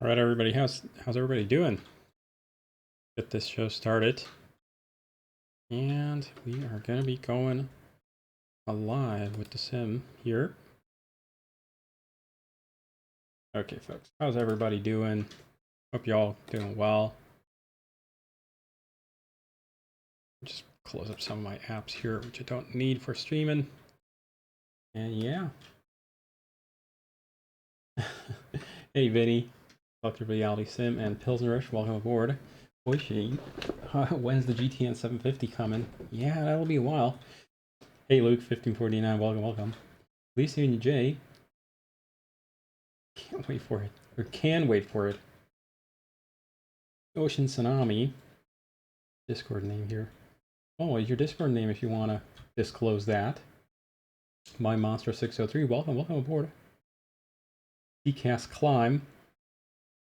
All right, everybody, how's everybody doing? Get this show started, and we are gonna be going live with the sim here. Okay, folks, how's everybody doing? Hope y'all doing well. Just close up some of my apps here, which I don't need for streaming. And yeah. Hey, Vinny, Dr. Reality Sim, and Pilsnerish, welcome aboard. Oishi, when's the GTN 750 coming? Yeah, that'll be a while. Hey, Luke, 1549, welcome. Lisa and Jay, can't wait for it, or can wait for it. Ocean Tsunami, Discord name here. Oh, your Discord name if you want to disclose that. My Monster 603, welcome aboard. Decast Climb,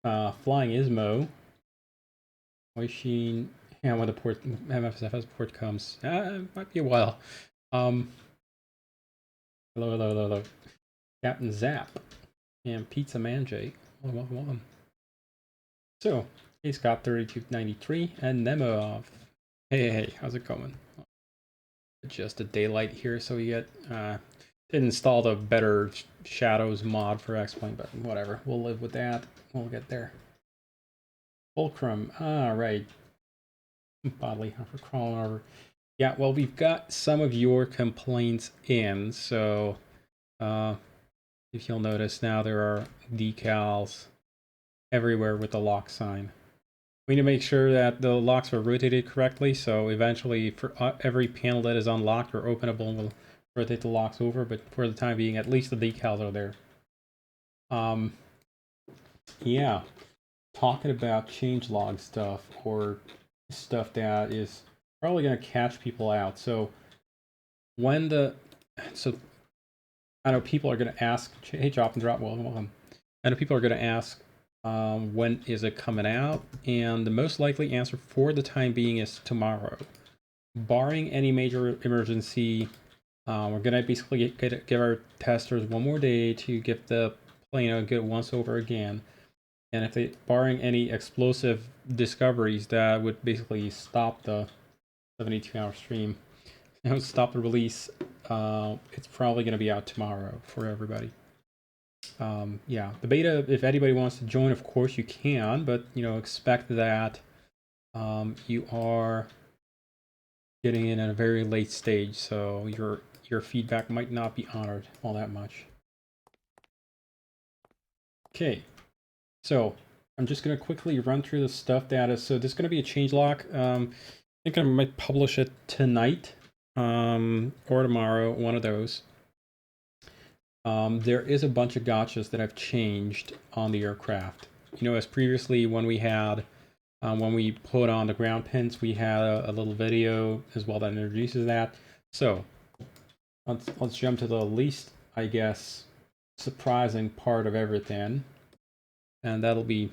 Flying Ismo, Oishin, yeah, when the port, MFSFS port comes, it might be a while. Hello. Captain Zap, and Pizza Man J, welcome. So, hey Scott 3293 and Nemo. Hey, how's it going? Adjust the daylight here so we get didn't install the better shadows mod for X-Plane, but whatever, we'll live with that. We'll get there. Fulcrum, right. Bodily for crawling over. Yeah, well, we've got some of your complaints in, so if you'll notice now there are decals everywhere with the lock sign. We need to make sure that the locks are rotated correctly, so eventually for every panel that is unlocked or openable, we'll rotate the locks over, but for the time being, at least the decals are there. Yeah, talking about changelog stuff, or stuff that is probably going to catch people out. So I know people are going to ask, hey, Drop and Drop, welcome. I know people are going to ask, when is it coming out? And the most likely answer for the time being is tomorrow. Barring any major emergency, we're going to basically give our testers one more day to get the plane a good once over again. And if they, barring any explosive discoveries, that would basically stop the 72-hour stream. It would stop the release. It's probably going to be out tomorrow for everybody. Yeah, the beta, if anybody wants to join, of course you can, but expect that you are getting in at a very late stage, so your feedback might not be honored all that much. Okay, so I'm just going to quickly run through the stuff that is. So this is going to be a changelog. I think I might publish it tonight or tomorrow, one of those. There is a bunch of gotchas that I've changed on the aircraft. As previously when we had, when we put on the ground pins, we had a little video as well that introduces that. So let's jump to the least, I guess, surprising part of everything. And that'll be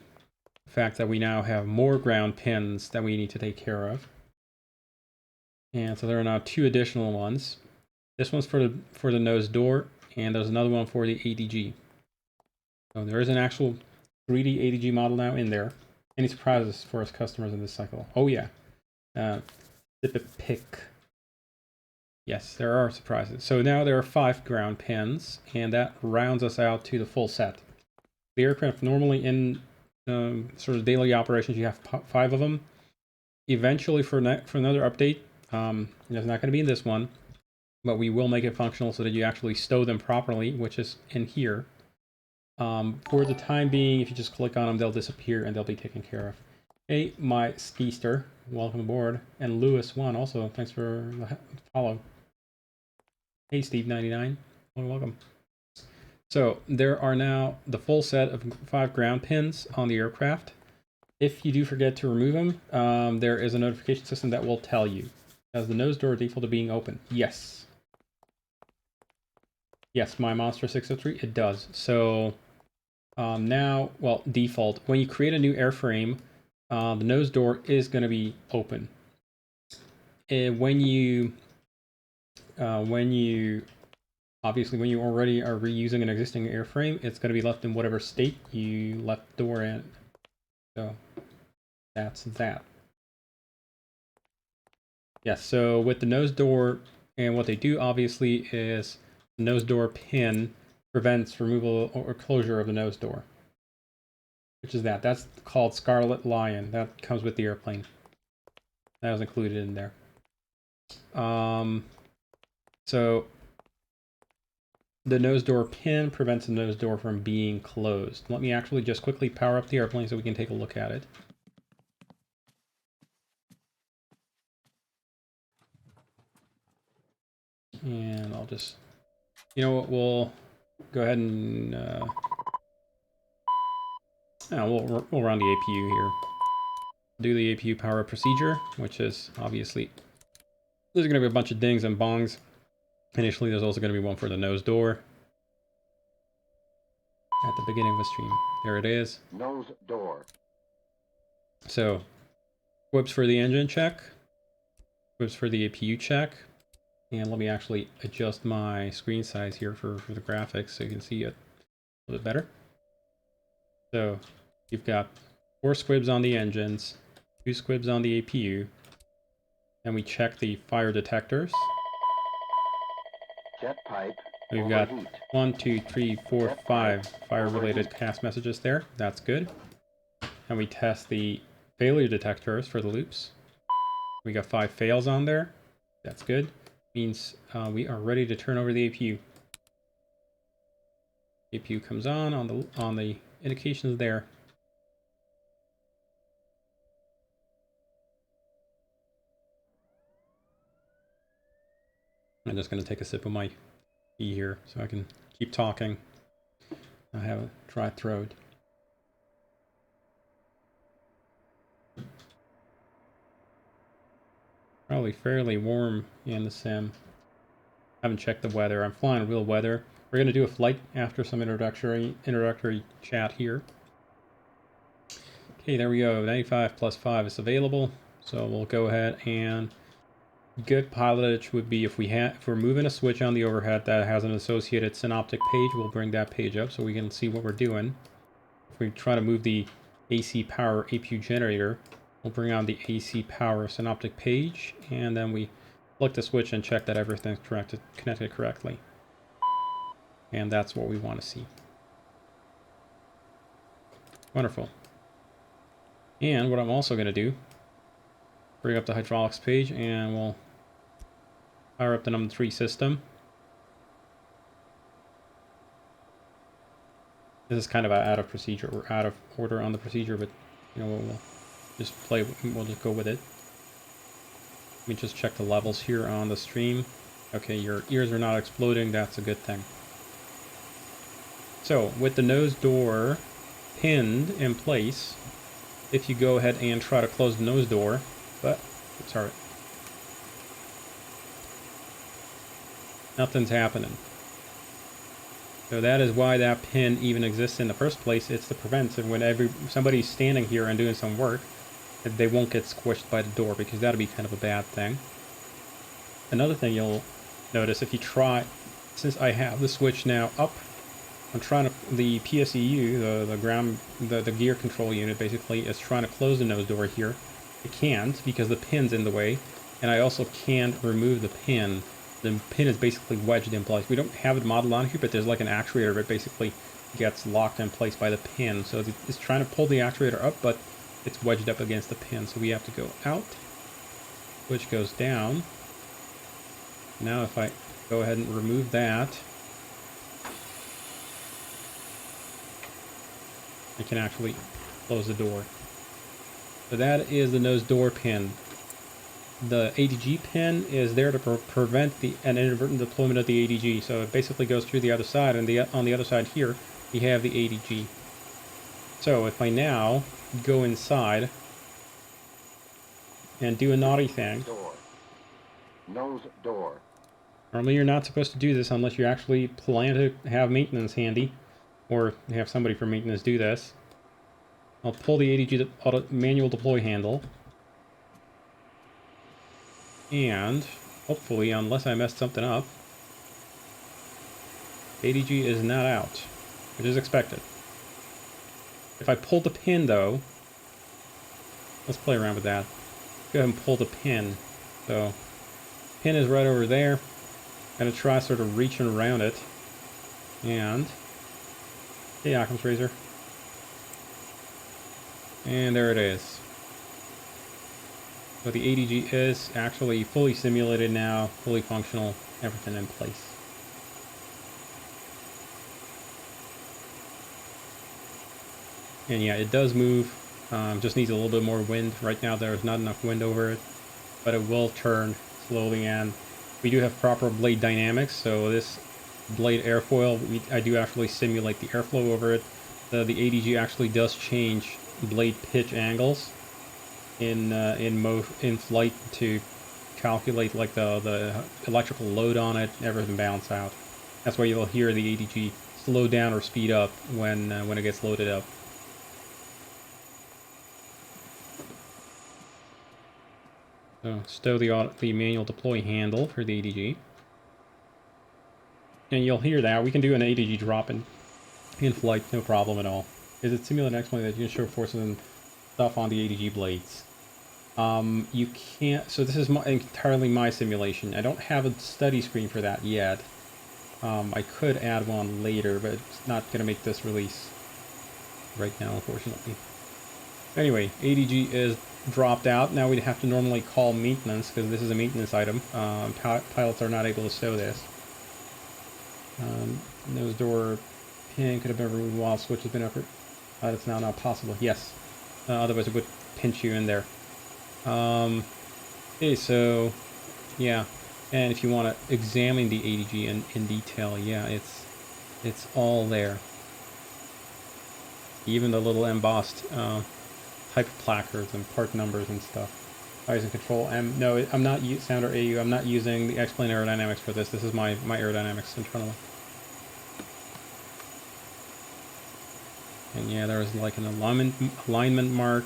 the fact that we now have more ground pins that we need to take care of. And so there are now 2 additional ones. This one's for the nose door, and there's another one for the ADG. So there is an actual 3D ADG model now in there. Any surprises for us customers in this cycle? Oh yeah, Zip it pick. Yes, there are surprises. So now there are 5 ground pins, and that rounds us out to the full set. The aircraft normally in sort of daily operations, you have 5 of them. Eventually, for another update, it's not going to be in this one, but we will make it functional so that you actually stow them properly, which is in here. For the time being, if you just click on them, they'll disappear and they'll be taken care of. Hey, my Skister, welcome aboard. And Lewis1 also, thanks for the follow. Hey, Steve99, welcome. So there are now the full set of 5 ground pins on the aircraft. If you do forget to remove them, there is a notification system that will tell you. Has the nose door default to being open? Yes. Yes, my Monster 603, it does. So now, well, default. When you create a new airframe, the nose door is going to be open. When you Obviously, when you already are reusing an existing airframe, it's going to be left in whatever state you left the door in. So that's that. Yes, so with the nose door, and what they do obviously is the nose door pin prevents removal or closure of the nose door. Which is that. That's called Scarlet Lion. That comes with the airplane. That was included in there. So the nose door pin prevents the nose door from being closed. Let me actually just quickly power up the airplane so we can take a look at it. And I'll just, you know what, we'll go ahead and we'll run the APU here. Do the APU power up procedure, which is obviously, there's going to be a bunch of dings and bongs. Initially, there's also going to be one for the nose door. At the beginning of the stream. There it is. Nose door. So, whoops for the engine check. Whoops for the APU check. And let me actually adjust my screen size here for the graphics so you can see it a little bit better. So, you've got 4 squibs on the engines, 2 squibs on the APU. And we check the fire detectors. Jet pipe. We've got overheat. 1, 2, 3, 4, 5 fire-related cast messages there. That's good. And we test the failure detectors for the loops. We got 5 fails on there. That's good. Means we are ready to turn over the APU. APU comes on the indications there. I'm just going to take a sip of my tea here so I can keep talking. I have a dry throat. Probably fairly warm in the sim. I haven't checked the weather. I'm flying real weather. We're going to do a flight after some introductory chat here. Okay, there we go. 95 plus 5 is available. So we'll go ahead and good pilotage would be if we're moving a switch on the overhead that has an associated synoptic page, we'll bring that page up so we can see what we're doing. If we try to move the AC power APU generator, we'll bring on the AC power synoptic page, and then we flick the switch and check that everything's connected correctly. And that's what we want to see. Wonderful. And what I'm also going to do, bring up the hydraulics page, and we'll power up the number 3 system. This is kind of out of procedure, or out of order on the procedure, but you know, we'll just go with it. Let me just check the levels here on the stream. Okay, your ears are not exploding, that's a good thing. So, with the nose door pinned in place, if you go ahead and try to close the nose door, but, sorry, nothing's happening. So that is why that pin even exists in the first place. It's to prevent when somebody's standing here and doing some work, that they won't get squished by the door, because that'd be kind of a bad thing. Another thing you'll notice if you try, since I have the switch now up, I'm trying to, the PSEU, the gear control unit basically is trying to close the nose door here. It can't because the pin's in the way, and I also can't remove the pin. The pin is basically wedged in place. We don't have it modeled on here, but there's like an actuator that basically gets locked in place by the pin. So it's trying to pull the actuator up, but it's wedged up against the pin. So we have to go out, which goes down. Now if I go ahead and remove that, I can actually close the door. So that is the nose door pin. The ADG pin is there to prevent an inadvertent deployment of the ADG. So it basically goes through the other side, and on the other side here, we have the ADG. So if I now go inside and do a naughty thing. Door. Nose door. Normally you're not supposed to do this unless you actually plan to have maintenance handy, or have somebody from maintenance do this. I'll pull the ADG manual deploy handle. And hopefully, unless I messed something up, ADG is not out, which is expected. If I pull the pin though, let's play around with that. Go ahead and pull the pin. So, pin is right over there. I'm gonna try sort of reaching around it. And, hey Occam's razor. And there it is. So the ADG is actually fully simulated now, fully functional, everything in place. And yeah, it does move, just needs a little bit more wind. Right now there's not enough wind over it, but it will turn slowly, and we do have proper blade dynamics, so this blade airfoil, I do actually simulate the airflow over it. The ADG actually does change blade pitch angles in flight to calculate like the electrical load on it, everything balance out. That's why you'll hear the ADG slow down or speed up when it gets loaded up. So stow the manual deploy handle for the ADG. And you'll hear that. We can do an ADG drop in flight, no problem at all. Is it simulate an exploit that you can show forces and stuff on the ADG blades? You can't, so this is entirely my simulation. I don't have a study screen for that yet. I could add one later, but it's not going to make this release right now, unfortunately. Anyway, ADG is dropped out. Now we'd have to normally call maintenance, because this is a maintenance item. Pilots are not able to stow this. Nose door pin could have been removed while switch has been upper. It's now not possible. Yes. Otherwise it would pinch you in there. Okay, so yeah. And if you want to examine the ADG in detail, yeah, it's all there. Even the little embossed type placards and part numbers and stuff. Eyes and control. No, I'm not Sounder AU. I'm not using the X-plane aerodynamics for this. This is my aerodynamics internally. And yeah, there's like an alignment mark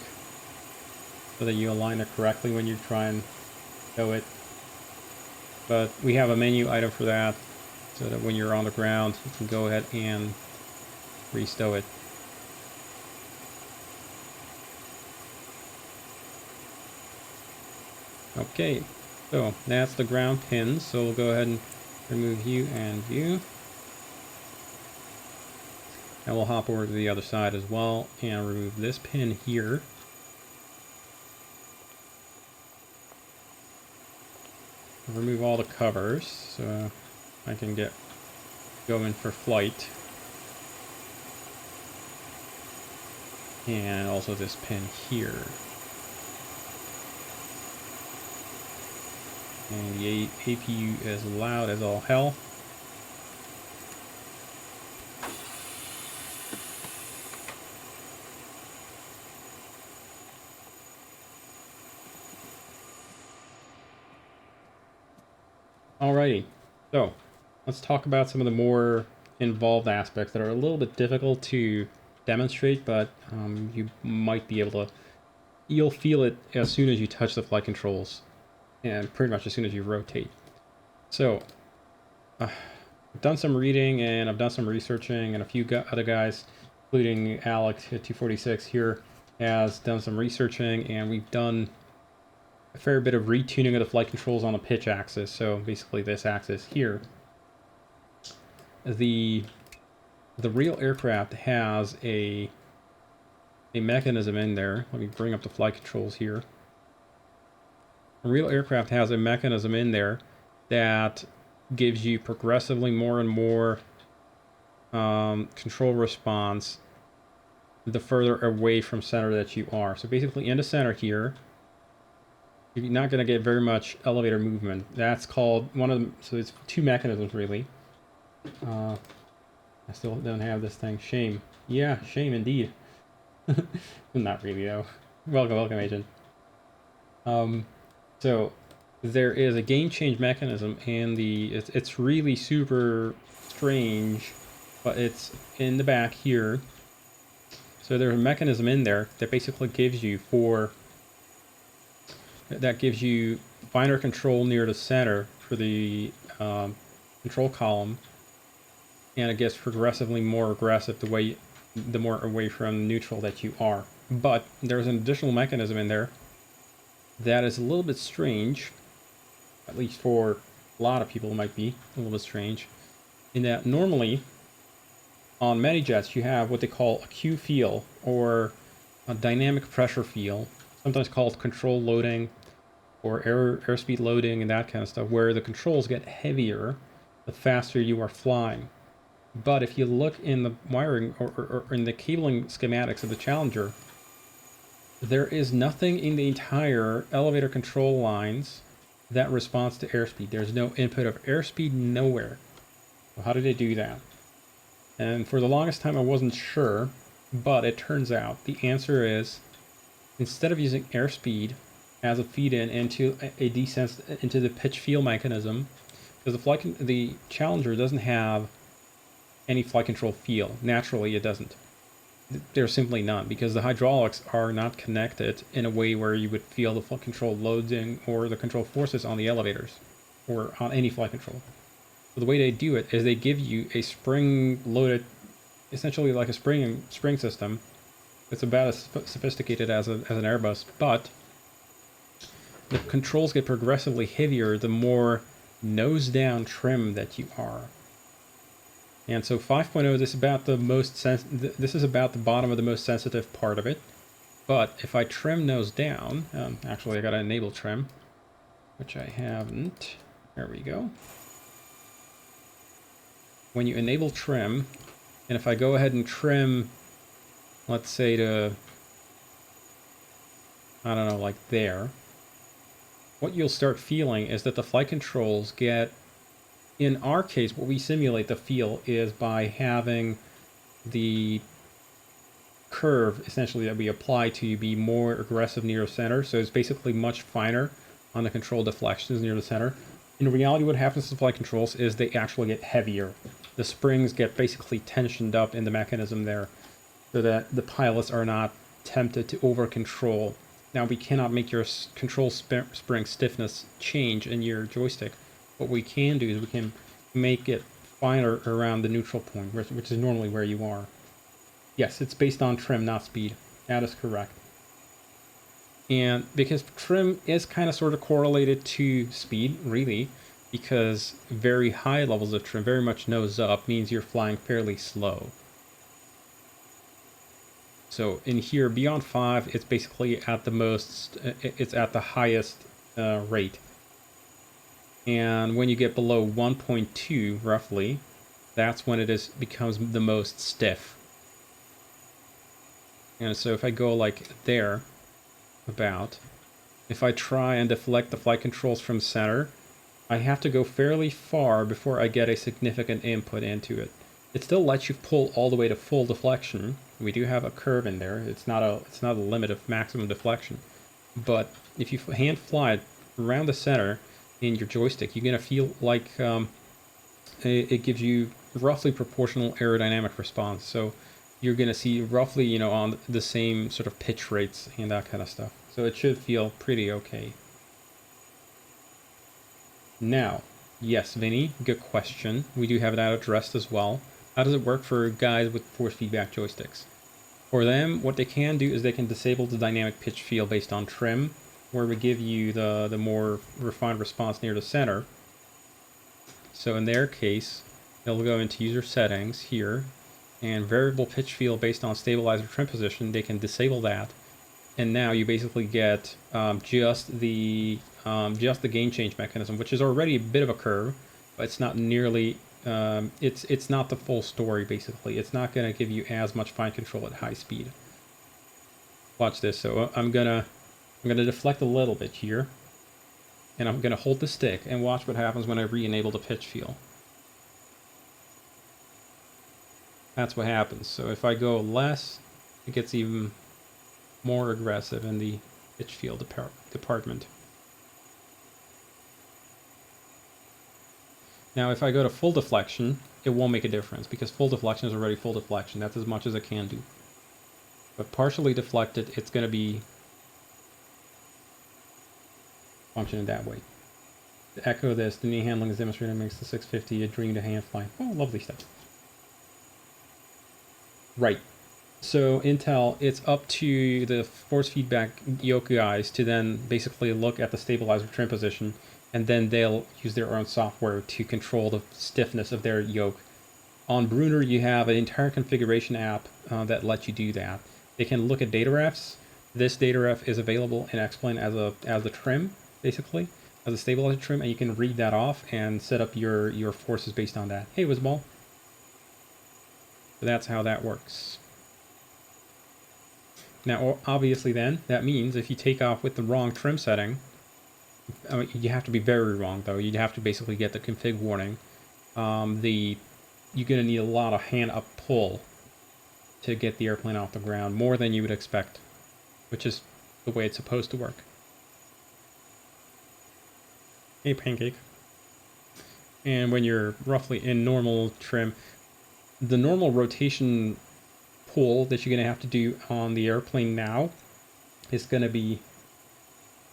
so that you align it correctly when you try and stow it. But we have a menu item for that, so that when you're on the ground, you can go ahead and restow it. Okay, so that's the ground pins. So we'll go ahead and remove you and you. And we'll hop over to the other side as well and remove this pin here. Remove all the covers so I can get going for flight. And also this pin here. And the APU is loud as all hell. Alrighty, so let's talk about some of the more involved aspects that are a little bit difficult to demonstrate, but you might be able to, you'll feel it as soon as you touch the flight controls, and pretty much as soon as you rotate. So, I've done some reading and I've done some researching, and a few other guys, including Alec at 246 here, has done some researching, and we've done a fair bit of retuning of the flight controls on the pitch axis. So basically this axis here. The real aircraft has a mechanism in there. Let me bring up the flight controls here. The real aircraft has a mechanism in there that gives you progressively more and more control response the further away from center that you are. So basically in the center here, you're not going to get very much elevator movement. That's called one of them. So it's two mechanisms really. I still don't have this thing. Shame. Yeah, shame indeed. Not really though. Welcome, agent. So there is a game change mechanism, and it's really super strange, but it's in the back here. So there's a mechanism in there that basically gives you finer control near the center for the control column, and it gets progressively more aggressive the more away from neutral that you are. But there's an additional mechanism in there that is a little bit strange, at least for a lot of people it might be a little bit strange, in that normally on many jets you have what they call a Q feel, or a dynamic pressure feel, sometimes called control loading or airspeed loading and that kind of stuff, where the controls get heavier the faster you are flying. But if you look in the wiring or in the cabling schematics of the Challenger, there is nothing in the entire elevator control lines that responds to airspeed. There's no input of airspeed nowhere. So how did they do that? And for the longest time I wasn't sure, but it turns out the answer is, instead of using airspeed as a feed-in into a descent into the pitch feel mechanism, because the Challenger doesn't have any flight control feel. Naturally, it doesn't. There's simply none, because the hydraulics are not connected in a way where you would feel the flight control loading or the control forces on the elevators or on any flight control. So the way they do it is they give you a spring-loaded, essentially like a spring system. It's about as sophisticated as an Airbus, but the controls get progressively heavier the more nose-down trim that you are. And so 5.0, this is about the bottom of the most sensitive part of it. But if I trim nose down, actually I gotta enable trim, which I haven't. There we go. When you enable trim, and if I go ahead and trim, let's say to, I don't know, like there, what you'll start feeling is that the flight controls get, in our case, what we simulate the feel is by having the curve, essentially, that we apply to be more aggressive near the center. So it's basically much finer on the control deflections near the center. In reality, what happens to the flight controls is they actually get heavier. The springs get basically tensioned up in the mechanism there, so that the pilots are not tempted to over-control. Now, we cannot make your control spring stiffness change in your joystick. What we can do is we can make it finer around the neutral point, which is normally where you are. Yes, it's based on trim, not speed. That is correct. And because trim is kind of sort of correlated to speed, really, because very high levels of trim, very much nose up, means you're flying fairly slow. So in here, beyond 5, it's basically at the most, it's at the highest rate. And when you get below 1.2, roughly, that's when becomes the most stiff. And so if I go like there, if I try and deflect the flight controls from center, I have to go fairly far before I get a significant input into it. It still lets you pull all the way to full deflection. We do have a curve in there. It's not a limit of maximum deflection. But if you hand fly it around the center in your joystick, you're going to feel like it gives you roughly proportional aerodynamic response. So you're going to see roughly, on the same sort of pitch rates and that kind of stuff. So it should feel pretty okay. Now, yes, Vinny, good question. We do have that addressed as well. How does it work for guys with force feedback joysticks? For them, what they can do is they can disable the dynamic pitch feel based on trim, where we give you the more refined response near the center. So in their case, they'll go into user settings here, and variable pitch feel based on stabilizer trim position, they can disable that. And now you basically get just the gain change mechanism, which is already a bit of a curve, but it's not nearly, it's not the full story, basically. It's not going to give you as much fine control at high speed. Watch this. So I'm gonna deflect a little bit here, and I'm gonna hold the stick and watch what happens when I re-enable the pitch feel. That's what happens. So if I go less, it gets even more aggressive in the pitch feel department. Now if I go to full deflection, it won't make a difference, because full deflection is already full deflection. That's as much as it can do. But partially deflected, it's going to be functioning that way. To echo this, the knee handling is demonstrated makes the 650 a dream to hand fly. Oh, lovely stuff. Right. So Intel, it's up to the force feedback yoke guys to then basically look at the stabilizer trim position, and then they'll use their own software to control the stiffness of their yoke. On Bruner, you have an entire configuration app that lets you do that. They can look at data refs. This data ref is available in X-Plane as a trim, basically, as a stabilizer trim, and you can read that off and set up your forces based on that. Hey, Wizzball. So that's how that works. Now, obviously then, that means if you take off with the wrong trim setting, I mean, you have to be very wrong, though. You'd have to basically get the config warning. You're going to need a lot of hand-up pull to get the airplane off the ground, more than you would expect, which is the way it's supposed to work. Hey, Pancake. And when you're roughly in normal trim, the normal rotation pull that you're going to have to do on the airplane now is going to be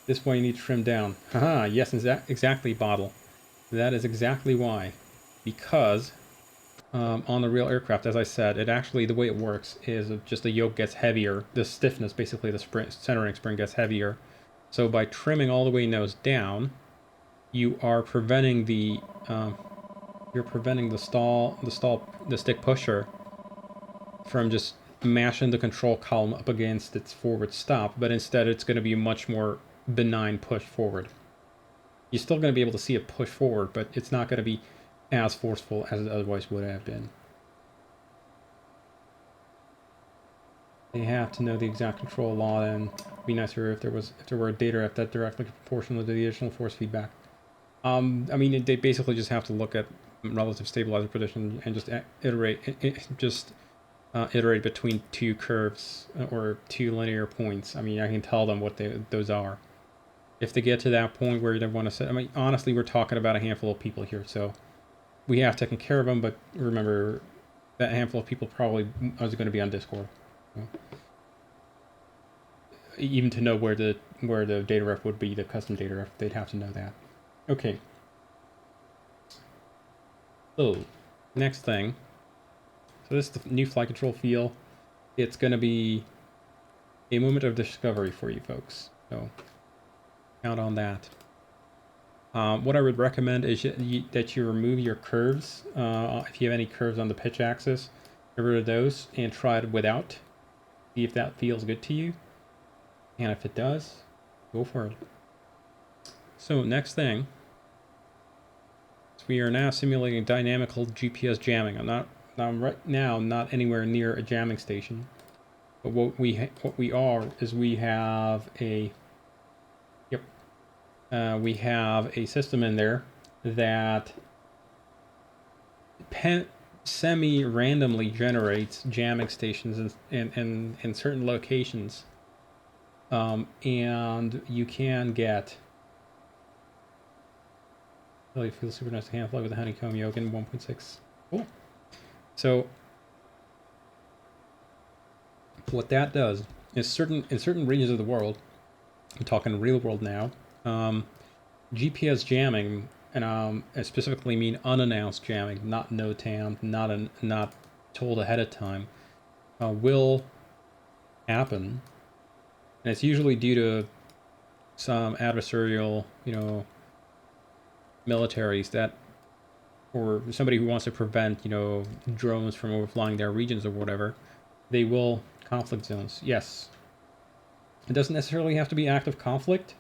this way. You need to trim down. Haha, yes, exactly, Bottle. That is exactly why. Because on the real aircraft, as I said, it actually, the way it works is just the yoke gets heavier. The stiffness, basically the centering spring gets heavier. So by trimming all the way nose down, you are preventing the the stick pusher from just mashing the control column up against its forward stop, but instead it's going to be a much more benign push forward. You're still going to be able to see it push forward, but it's not going to be as forceful as it otherwise would have been. They have to know the exact control law, and it'd be nicer if there were a data ref that directly proportional to the additional force feedback. I mean, they basically just have to look at relative stabilizer position and just iterate between two curves or two linear points. I mean, I can tell them what those are. If they get to that point where they want to set, I mean, honestly, we're talking about a handful of people here, so we have taken care of them. But remember, that handful of people probably is going to be on Discord. So, even to know where the data ref would be, the custom data ref, they'd have to know that. Okay. So, next thing. So this is the new flight control feel. It's going to be a moment of discovery for you folks. So count on that. What I would recommend is that you remove your curves. If you have any curves on the pitch axis, get rid of those and try it without. See if that feels good to you. And if it does, go for it. So next thing. So we are now simulating dynamical GPS jamming. I'm right now not anywhere near a jamming station, but what we are is we have a system in there that semi-randomly generates jamming stations in certain locations, and you can get really feel super nice hand fly with a honeycomb yoke in 1.6. Cool. So what that does is in certain regions of the world, I'm talking real world now, GPS jamming, and I specifically mean unannounced jamming, not NOTAM, not told ahead of time, will happen, and it's usually due to some adversarial, militaries that, or somebody who wants to prevent, drones from overflying their regions or whatever. They will conflict zones. Yes. It doesn't necessarily have to be active conflict.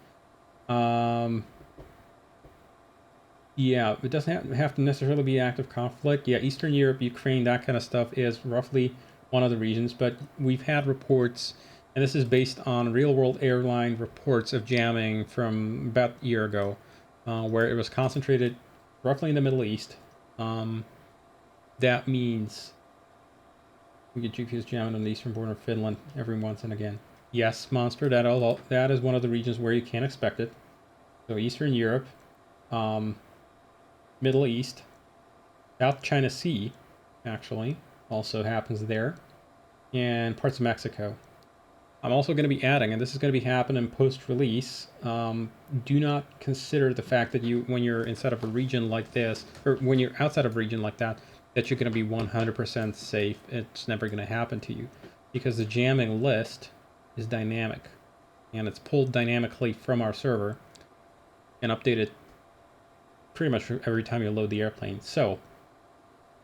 Yeah, it doesn't have to necessarily be active conflict. Yeah, Eastern Europe, Ukraine, that kind of stuff is roughly one of the regions, but we've had reports, and this is based on real-world airline reports of jamming from about a year ago, where it was concentrated roughly in the Middle East. That means we get GPS jamming on the eastern border of Finland every once and again. Yes, Monster, that is one of the regions where you can expect it. So Eastern Europe, Middle East, South China Sea, actually, also happens there, and parts of Mexico. I'm also going to be adding, and this is going to be happening post-release, do not consider the fact that when you're inside of a region like this, or when you're outside of a region like that that you're going to be 100% safe. It's never going to happen to you, because the jamming list is dynamic, and it's pulled dynamically from our server and updated pretty much every time you load the airplane. So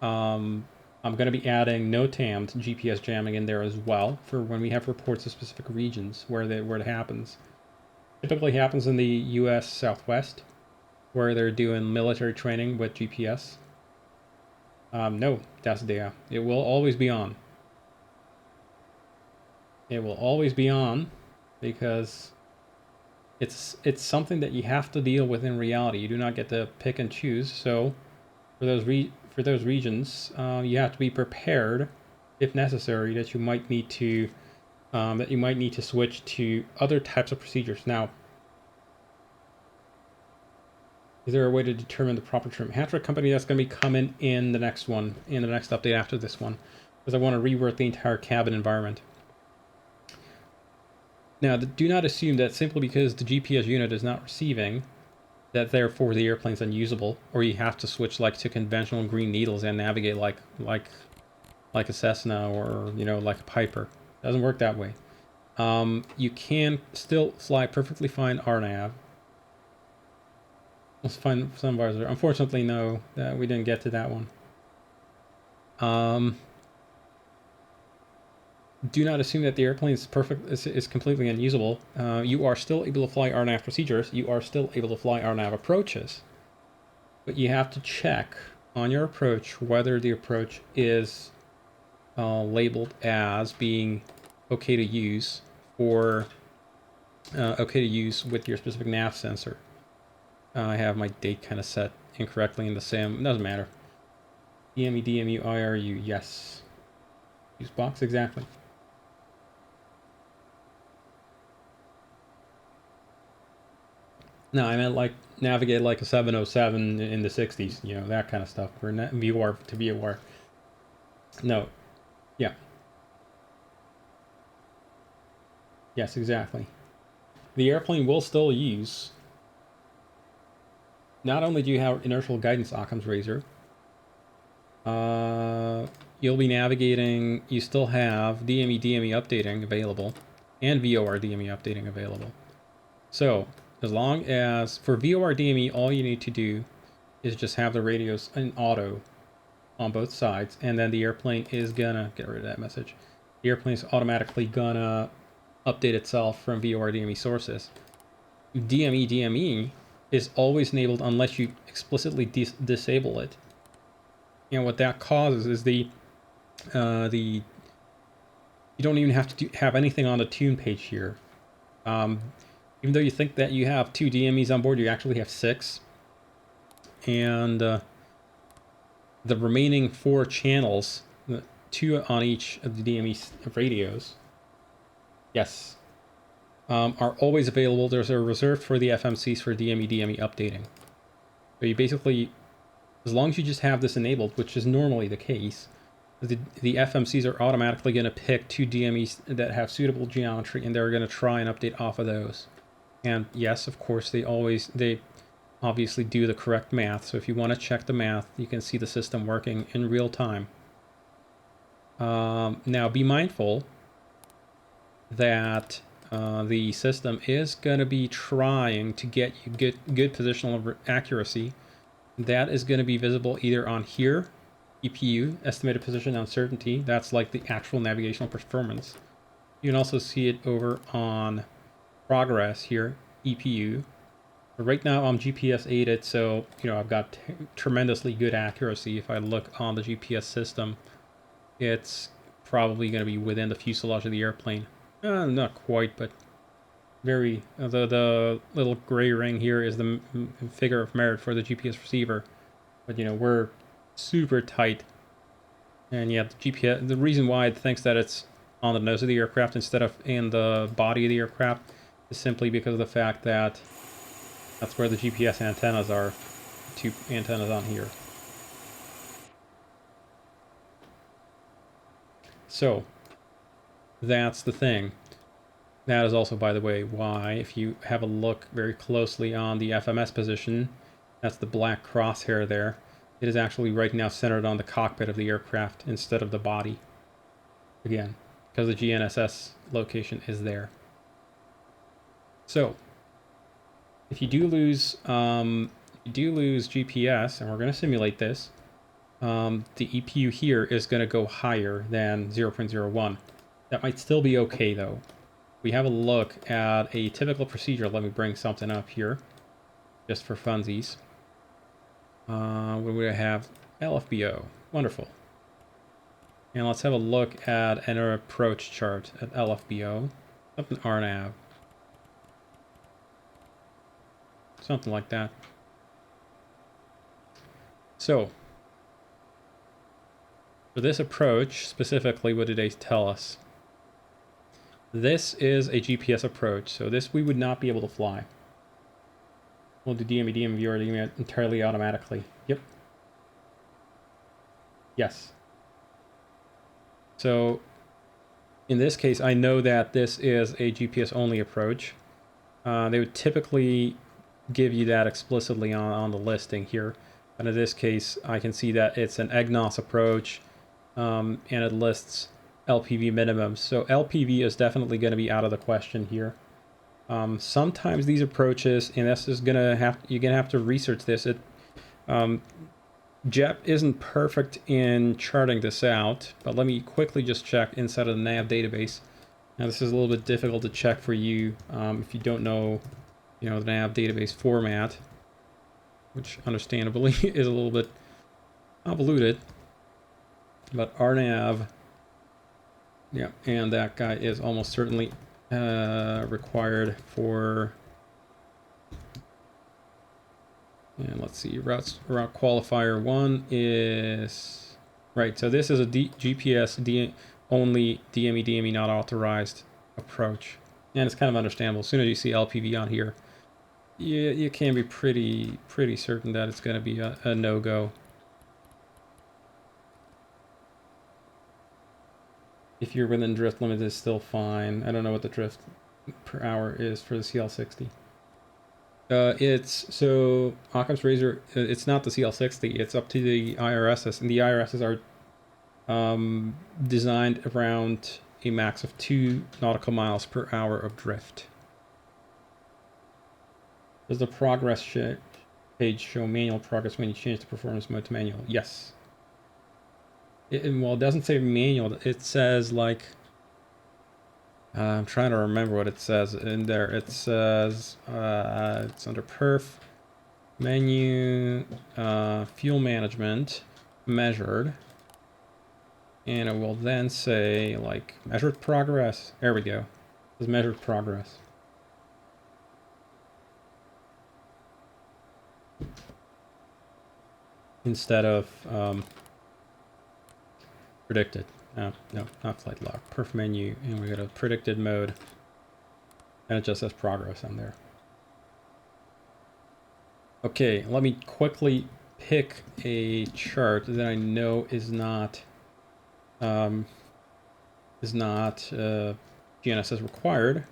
I'm going to be adding NOTAMed GPS jamming in there as well for when we have reports of specific regions where it happens. Typically happens in the U.S. Southwest, where they're doing military training with GPS. No, that's there. It will always be on. It will always be on, because it's something that you have to deal with in reality. You do not get to pick and choose. So for those regions, you have to be prepared, if necessary, that you might need to switch to other types of procedures. Now, is there a way to determine the proper trim? Hatchback company, that's going to be coming in the next one, in the next update after this one, because I want to rework the entire cabin environment. Now, do not assume that simply because the GPS unit is not receiving, that therefore the airplane's unusable, or you have to switch like to conventional green needles and navigate like a Cessna, or like a Piper. It doesn't work that way. You can still fly perfectly fine RNAV. Let's find some visor. Unfortunately, no, we didn't get to that one. Do not assume that the airplane is is completely unusable. You are still able to fly RNAV procedures. You are still able to fly RNAV approaches. But you have to check on your approach whether the approach is labeled as being okay to use, or okay to use with your specific nav sensor. I have my date kind of set incorrectly in the SIM. It doesn't matter. DME, DMU, IRU, yes. Use box, exactly. No, I meant like navigate like a 707 in the 60s, that kind of stuff. For VOR to VOR. No. Yeah. Yes, exactly. The airplane will still use. Not only do you have inertial guidance Occam's razor, you'll be navigating. You still have DME updating available, and VOR DME updating available. So as long as for VOR DME, all you need to do is just have the radios in auto on both sides, and then the airplane is gonna get rid of that message. The airplane is automatically gonna update itself from VOR DME sources. DME is always enabled unless you explicitly disable it. And what that causes is you don't even have to have anything on the tune page here. Even though you think that you have 2 DMEs on board, you actually have 6. And the remaining 4 channels, 2 on each of the DME radios, yes, are always available. There's a reserved for the FMCs for DME updating. So you basically, as long as you just have this enabled, which is normally the case, the FMCs are automatically going to pick 2 DMEs that have suitable geometry, and they're going to try and update off of those. And yes, of course, they obviously do the correct math. So if you want to check the math, you can see the system working in real time. Now be mindful that the system is going to be trying to get you good positional accuracy. That is going to be visible either on here, EPU, estimated position uncertainty. That's like the actual navigational performance. You can also see it over on progress here, EPU. But right now I'm GPS aided, so I've got tremendously good accuracy. If I look on the GPS system, it's probably going to be within the fuselage of the airplane. Not quite, but very. The little gray ring here is the figure of merit for the GPS receiver. But we're super tight, and yeah, the GPS. The reason why it thinks that it's on the nose of the aircraft instead of in the body of the aircraft is simply because of the fact that that's where the GPS antennas are. 2 antennas on here. So that's the thing. That is also, by the way, why if you have a look very closely on the FMS position, that's the black crosshair there, it is actually right now centered on the cockpit of the aircraft instead of the body. Again, because the GNSS location is there. So, if you do lose GPS, and we're going to simulate this, the EPU here is going to go higher than 0.01. That might still be okay though. We have a look at a typical procedure. Let me bring something up here, just for funsies. What do we have? LFBO. Wonderful. And let's have a look at an approach chart at LFBO. Something RNAV. Something like that. So, for this approach, specifically, what did they tell us? This is a GPS approach, so this we would not be able to fly. We'll do DME, DMV, or DME entirely automatically. Yep. Yes. So, in this case, I know that this is a GPS-only approach. They would typically give you that explicitly on the listing here. And in this case, I can see that it's an EGNOS approach, and it lists LPV minimums. So LPV is definitely going to be out of the question here. Sometimes these approaches, and this is you're gonna have to research this. JEP isn't perfect in charting this out, but let me quickly just check inside of the NAV database. Now this is a little bit difficult to check for you if you don't know, the NAV database format, which understandably is a little bit convoluted. But RNAV, yeah, and that guy is almost certainly required for. And let's see, route qualifier 1 is right. So this is a GPS only DME not authorized approach, and it's kind of understandable. As soon as you see LPV on here, you can be pretty certain that it's going to be a no-go. If you're within drift limit, it's still fine. I don't know what the drift per hour is for the CL60. It's so Occam's razor. It's not the CL60. It's up to the IRSs, and the IRSs are designed around a max of 2 nautical miles per hour of drift. Does the progress page show manual progress when you change the performance mode to manual? Yes. Well, it doesn't say manual. It says like. I'm trying to remember what it says in there. It says it's under perf menu, fuel management, measured, and it will then say like measured progress. There we go. It says measured progress. Instead of predicted. No, not flight log. Perf menu, and we got a predicted mode, and it just says progress on there. Okay, let me quickly pick a chart that I know is not GNSS required,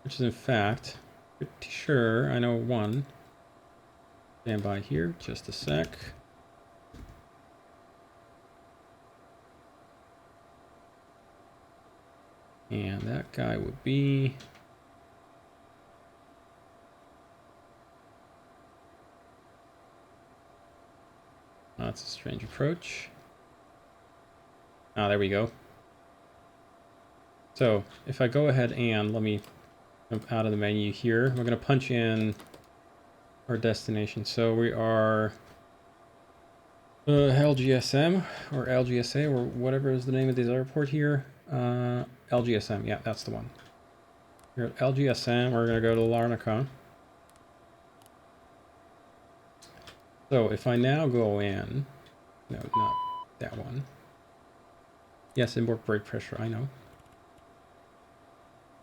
which is in fact pretty sure I know one. Stand by here, just a sec. And that guy would be. That's a strange approach. Ah, there we go. So if I go ahead and let me jump out of the menu here, we're going to punch in our destination. So we are LGSM or LGSA or whatever is the name of this airport here. LGSM, yeah, that's the one. Here at LGSM, we're going to go to Larnaca. So if I now go in, no, not that one. Yes, inboard brake pressure, I know.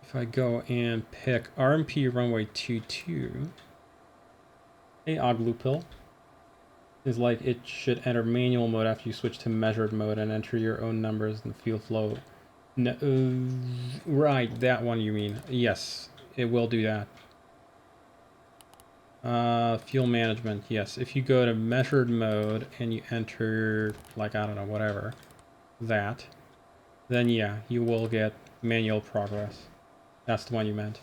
If I go and pick RNP runway 22, a oglupil is like it should enter manual mode after you switch to measured mode and enter your own numbers in the fuel flow. No, right, that one you mean. Yes, it will do that. Fuel management, yes. If you go to measured mode and you enter, like, I don't know, whatever, that, then yeah, you will get manual progress. That's the one you meant.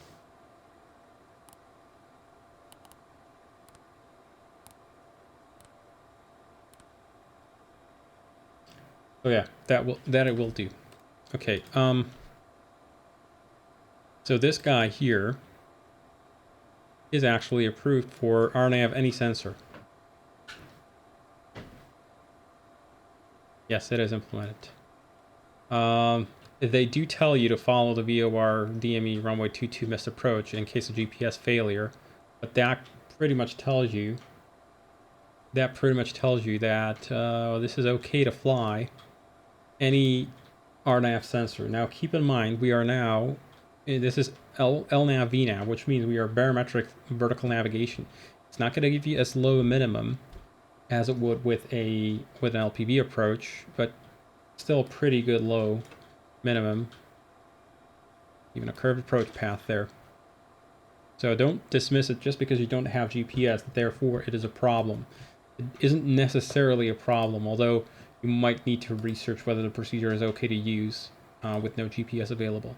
Oh yeah, that it will do. Okay, so this guy here is actually approved for RNAV any sensor. Yes, it is implemented. They do tell you to follow the VOR DME runway 22 missed approach in case of GPS failure, but that pretty much tells you that this is okay to fly any RNAV sensor. Now keep in mind we are now this is LNAV VNAV, which means we are barometric vertical navigation. It's not going to give you as low a minimum as it would with an LPV approach, but still pretty good low minimum. Even a curved approach path there. So don't dismiss it just because you don't have GPS, therefore it is a problem. It isn't necessarily a problem, although you might need to research whether the procedure is okay to use with no GPS available.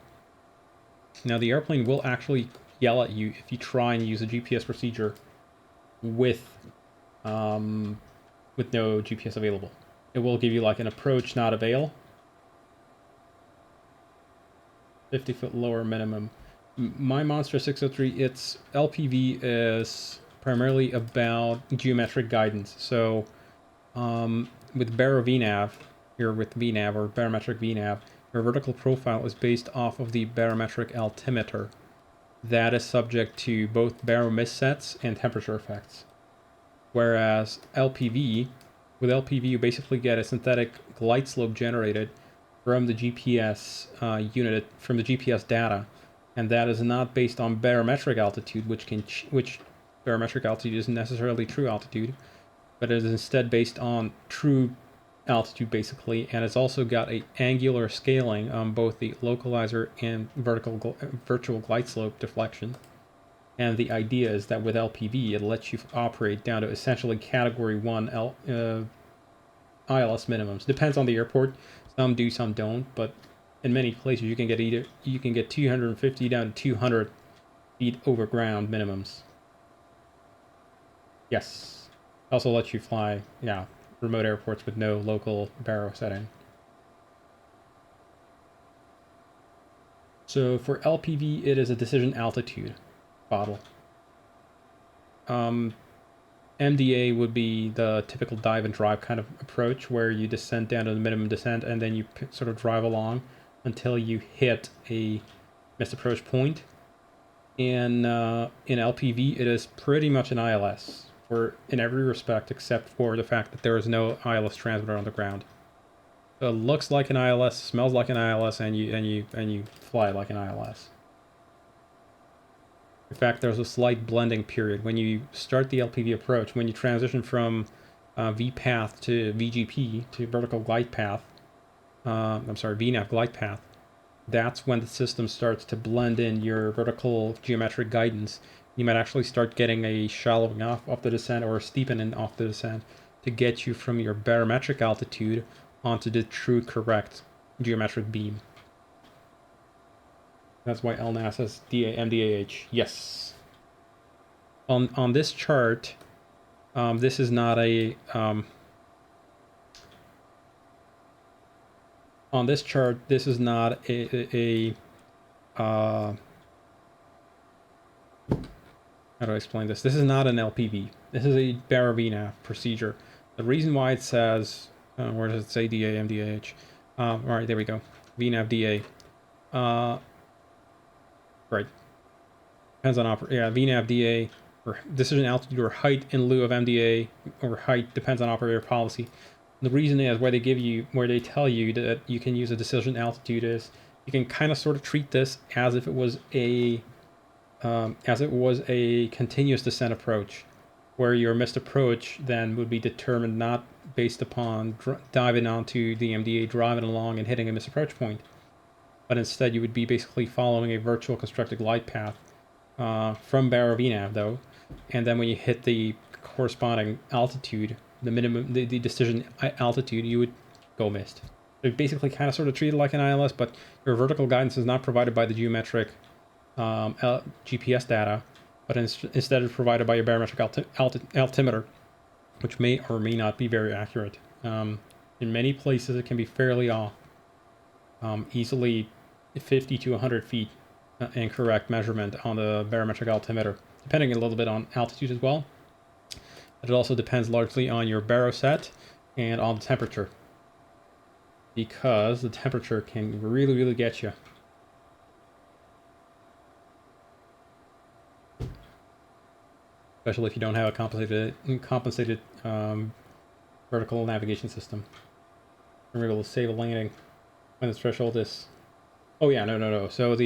Now the airplane will actually yell at you if you try and use a GPS procedure with no GPS available. It will give you like an approach not avail. 50-foot lower minimum. My Monster 603, its LPV is primarily about geometric guidance. So with BARO-VNAV, here with VNAV or barometric VNAV, your vertical profile is based off of the barometric altimeter. That is subject to both baro missets and temperature effects. Whereas LPV, with LPV you basically get a synthetic glide slope generated from the GPS unit, from the GPS data, and that is not based on barometric altitude, which barometric altitude isn't necessarily true altitude, but it is instead based on true altitude basically, and it's also got a angular scaling on both the localizer and virtual glide slope deflection. And the idea is that with LPV, it lets you operate down to essentially Category 1 ILS minimums. Depends on the airport. Some do, some don't. But in many places, you can get 250 down to 200 feet over ground minimums. Yes. Also lets you fly, remote airports with no local baro setting. So for LPV, it is a decision altitude bottle. MDA would be the typical dive and drive kind of approach where you descend down to the minimum descent and then you sort of drive along until you hit a missed approach point. In LPV, it is pretty much an ILS in every respect except for the fact that there is no ILS transmitter on the ground. So it looks like an ILS, smells like an ILS, and you fly like an ILS. In fact, there's a slight blending period when you start the LPV approach. When you transition from VPath to VGP, to vertical glide path, VNAV glide path, that's when the system starts to blend in your vertical geometric guidance. You might actually start getting a shallowing off the descent or a steepening off the descent to get you from your barometric altitude onto the true correct geometric beam. That's why LNAS has MDAH. Yes. On this chart, this is not a on this chart. This is not how do I explain this? This is not an LPV. This is a BARO-VNAV procedure. The reason why it says where does it say DA MDAH? All right, there we go. VNAV DA. Right. Depends on VNAV DA or decision altitude or height in lieu of MDA or height depends on operator policy. The reason is where they tell you that you can use a decision altitude is you can kind of sort of treat this as if it was a continuous descent approach, where your missed approach then would be determined not based upon diving onto the MDA, driving along and hitting a missed approach point, but instead you would be basically following a virtual constructed glide path from BARO-VNAV though. and then when you hit the corresponding altitude, the minimum, the decision altitude, you would go missed. They're basically kind of sort of treated like an ILS, but your vertical guidance is not provided by the geometric GPS data, but instead it's provided by your barometric altimeter, which may or may not be very accurate. In many places, it can be fairly off, easily 50 to 100 feet incorrect measurement on the barometric altimeter, depending a little bit on altitude as well. But it also depends largely on your baro set and on the temperature, because the temperature can really, really get you. Especially if you don't have a compensated vertical navigation system. You're able to save a landing when the threshold is. Oh yeah, no. So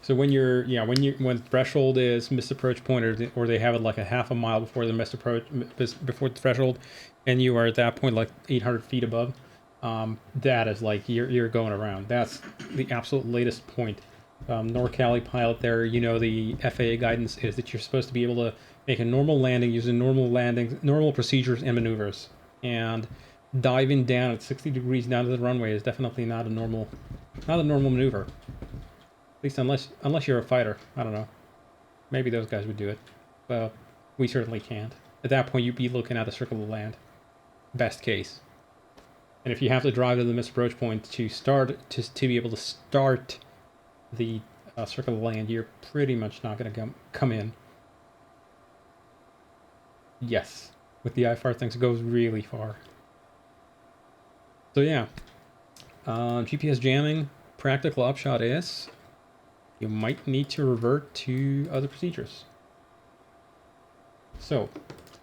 so when threshold is missed approach point, or they have it like a half a mile before the missed approach, before the threshold, and you are at that point like 800 feet above, that is like you're going around. That's the absolute latest point. NorCali pilot there, the FAA guidance is that you're supposed to be able to make a normal landing using normal procedures and maneuvers. And diving down at 60 degrees down to the runway is definitely not a normal maneuver. At least unless you're a fighter. I don't know. Maybe those guys would do it. Well, we certainly can't. At that point, you'd be looking at the circle of land. Best case. And if you have to drive to the missed approach point to be able to start the circle of land, you're pretty much not going to come in. Yes, with the IFR things, it goes really far. So yeah, GPS jamming, practical upshot is you might need to revert to other procedures. So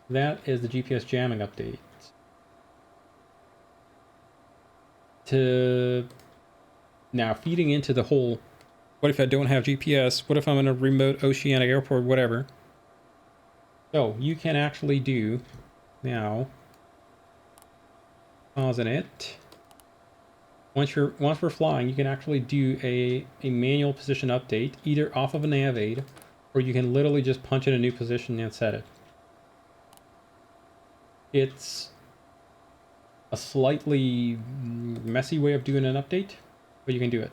that is the GPS jamming update. Now feeding into the whole, what if I don't have GPS? What if I'm in a remote oceanic airport, whatever? So you can actually do now, pausing it. Once we're flying, you can actually do a manual position update, either off of a nav aid, or you can literally just punch in a new position and set it. It's a slightly messy way of doing an update, but you can do it.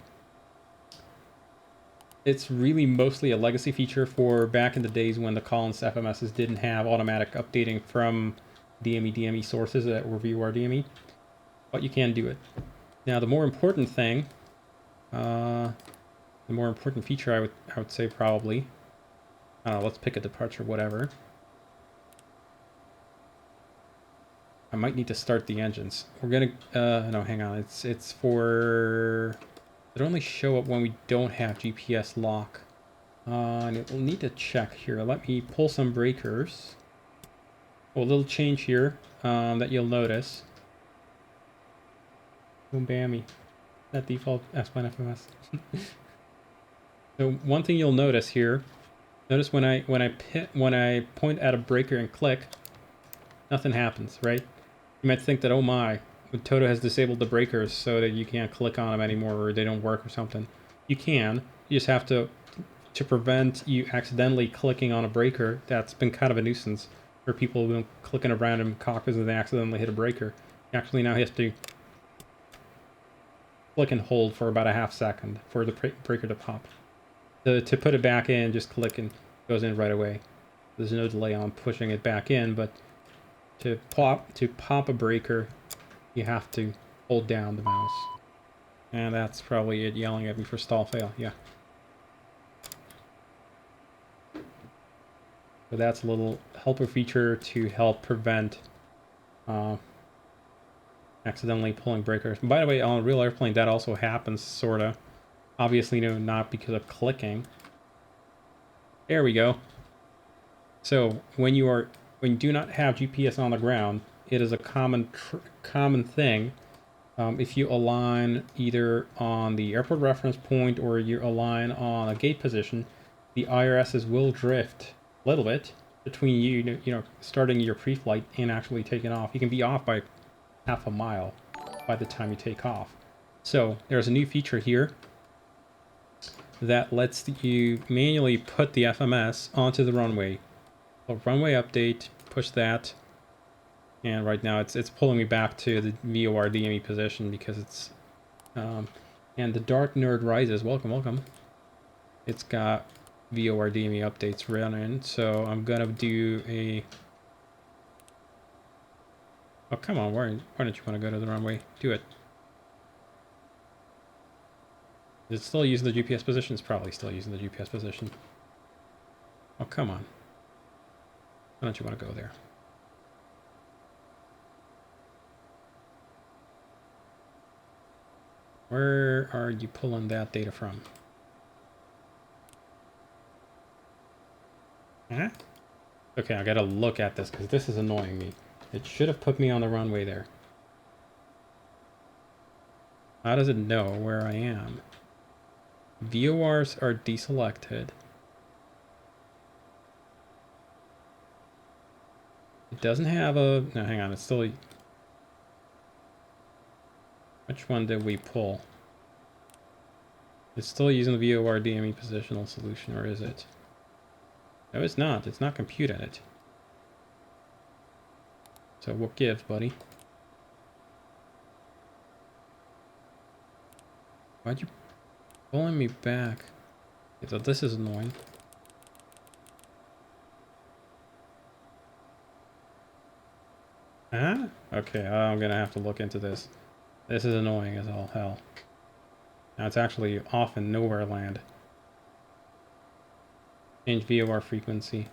It's really mostly a legacy feature for back in the days when the Collins FMSs didn't have automatic updating from DME sources that were VOR-DME, but you can do it. Now, the more important thing, the more important feature I would say probably, I don't know, let's pick a departure, whatever. I might need to start the engines. We're gonna, no, hang on, it's for, it only show up when we don't have GPS lock. And we'll need to check here. Let me pull some breakers. Oh, a little change here that you'll notice. Boom, bammy. That default S-Plane FMS. So one thing you'll notice here. Notice when I point at a breaker and click, nothing happens, right? You might think that, oh my, Toto has disabled the breakers so that you can't click on them anymore, or they don't work or something. You can. You just have to prevent you accidentally clicking on a breaker. That's been kind of a nuisance for people who've been clicking a random cockpits and they accidentally hit a breaker. You actually now have to click and hold for about a half second for the breaker to pop. To put it back in, just click and it goes in right away. There's no delay on pushing it back in, but to pop a breaker, you have to hold down the mouse. And that's probably it yelling at me for stall fail, yeah. So that's a little helper feature to help prevent accidentally pulling breakers. And by the way, on a real airplane, that also happens, sorta. Obviously, no, not because of clicking. There we go. So when you do not have GPS on the ground, it is a common thing. If you align either on the airport reference point or you align on a gate position, the IRSs will drift a little bit between you starting your pre-flight and actually taking off. You can be off by half a mile by the time you take off. So there's a new feature here that lets you manually put the FMS onto the runway. So runway update, push that, and right now it's pulling me back to the VOR DME position because it's and the Dark Nerd Rises. Welcome. It's got VOR DME updates running, so I'm gonna do a. Oh come on, why don't you want to go to the runway? Do it. Is it still using the GPS position? It's probably still using the GPS position. Oh come on. Why don't you want to go there? Where are you pulling that data from? Huh? Okay, I gotta look at this because this is annoying me. It should have put me on the runway there. How does it know where I am? VORs are deselected. It doesn't have a... No, hang on, it's still... Which one did we pull? It's still using the VOR DME positional solution, or is it? No, it's not. It's not computing it. So what gives, buddy? Why'd you pulling me back? Okay, so this is annoying. Huh? Okay, I'm gonna have to look into this. This is annoying as all hell. Now it's actually off in nowhere land. Change VOR frequency.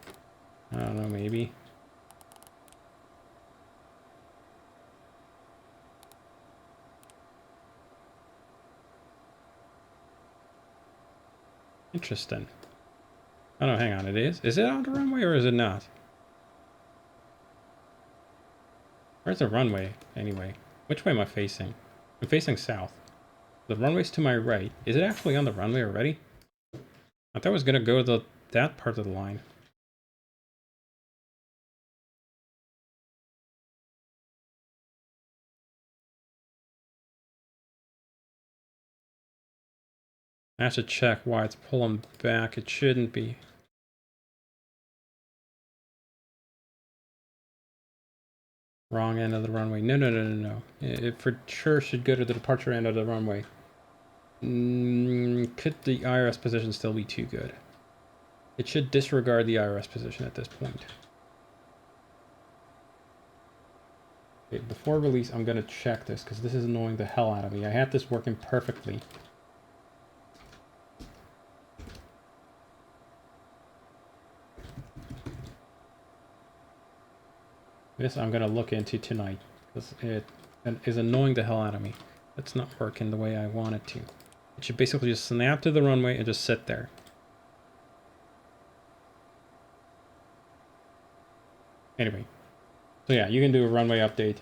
I don't know, maybe. Interesting. Oh no, hang on, it is? Is it on the runway or is it not? Where's the runway, anyway? Which way am I facing? I'm facing south. The runway's to my right. Is it actually on the runway already? I thought I was gonna go to that part of the line. I have to check why it's pulling back. It shouldn't be. Wrong end of the runway. No. It for sure should go to the departure end of the runway. Could the IRS position still be too good? It should disregard the IRS position at this point. Okay, before release, I'm going to check this because this is annoying the hell out of me. I had this working perfectly. This I'm going to look into tonight because it is annoying the hell out of me. It's not working the way I want it to. It should basically just snap to the runway and just sit there. Anyway, so yeah, you can do a runway update.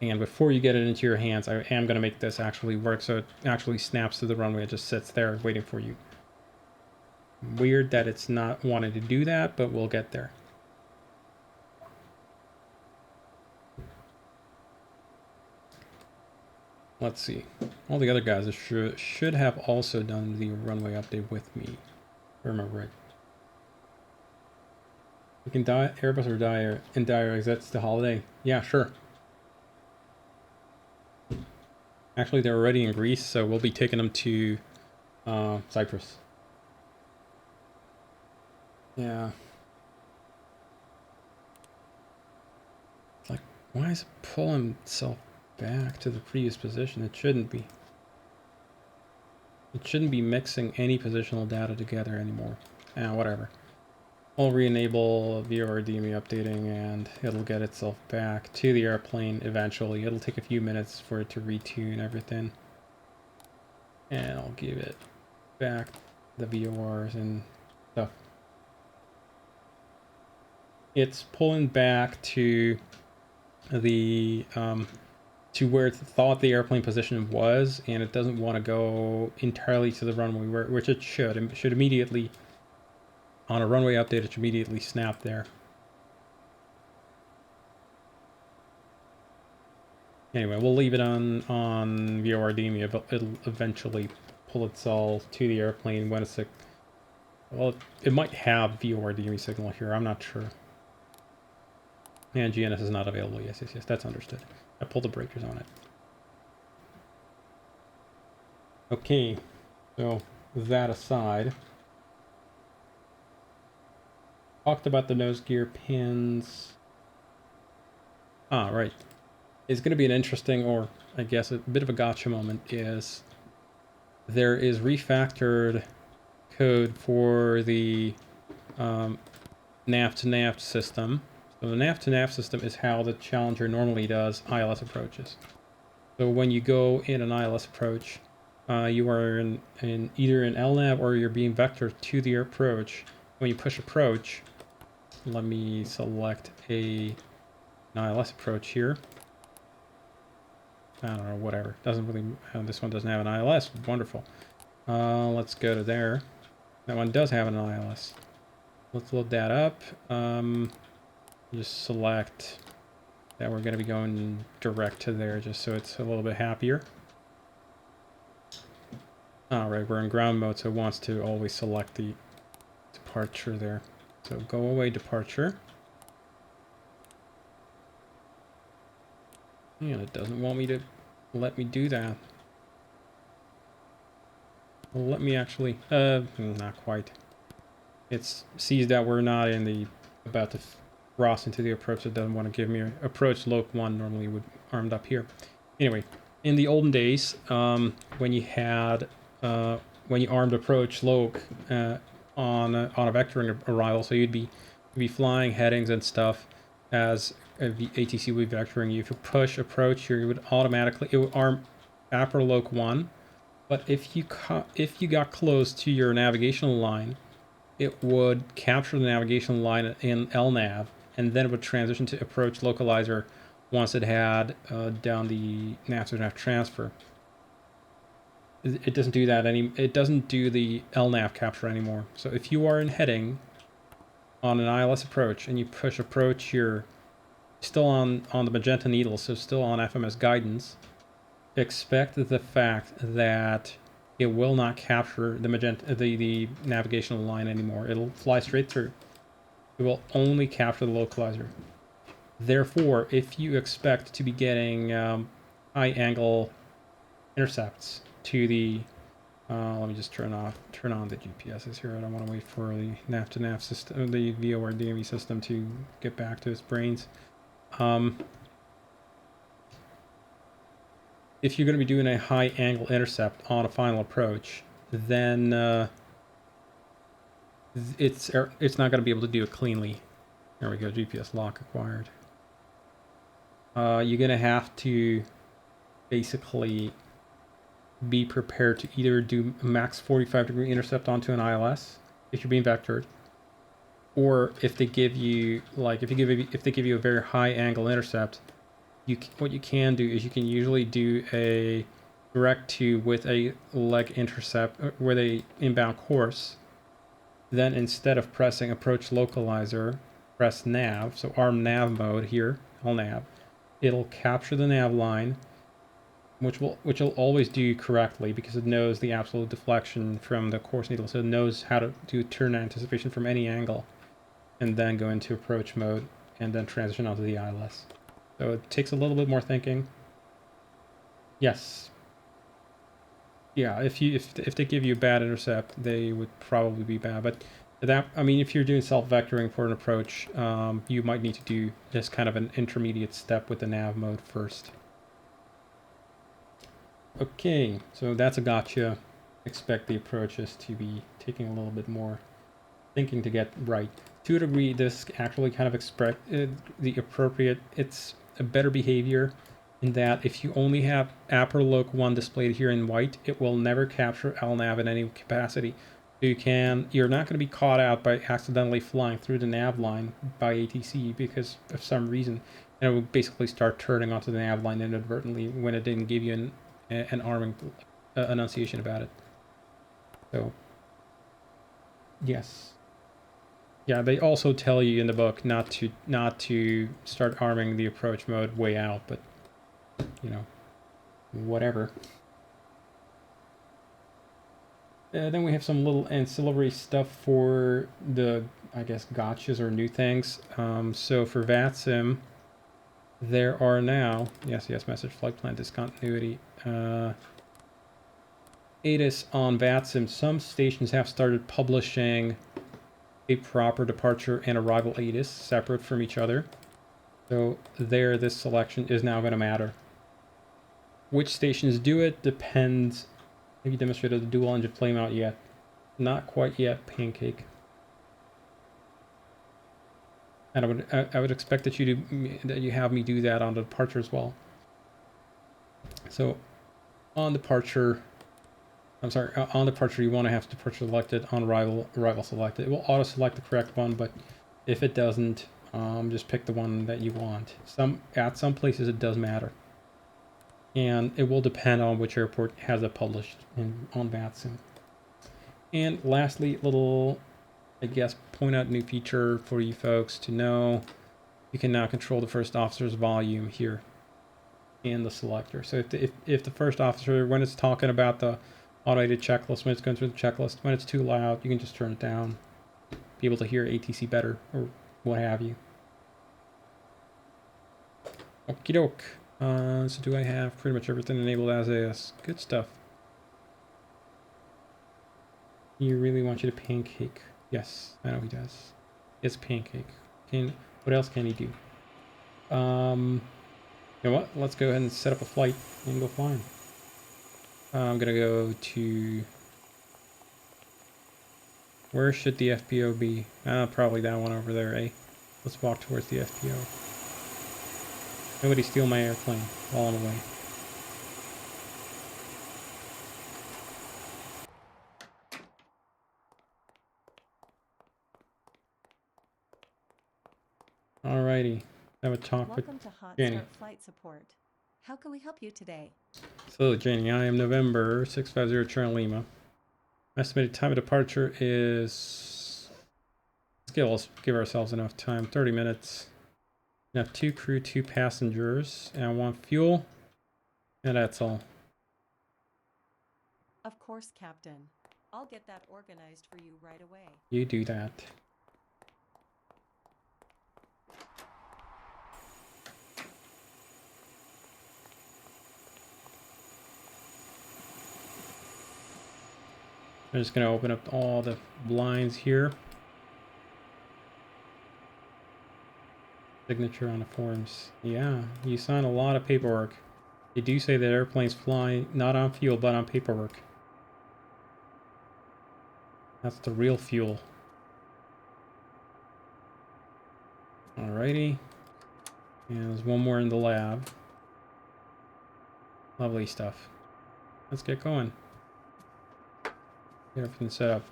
And before you get it into your hands, I am going to make this actually work so it actually snaps to the runway. It just sits there waiting for you. Weird that it's not wanting to do that, but we'll get there. Let's see. All the other guys should have also done the runway update with me. If I remember right. We can die. Airbus or die in dire exits the holiday. Yeah, sure. Actually, they're already in Greece, so we'll be taking them to Cyprus. Yeah. It's like, why is it pulling itself back to the previous position? It shouldn't be. It shouldn't be mixing any positional data together anymore. Whatever. I'll re-enable VOR DME updating and it'll get itself back to the airplane eventually. It'll take a few minutes for it to retune everything. And I'll give it back the VORs and stuff. It's pulling back to the to where it thought the airplane position was, and it doesn't want to go entirely to the runway, which it should. It should immediately, on a runway update, it should immediately snap there. Anyway, we'll leave it on VOR DME. It'll eventually pull itself to the airplane when it's a... Well, it might have VO or DME signal here, I'm not sure. And GNS is not available. Yes, yes, yes, that's understood. I pulled the breakers on it. Okay, so that aside, talked about the nose gear pins. Ah, right. It's going to be an interesting, or I guess a bit of a gotcha moment, is there is refactored code for the nav to nav system. So the nav to nav system is how the Challenger normally does ILS approaches. So when you go in an ILS approach, you are in either an LNAV or you're being vectored to the approach. When you push approach, let me select an ILS approach here. I don't know, whatever. Doesn't really. This one doesn't have an ILS. Wonderful. Let's go to there. That one does have an ILS. Let's load that up. Just select that we're going to be going direct to there, just so it's a little bit happier. Alright, we're in ground mode, so it wants to always select the departure there. So go away departure. And it doesn't want me to let me do that. Well, let me actually, not quite. It sees that we're not in the, about to cross into the approach. It doesn't want to give me an approach. Loc 1 normally would armed up here. Anyway, in the olden days, when you had, when you armed approach Loc on a vectoring arrival, so you'd be flying headings and stuff as the ATC would be vectoring you. If you push approach here, it would automatically, it would arm APR Loc 1. But if you got close to your navigational line, it would capture the navigational line in LNAV, and then it would transition to approach localizer once it had done the nav to nav transfer. It doesn't do that it doesn't do the LNAV capture anymore. So if you are in heading on an ILS approach and you push approach here, still on the magenta needle, so still on FMS guidance, expect the fact that it will not capture the magenta, the navigational line anymore. It'll fly straight through. It will only capture the localizer. Therefore, if you expect to be getting high angle intercepts to the let me just turn on the GPSs here. I don't want to wait for the nav to nav system, the VO or DME system to get back to its brains. If you're going to be doing a high angle intercept on a final approach, then it's not going to be able to do it cleanly. There we go, GPS lock acquired. You're going to have to basically be prepared to either do a max 45-degree intercept onto an ILS if you're being vectored, or if they give you if they give you a very high angle intercept, what you can do is you can usually do a direct to with a leg intercept with a inbound course. Then instead of pressing approach localizer, press nav. So arm nav mode here, LNAV. It'll capture the nav line, which will always do correctly because it knows the absolute deflection from the course needle. So it knows how to do turn anticipation from any angle, and then go into approach mode and then transition onto the ILS. So it takes a little bit more thinking. Yes. Yeah, if they give you a bad intercept, they would probably be bad. But that, I mean, if you're doing self-vectoring for an approach, you might need to do just kind of an intermediate step with the nav mode first. Okay, so that's a gotcha. Expect the approaches to be taking a little bit more thinking to get right. To a degree, this actually kind of expect the appropriate. It's a better behavior in that if you only have APR Loc 1 displayed here in white, it will never capture LNAV in any capacity. So you're not going to be caught out by accidentally flying through the nav line by ATC because of some reason, and it will basically start turning onto the nav line inadvertently when it didn't give you an arming enunciation about it. So yes. Yeah, they also tell you in the book not to start arming the approach mode way out, but you know, whatever. Then we have some little ancillary stuff for the, I guess, gotchas or new things. So for VATSIM, there are now, yes, message flight plan discontinuity. ATIS on VATSIM, some stations have started publishing a proper departure and arrival ATIS separate from each other. So there, this selection is now going to matter. Which stations do it depends. Have you demonstrated the dual engine flame out yet? Not quite yet, Pancake. And I would expect that you have me do that on the departure as well. So on departure, on departure you want to have departure selected, on arrival selected. It will auto select the correct one, but if it doesn't, just pick the one that you want. At some places it does matter. And it will depend on which airport has it published on VATSIM. And lastly, little, I guess, point out new feature for you folks to know. You can now control the first officer's volume here in the selector. So if the first officer, when it's talking about the automated checklist, when it's going through the checklist, when it's too loud, you can just turn it down. Be able to hear ATC better or what have you. Okie doke. So do I have pretty much everything enabled as is? Good stuff. He really wants you to pancake. Yes, I know he does. It's pancake. What else can he do? You know what? Let's go ahead and set up a flight and go flying. I'm gonna go to. Where should the FPO be? Probably that one over there, eh? Let's walk towards the FPO. Nobody steal my airplane while I'm away. Alrighty. Have a talk with Welcome to Hot Jenny. Start Flight Support. How can we help you today? So, Jenny, I am November 650 Charlie Lima. Estimated time of departure is. Let's give ourselves enough time. 30 minutes. We have 2 crew, 2 passengers, and I want fuel. And that's all. Of course, Captain. I'll get that organized for you right away. You do that. I'm just going to open up all the blinds here. Signature on the forms. Yeah, you sign a lot of paperwork. They do say that airplanes fly not on fuel, but on paperwork. That's the real fuel. Alrighty. And there's one more in the lab. Lovely stuff. Let's get going. Get everything set up.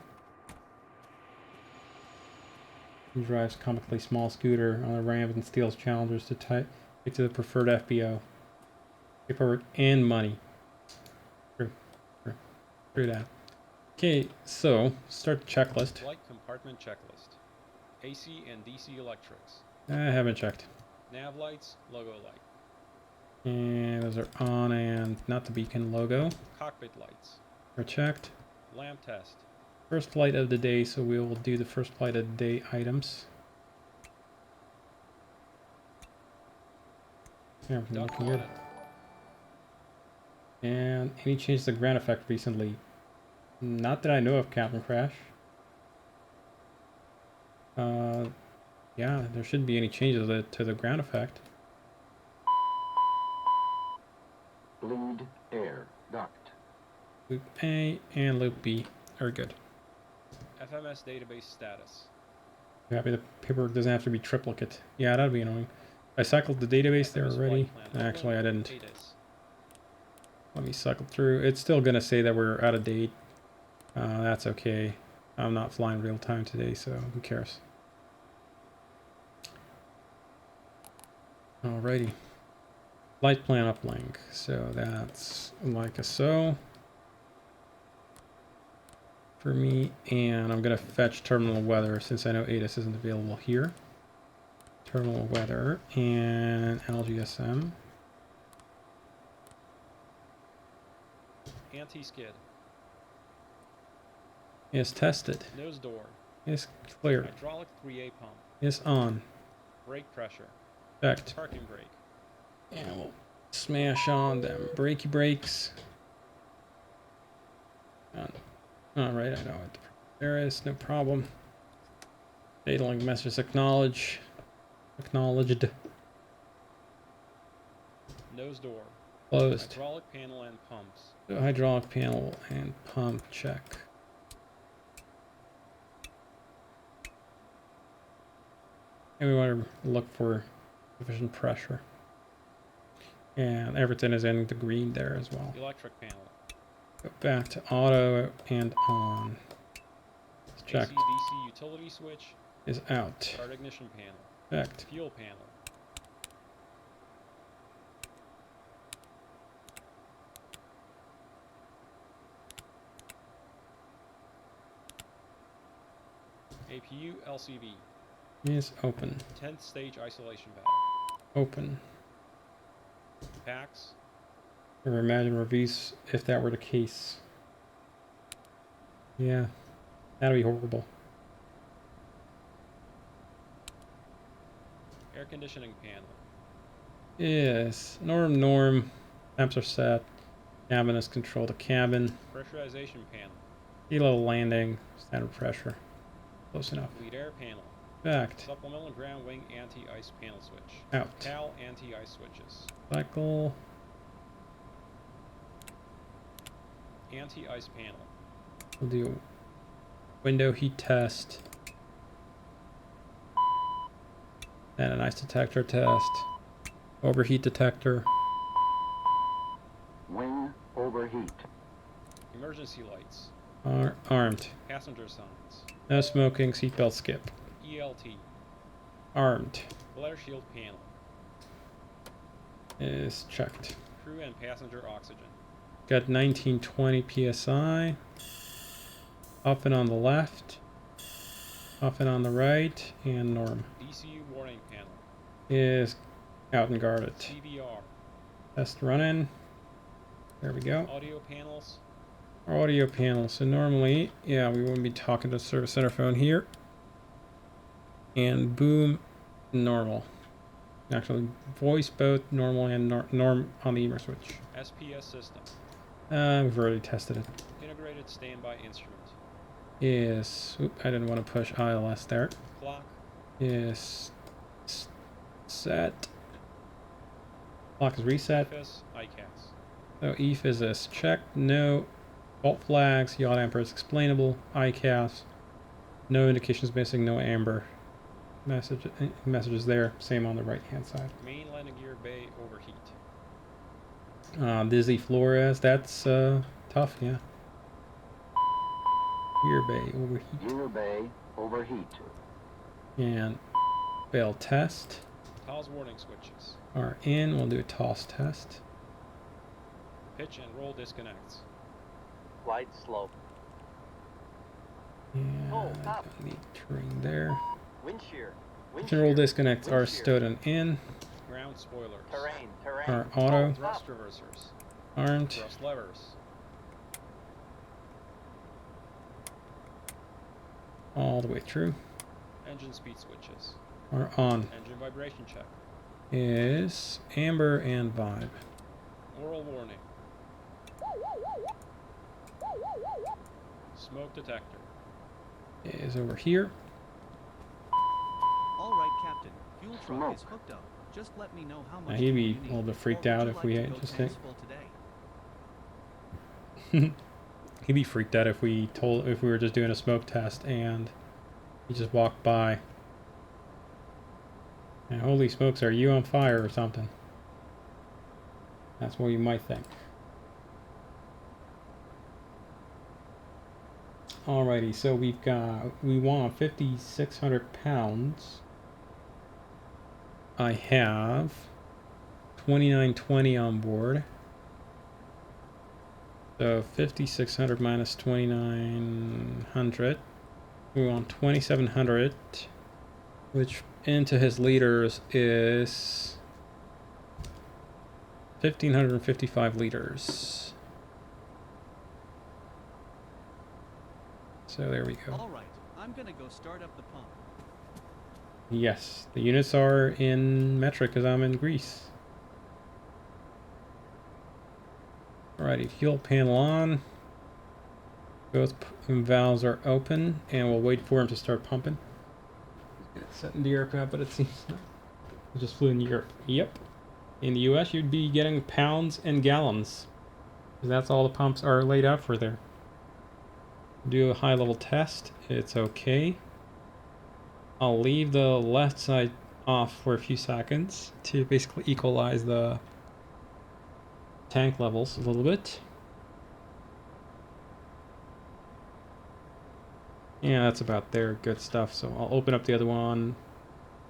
He drives comically small scooter on a ramp and steals challengers to take to the preferred FBO. Paperwork and money. True that. Okay, so start the checklist. Flight compartment checklist. AC and DC electrics. I haven't checked. Nav lights, logo light. And those are on and not the beacon logo. Cockpit lights. Are checked. Lamp test. First flight of the day, so we will do the first flight of the day items. Everything Duck looking good. line. And any changes to ground effect recently? Not that I know of, Captain Crash. Yeah, there shouldn't be any changes to the ground effect. Bleed air duct. Loop A and loop B are good. FMS database status. I'm happy the paperwork doesn't have to be triplicate. Yeah, that'd be annoying. I cycled the database there FMS already. flight plan Actually, I didn't. ATIS. Let me cycle through. It's still gonna say that we're out of date. That's okay. I'm not flying real time today, so who cares? Alrighty. Flight plan uplink. So that's like a so for me, and I'm gonna fetch terminal weather since I know ATIS isn't available here. Terminal weather and LGSM. Anti-skid. Is tested. Nose door. Is clear. Hydraulic 3A pump. Is on. Brake pressure. Checked. Parking brake. And we'll smash on them brakey brakes. Alright, I know it. There is no problem. Data link message acknowledged. Nose door. Closed. Hydraulic panel and pumps. Hydraulic panel and pump check. And we want to look for sufficient pressure. And everything is in the green there as well. Electric panel. Go back to auto and on. Checked. AC/DC utility switch. Is out. Start ignition panel. Checked. Fuel panel. APU LCV. Is open. 10th stage isolation valve. Open. Packs. Or imagine reviews if that were the case. Yeah. That'd be horrible. Air conditioning panel. Yes. Norm. Temps are set. Cabin is controlled to cabin. Pressurization panel. Kilo landing. Standard pressure. Close enough. Lead air panel. Checked. Supplemental ground wing anti-ice panel switch. Out. TAL anti-ice switches. Cycle. Anti-ice panel. We'll do a window heat test. And an ice detector test. Overheat detector. Wing overheat. Emergency lights. Armed. Passenger signs. No smoking. Seatbelt skip. ELT. Armed. Glare shield panel. Is checked. Crew and passenger oxygen. Got 1920 psi. Off and on the left. Off and on the right. And norm. DCU warning panel. Is out and guarded. CVR. Test running. There we go. Audio panels. Our audio panel. So normally, yeah, we wouldn't be talking to the service center phone here. And boom, normal. Actually, voice both normal and norm on the EMR switch. SPS system. We've already tested it. Integrated standby instrument. Yes. Oop, I didn't want to push ILS there. Clock. Yes. Set. Clock is reset. FS. ICAS. So EFIS is checked. No. Fault flags. Yacht amper is explainable. ICAS. No indications missing. No amber. Messages there. Same on the right hand side. Main landing gear bay overheat. Dizzy Flores. That's tough. Yeah. Gear bay overheat. Gear bay overheat. And fail test. TOS warning switches. Are in. We'll do a toss test. Pitch and roll disconnects. Glide slope. And Oh, stop. don't need terrain there. Wind shear. Wind Control shear. disconnects Wind are shear. stowed and in. Ground spoilers. Terrain. Are auto. Thrust reversers. Armed. Thrust levers. All the way through. Engine speed switches. Are on. Engine vibration check. Is amber and vibe. Oral warning. Smoke detector. Is over here. All right, Captain. Fuel truck is Smoke. hooked up. Just let me know how Now much he'd be fuel you a need. little bit freaked Or would out you if like we to had go just tanks full today? He'd be freaked out if we were just doing a smoke test and he just walked by. And holy smokes, are you on fire or something? That's what you might think. Alrighty, so we want 5,600 pounds. I have 2920 on board. So 5,600 minus 2,900. We want 2,700, which into his liters is 1,555 liters. So there we go. All right, I'm gonna go start up the pump. Yes, the units are in metric because I'm in Greece. Alrighty, fuel panel on. Both valves are open, and we'll wait for him to start pumping. He's gonna set in the aircraft, but it seems not. I just flew in Europe. Yep. In the US, you'd be getting pounds and gallons. Because that's all the pumps are laid out for there. Do a high level test. It's okay. I'll leave the left side off for a few seconds to basically equalize the tank levels a little bit. Yeah, that's about there. Good stuff. So I'll open up the other one.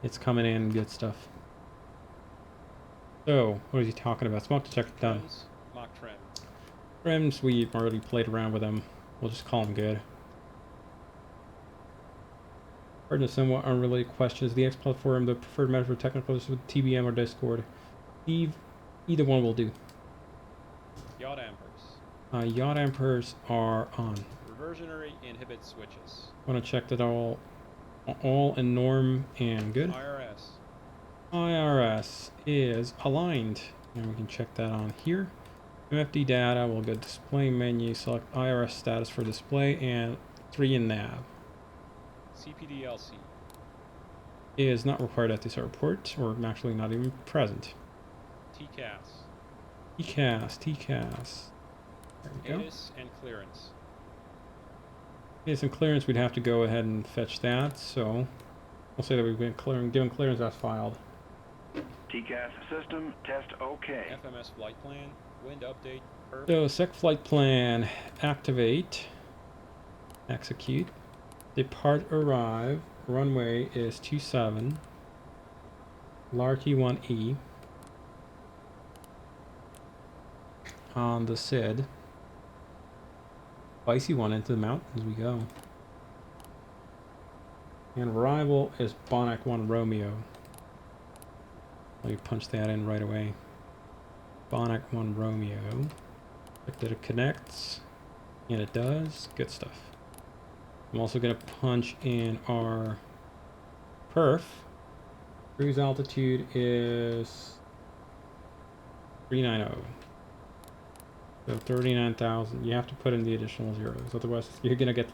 It's coming in. Good stuff. So, what is he talking about? Smoke detector done. Trims, mock trim. Trims, we've already played around with them. We'll just call them good. Pardon a somewhat unrelated question. Is the X platform the preferred method for technical issues with TBM or Discord? Either one will do. Yacht ampers. Yacht ampers are on. Reversionary inhibit switches. Want to check that all in norm and good. IRS. IRS is aligned, and we can check that on here. MFD data, we'll go display menu, select IRS status for display, and 3 in nav. CPDLC. Is not required at this airport, or actually not even present. TCAS. TCAS. There we go. ATIS and clearance. Okay, some clearance, we'd have to go ahead and fetch that, so we'll say that we've been given clearance as filed. TCAS system test okay. FMS flight plan. Wind update. Perf. So, sec flight plan, activate, execute, depart, arrive, runway is 27, Larky 1E, on the SID, Spicy 1 into the mountains we go, and arrival is Bonnet 1 Romeo. Let me punch that in right away. Bonnet 1 Romeo. Check that it connects. And it does. Good stuff. I'm also going to punch in our perf. Cruise altitude is 390. So 39,000. You have to put in the additional zeros. Otherwise, you're going to get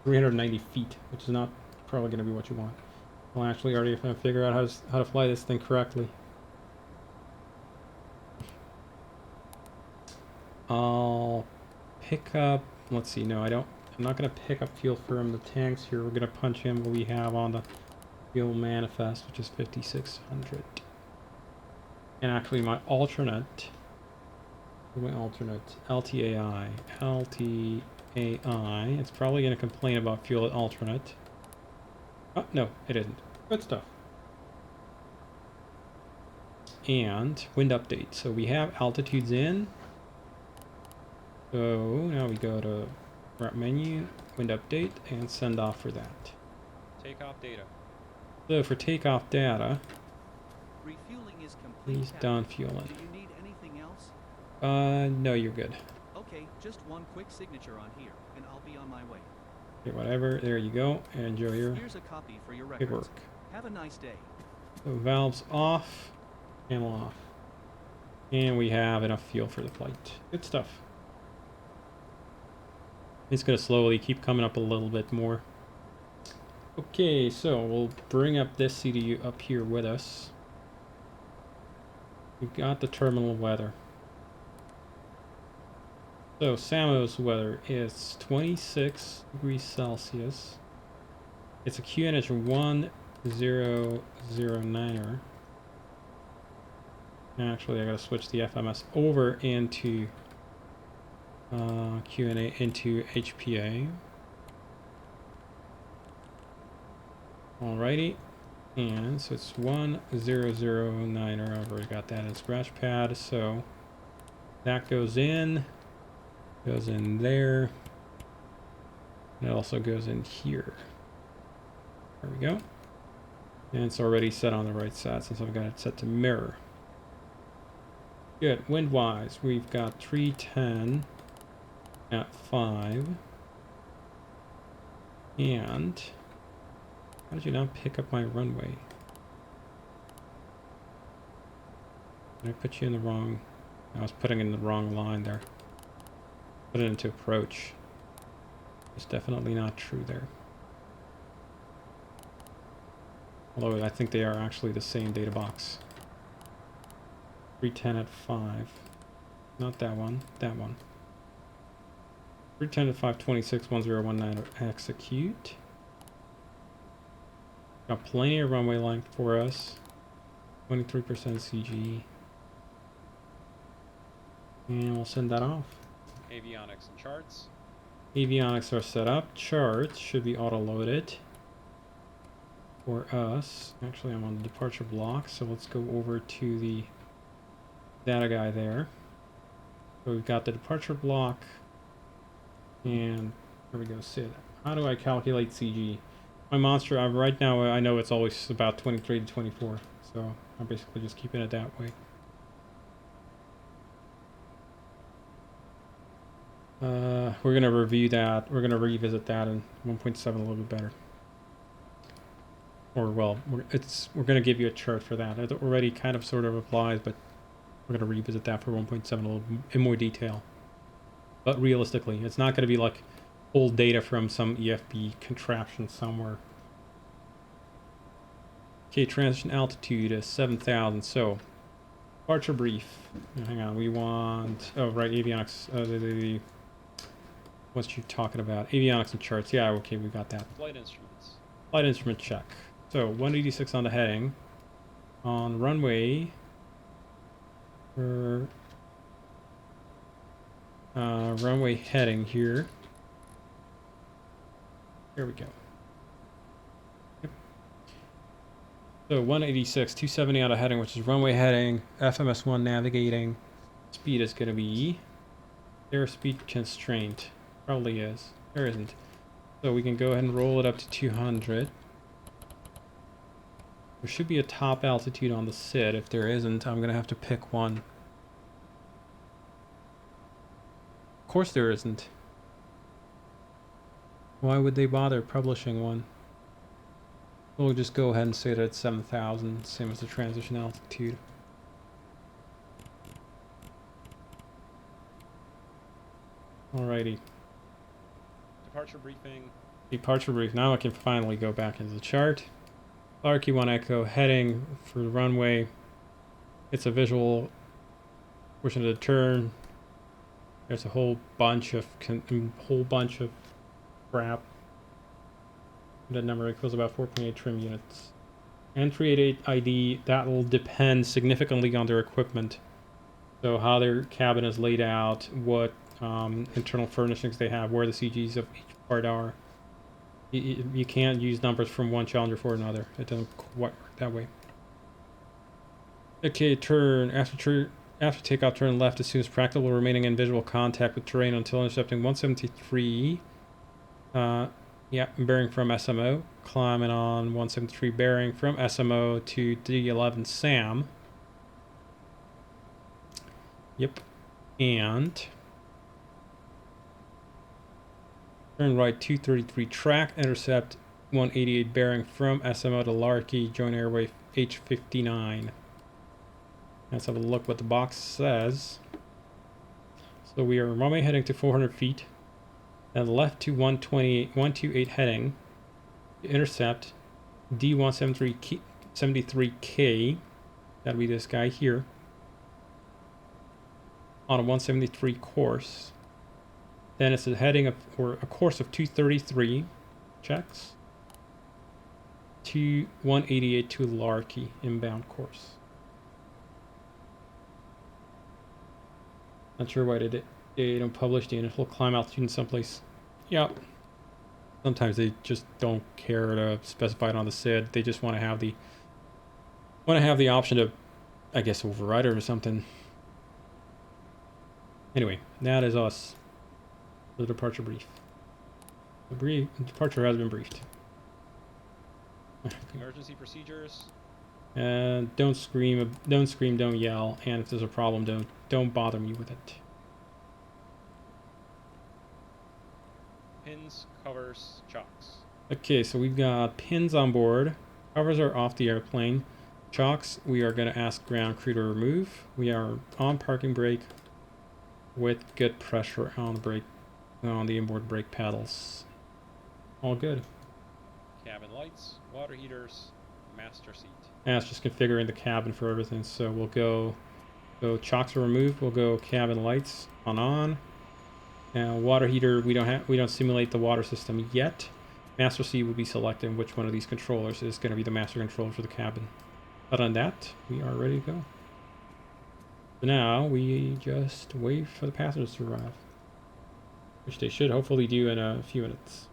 390 feet, which is not probably going to be what you want. Well, actually, already have to figure out how to fly this thing correctly. I'll pick up, let's see, no, I'm not going to pick up fuel from the tanks here. We're going to punch in what we have on the fuel manifest, which is 5,600. And actually my alternate, LTAI, it's probably going to complain about fuel at alternate. Oh, no, it isn't. Good stuff. And wind update. So we have altitudes in. So now we go to route menu, wind update, and send off for that. Takeoff data. So for takeoff data, Refueling is complete. please Captain. done fueling. Do you need anything else? No, you're good. Okay, just one quick signature on here, and I'll be on my way. Okay, whatever. There you go. Enjoy your Here's a copy for your good records. work. Have a nice day. So valves off, panel off, and we have enough fuel for the flight. Good stuff. It's going to slowly keep coming up a little bit more. Okay, so we'll bring up this CDU up here with us. We've got the terminal weather. So Samos weather is 26 degrees Celsius. It's a QNH 1009er. Actually, I gotta switch the FMS over into QNA into HPA. Alrighty, and so it's 1009er. I've already got that in scratch pad, so that goes in there, and it also goes in here. There we go, and it's already set on the right side since I've got it set to mirror. Good. Wind wise, we've got 310 at 5. And how did you not pick up my runway? Did I put you in the wrong? I was putting in the wrong line there. Put it into approach. It's definitely not true there. Although I think they are actually the same data box. 310 at 5. Not that one, that one. 310 at 526, 1019 execute. Got plenty of runway length for us. 23% CG. And we'll send that off. Avionics and charts. Avionics are set up. Charts should be auto-loaded for us. Actually, I'm on the departure block, so let's go over to the data guy there. So we've got the departure block, and here we go, Sid. How do I calculate CG? My monster, right now, I know it's always about 23 to 24, so I'm basically just keeping it that way. We're gonna review that. We're gonna revisit that in 1.7 a little bit better. Or well, we're gonna give you a chart for that. It already kind of sort of applies, but we're gonna revisit that for 1.7 a little in more detail. But realistically, it's not gonna be like old data from some EFB contraption somewhere. Okay, transition altitude is 7,000. So departure brief. Hang on, we want. Oh right, avionics. What you talking about? Avionics and charts. Yeah, okay, we got that. Flight instruments. Flight instrument check. So 186 on the heading. On runway. For runway heading here. Here we go. Yep. So 186, 270 on the heading, which is runway heading. FMS1 navigating. Speed is going to be airspeed constraint. Probably is. There isn't. So we can go ahead and roll it up to 200. There should be a top altitude on the SID. If there isn't, I'm going to have to pick one. Of course there isn't. Why would they bother publishing one? We'll just go ahead and say that it's 7,000, same as the transition altitude. Alrighty. Departure briefing. Departure brief. Now I can finally go back into the chart. Larky 1 Echo heading for the runway. It's a visual portion of the turn. There's a whole bunch of crap. That number equals about 4.8 trim units. Entry 88 ID, that will depend significantly on their equipment. So how their cabin is laid out, what internal furnishings they have, where the CGs of each part are. You can't use numbers from one Challenger for another. It doesn't quite work that way. Okay, turn. After takeoff, turn left as soon as practical, remaining in visual contact with terrain until intercepting 173. Yeah, bearing from SMO. Climbing on 173, bearing from SMO to D11 SAM. Yep. And turn right 233 track, intercept 188 bearing from SMO to Larky, join airway H59. Let's have a look what the box says. So we are runway heading to 400 feet, and left to 128 heading, intercept D173K, that'll be this guy here, on a 173 course. Then it's a heading of, or a course of 233 checks to 188 to Larky, inbound course. Not sure why they don't publish the initial climb altitude in someplace. Yep. Sometimes they just don't care to specify it on the SID. They just want to have the option to, I guess, override it or something. Anyway, that is us. The departure brief. The departure has been briefed. Emergency procedures. And don't scream, don't yell, and if there's a problem, don't bother me with it. Pins, covers, chocks. Okay, so we've got pins on board. Covers are off the airplane. Chocks, we are going to ask ground crew to remove. We are on parking brake with good pressure on the brake, on the inboard brake pedals. All good. Cabin lights, water heaters, master seat. And it's just configuring the cabin for everything. So we'll go chocks are removed. We'll go cabin lights on. And water heater, we don't simulate the water system yet. Master seat will be selecting which one of these controllers is going to be the master controller for the cabin. Other than that, we are ready to go. So now we just wait for the passengers to arrive, which they should hopefully do in a few minutes.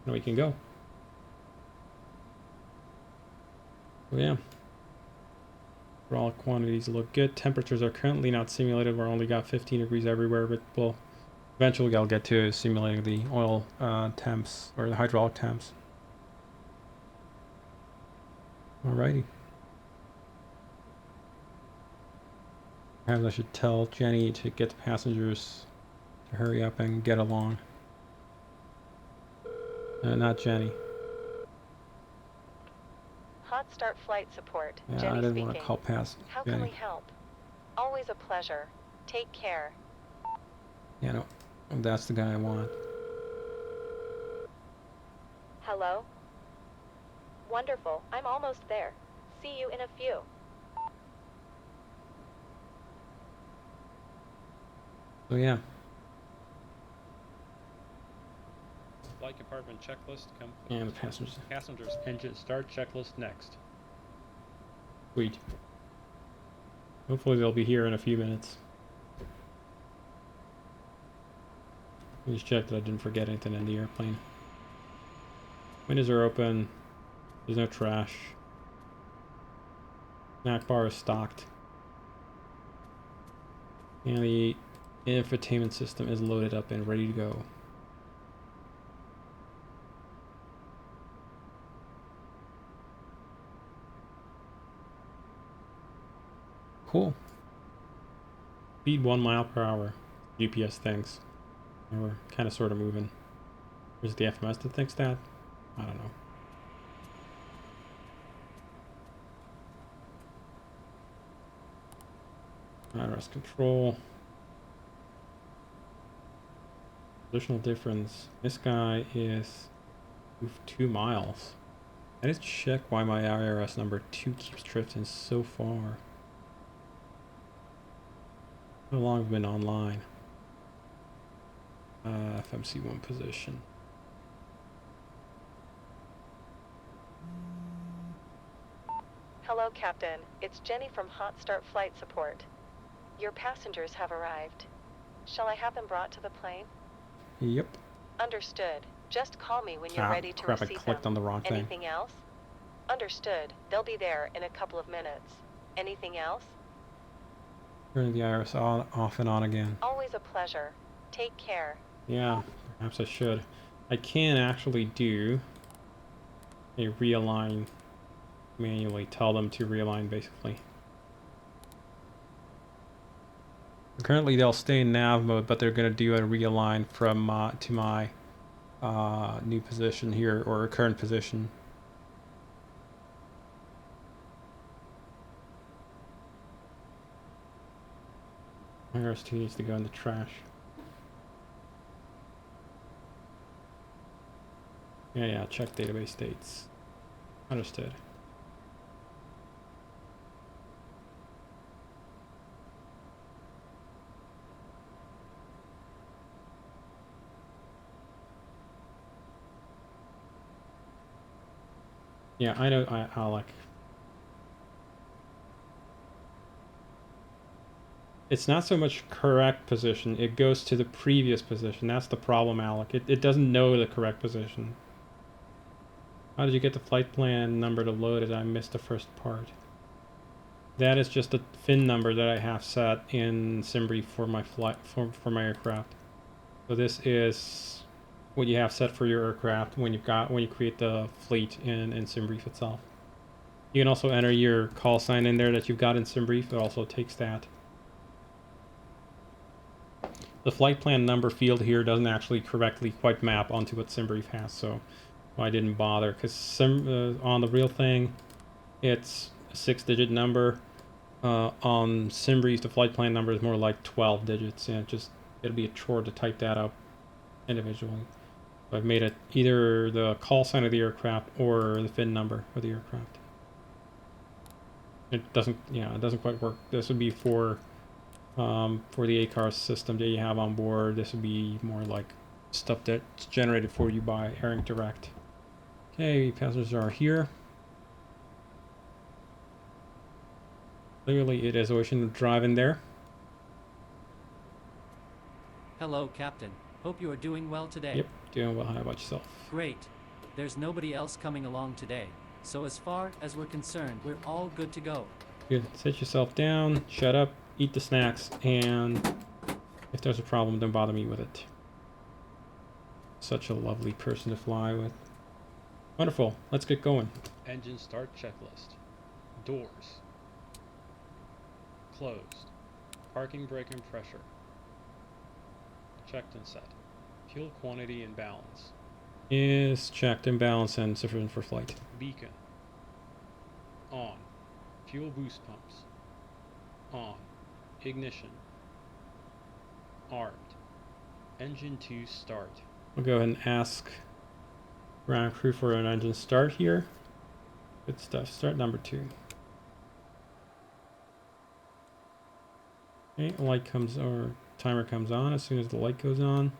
Now we can go. So yeah. Overall quantities look good. Temperatures are currently not simulated. We're only got 15 degrees everywhere, but we'll eventually I'll get to simulating the oil temps or the hydraulic temps. Alrighty. Perhaps I should tell Jenny to get the passengers to hurry up and get along. Not Jenny. Hot start flight support. Yeah, Jenny I didn't speaking. want to call past How Jenny. can we help? Always a pleasure. Take care. Yeah, no, that's the guy I want. Hello? Wonderful. I'm almost there. See you in a few. So yeah, Flight compartment checklist complete. and the passengers. Passengers engine start checklist next. Sweet. Hopefully they'll be here in a few minutes. Let me just check that I didn't forget anything in the airplane. Windows are open. There's no trash. Snack bar is stocked. And the infotainment system is loaded up and ready to go. Cool. Speed 1 mile per hour. GPS thinks. And we're kind of sort of moving. Is it the FMS that thinks that? I don't know. IRS control. Positional difference. This guy is 2 miles. I just check why my IRS number 2 keeps drifting so far. How long have I been online? FMC1 position. Hello, Captain. It's Jenny from Hot Start Flight Support. Your passengers have arrived. Shall I have them brought to the plane? Yep. Understood. Just call me when you're ready to crap, I receive clicked them. on the wrong thing. Anything else? Understood. They'll be there in a couple of minutes. Anything else? Turn the IRS on, off and on again. Always a pleasure. Take care. Yeah, perhaps I should. I can actually do a realign manually. Tell them to realign, basically. Currently, they'll stay in nav mode, but they're going to do a realign from to my new position here, or current position. IRS2 needs to go in the trash. Yeah, check database dates. Understood. Yeah, I know, Alec. It's not so much correct position, it goes to the previous position. That's the problem, Alec. It doesn't know the correct position. How did you get the flight plan number to load it? I missed the first part. That is just a fin number that I have set in SimBrief for my flight for my aircraft. So this is what you have set for your aircraft when you create the fleet in SimBrief itself. You can also enter your call sign in there that you've got in SimBrief. It also takes that. the flight plan number field here doesn't actually correctly quite map onto what SimBrief has, so I didn't bother. Because on the real thing, it's a 6-digit number. On SimBrief, the flight plan number is more like 12 digits, and it'll be a chore to type that up individually. So I've made it either the call sign of the aircraft or the VIN number of the aircraft. It doesn't quite work. This would be for the ACAR system that you have on board. This would be more like stuff that's generated for you by Airing Direct. Okay, passengers are here. Clearly it is Ocean driving there. Hello, Captain. Hope you are doing well today. Yep, doing well. How about yourself? Great. There's nobody else coming along today. So as far as we're concerned, we're all good to go. Good. Sit yourself down, shut up, eat the snacks, and if there's a problem, don't bother me with it. Such a lovely person to fly with. Wonderful. Let's get going. Engine start checklist. Doors. Closed. Parking brake and pressure. Checked and set. Fuel quantity and balance. Is checked and balanced and sufficient for flight. Beacon. On. Fuel boost pumps. On. Ignition. Armed. Engine 2 start. We'll go ahead and ask ground crew for an engine start here. Good stuff. Start number 2. Okay, light comes, or timer comes on as soon as the light goes on.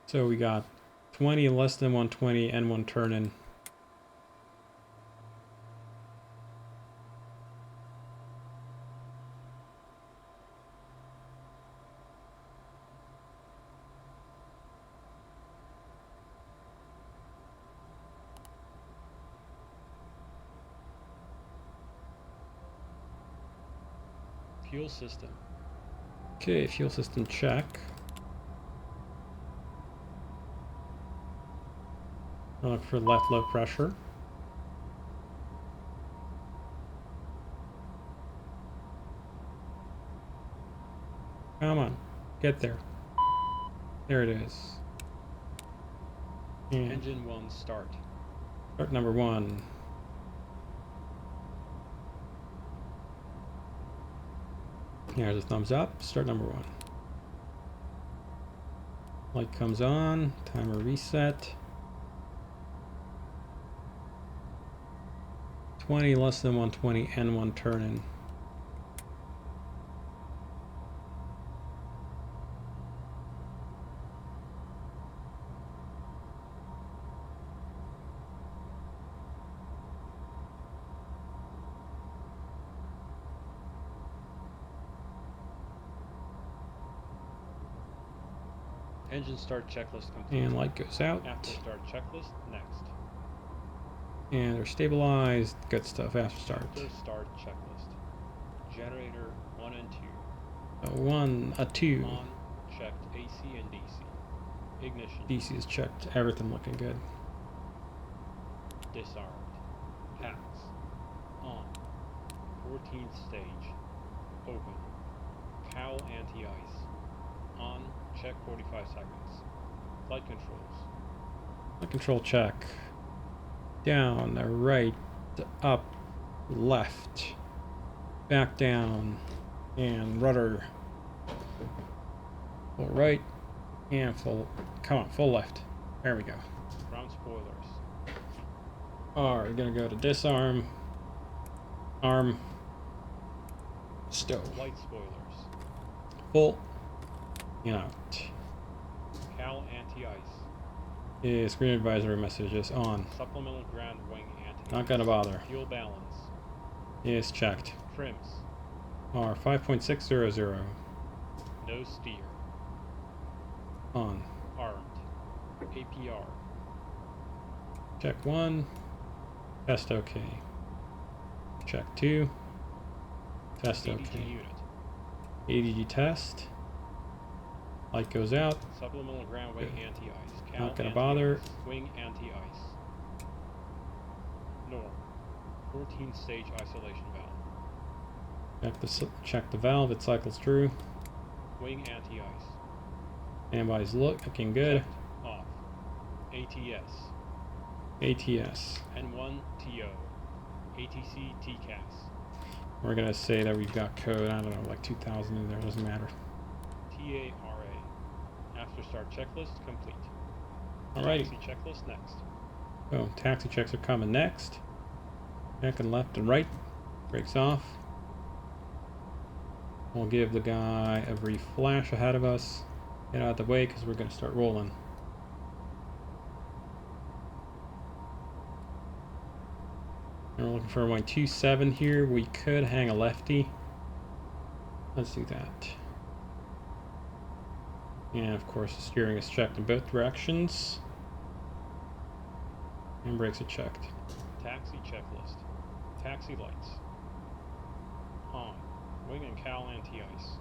So we got 20 less than 120 and 1 turn in. Fuel system. Okay, fuel system check. I'll look for left low pressure. Come on, get there. There it is. And Engine 1 start. start number 1. Here's a thumbs up. Start number 1. Light comes on. Timer reset. 20 less than 120 and 1 turn in. Engine start checklist complete. And light goes out. After start checklist, next. And they're stabilized. Good stuff. After start. After start checklist. Generator 1 and 2. A 1, a 2. On, checked AC and DC. Ignition. DC is checked. Everything looking good. Disarmed. Packs. On. 14th stage. Open. Cowl anti-ice. On. Check 45 seconds. Flight controls. Flight control check. Down, right, up, left, back down, and rudder. Full right, and full, come on, full left. There we go. Ground spoilers. Alright, we're gonna go to disarm, arm, stow. Flight spoilers. Full, and out. Cowl anti-ice. Is screen advisory messages on. Supplemental ground wing anti-ice. Not gonna bother. Fuel balance. Is checked. Trims. Are 5.600 No steer. on. Armed. APR. Check 1. Test OK. Check 2. Test ADG OK. unit. ADG test. Light goes out. Supplemental ground wing Okay. anti-ice. Not gonna bother. Wing anti-ice. Norm. 14th stage isolation valve. Check the valve. It cycles through. Wing anti-ice. Standby's looking good. Off. ATS. ATS. N1 TO. ATC TCAS. We're gonna say that we've got code, I don't know, like 2000 in there, doesn't matter. TARA. After start checklist complete. Alrighty. Taxi checklist next. Oh, taxi checks are coming next. Checking left and right. Brakes off. We'll give the guy a brief flash ahead of us. Get out of the way because we're gonna start rolling. And we're looking for 127 here. We could hang a lefty. Let's do that. And of course the steering is checked in both directions. And brakes are checked. Taxi checklist. Taxi lights. On. Wing and cowl anti-ice.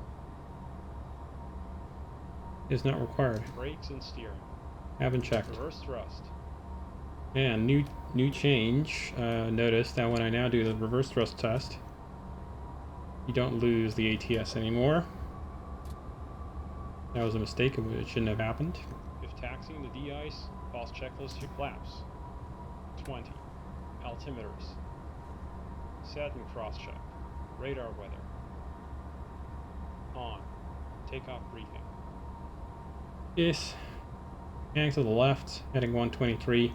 Is not required. Brakes and steering. Haven't checked. Reverse thrust. And new change. Notice that when I now do the reverse thrust test, you don't lose the ATS anymore. That was a mistake. It shouldn't have happened. If taxiing the de-ice, false checklist flaps. 20. Altimeters. Set and cross-check. Radar weather. On. Takeoff briefing. Yes. Hang to the left, heading 123,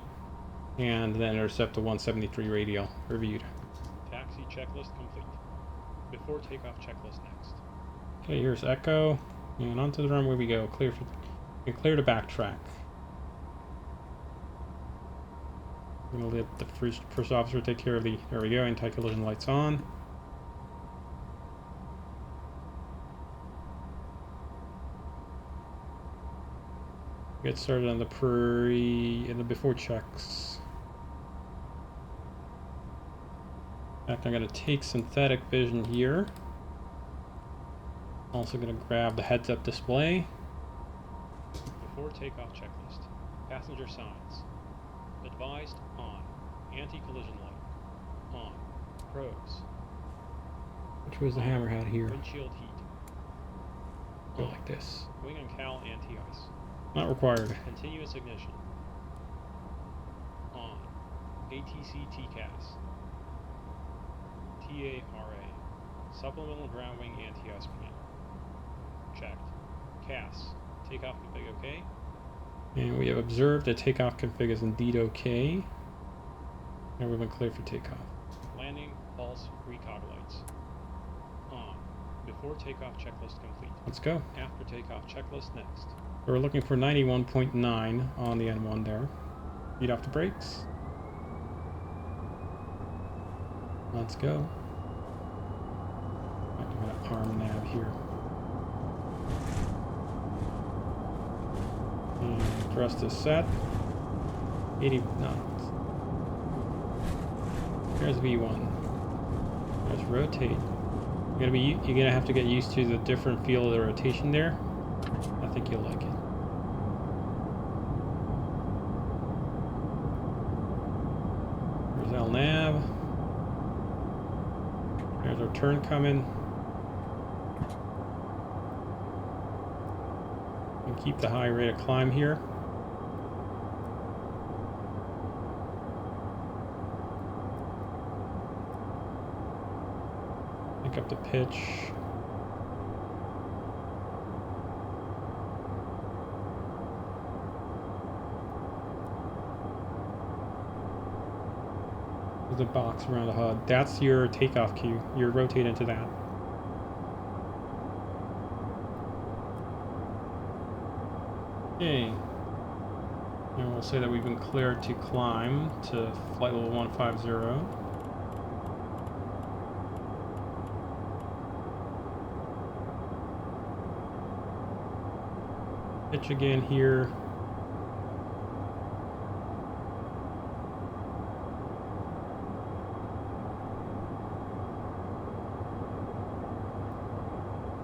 and then intercept the 173 radial. Reviewed. Taxi checklist complete. Before takeoff checklist next. Okay, here's Echo. And onto the runway we go. Clear to backtrack. I'm gonna let the first officer take care of the, there we go, anti-collision lights on. Get started on the in the before checks. In fact, I'm gonna take synthetic vision here. Also gonna grab the heads-up display. Before takeoff checklist. Passenger signs. Advised on. Anti-collision light. On. Pros. Which was the hammerhead here? Windshield heat. Go like this. Wing and cowl anti-ice. Not required. Continuous ignition. On. ATC TCAS. TARA. Supplemental ground wing anti-ice panel. Checked. CAS. Takeoff config OK. And we have observed that takeoff config is indeed okay. And we've been cleared for takeoff. Landing, pulse, recog lights. On. Before takeoff checklist complete. Let's go. After takeoff checklist next. We're looking for 91.9 on the N1 there. Beat off the brakes. Let's go. I'm gonna arm nav here. And thrust is set. 80 knots. There's V1. There's rotate. You're gonna have to get used to the different feel of the rotation there. I think you'll like it. There's LNAV. There's our turn coming. And keep the high rate of climb here. Pick up the pitch. There's a box around the HUD. That's your takeoff cue. You rotate into that. Okay. And we'll say that we've been cleared to climb to flight level 150. Pitch again here.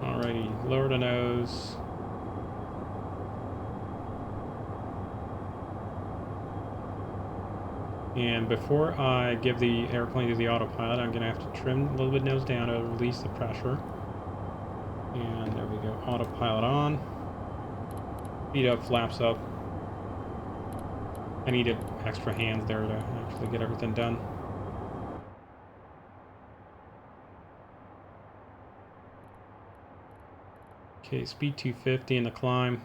Alrighty, lower the nose. And before I give the airplane to the autopilot, I'm going to have to trim a little bit nose down to release the pressure. And there we go, autopilot on. Feet up, flaps up. I needed extra hands there to actually get everything done. Okay, speed 250 in the climb.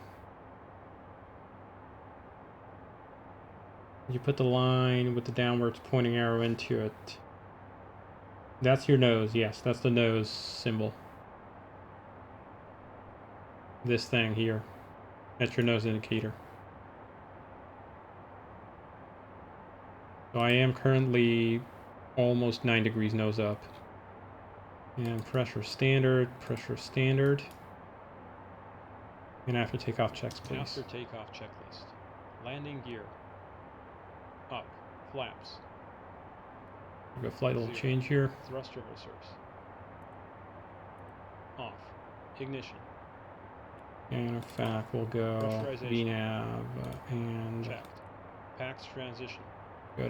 You put the line with the downwards pointing arrow into it. That's your nose, yes, that's the nose symbol. This thing here. That's your nose indicator. So I am currently almost 9 degrees nose up. And pressure standard, pressure standard. And after takeoff checks, please. After takeoff checklist. Landing gear. Up. Flaps. We've got flight level 0. change here. Thrust reversers. Off. Ignition. And in fact, we'll go Pressurization. VNAV and Checked. PAX transition. go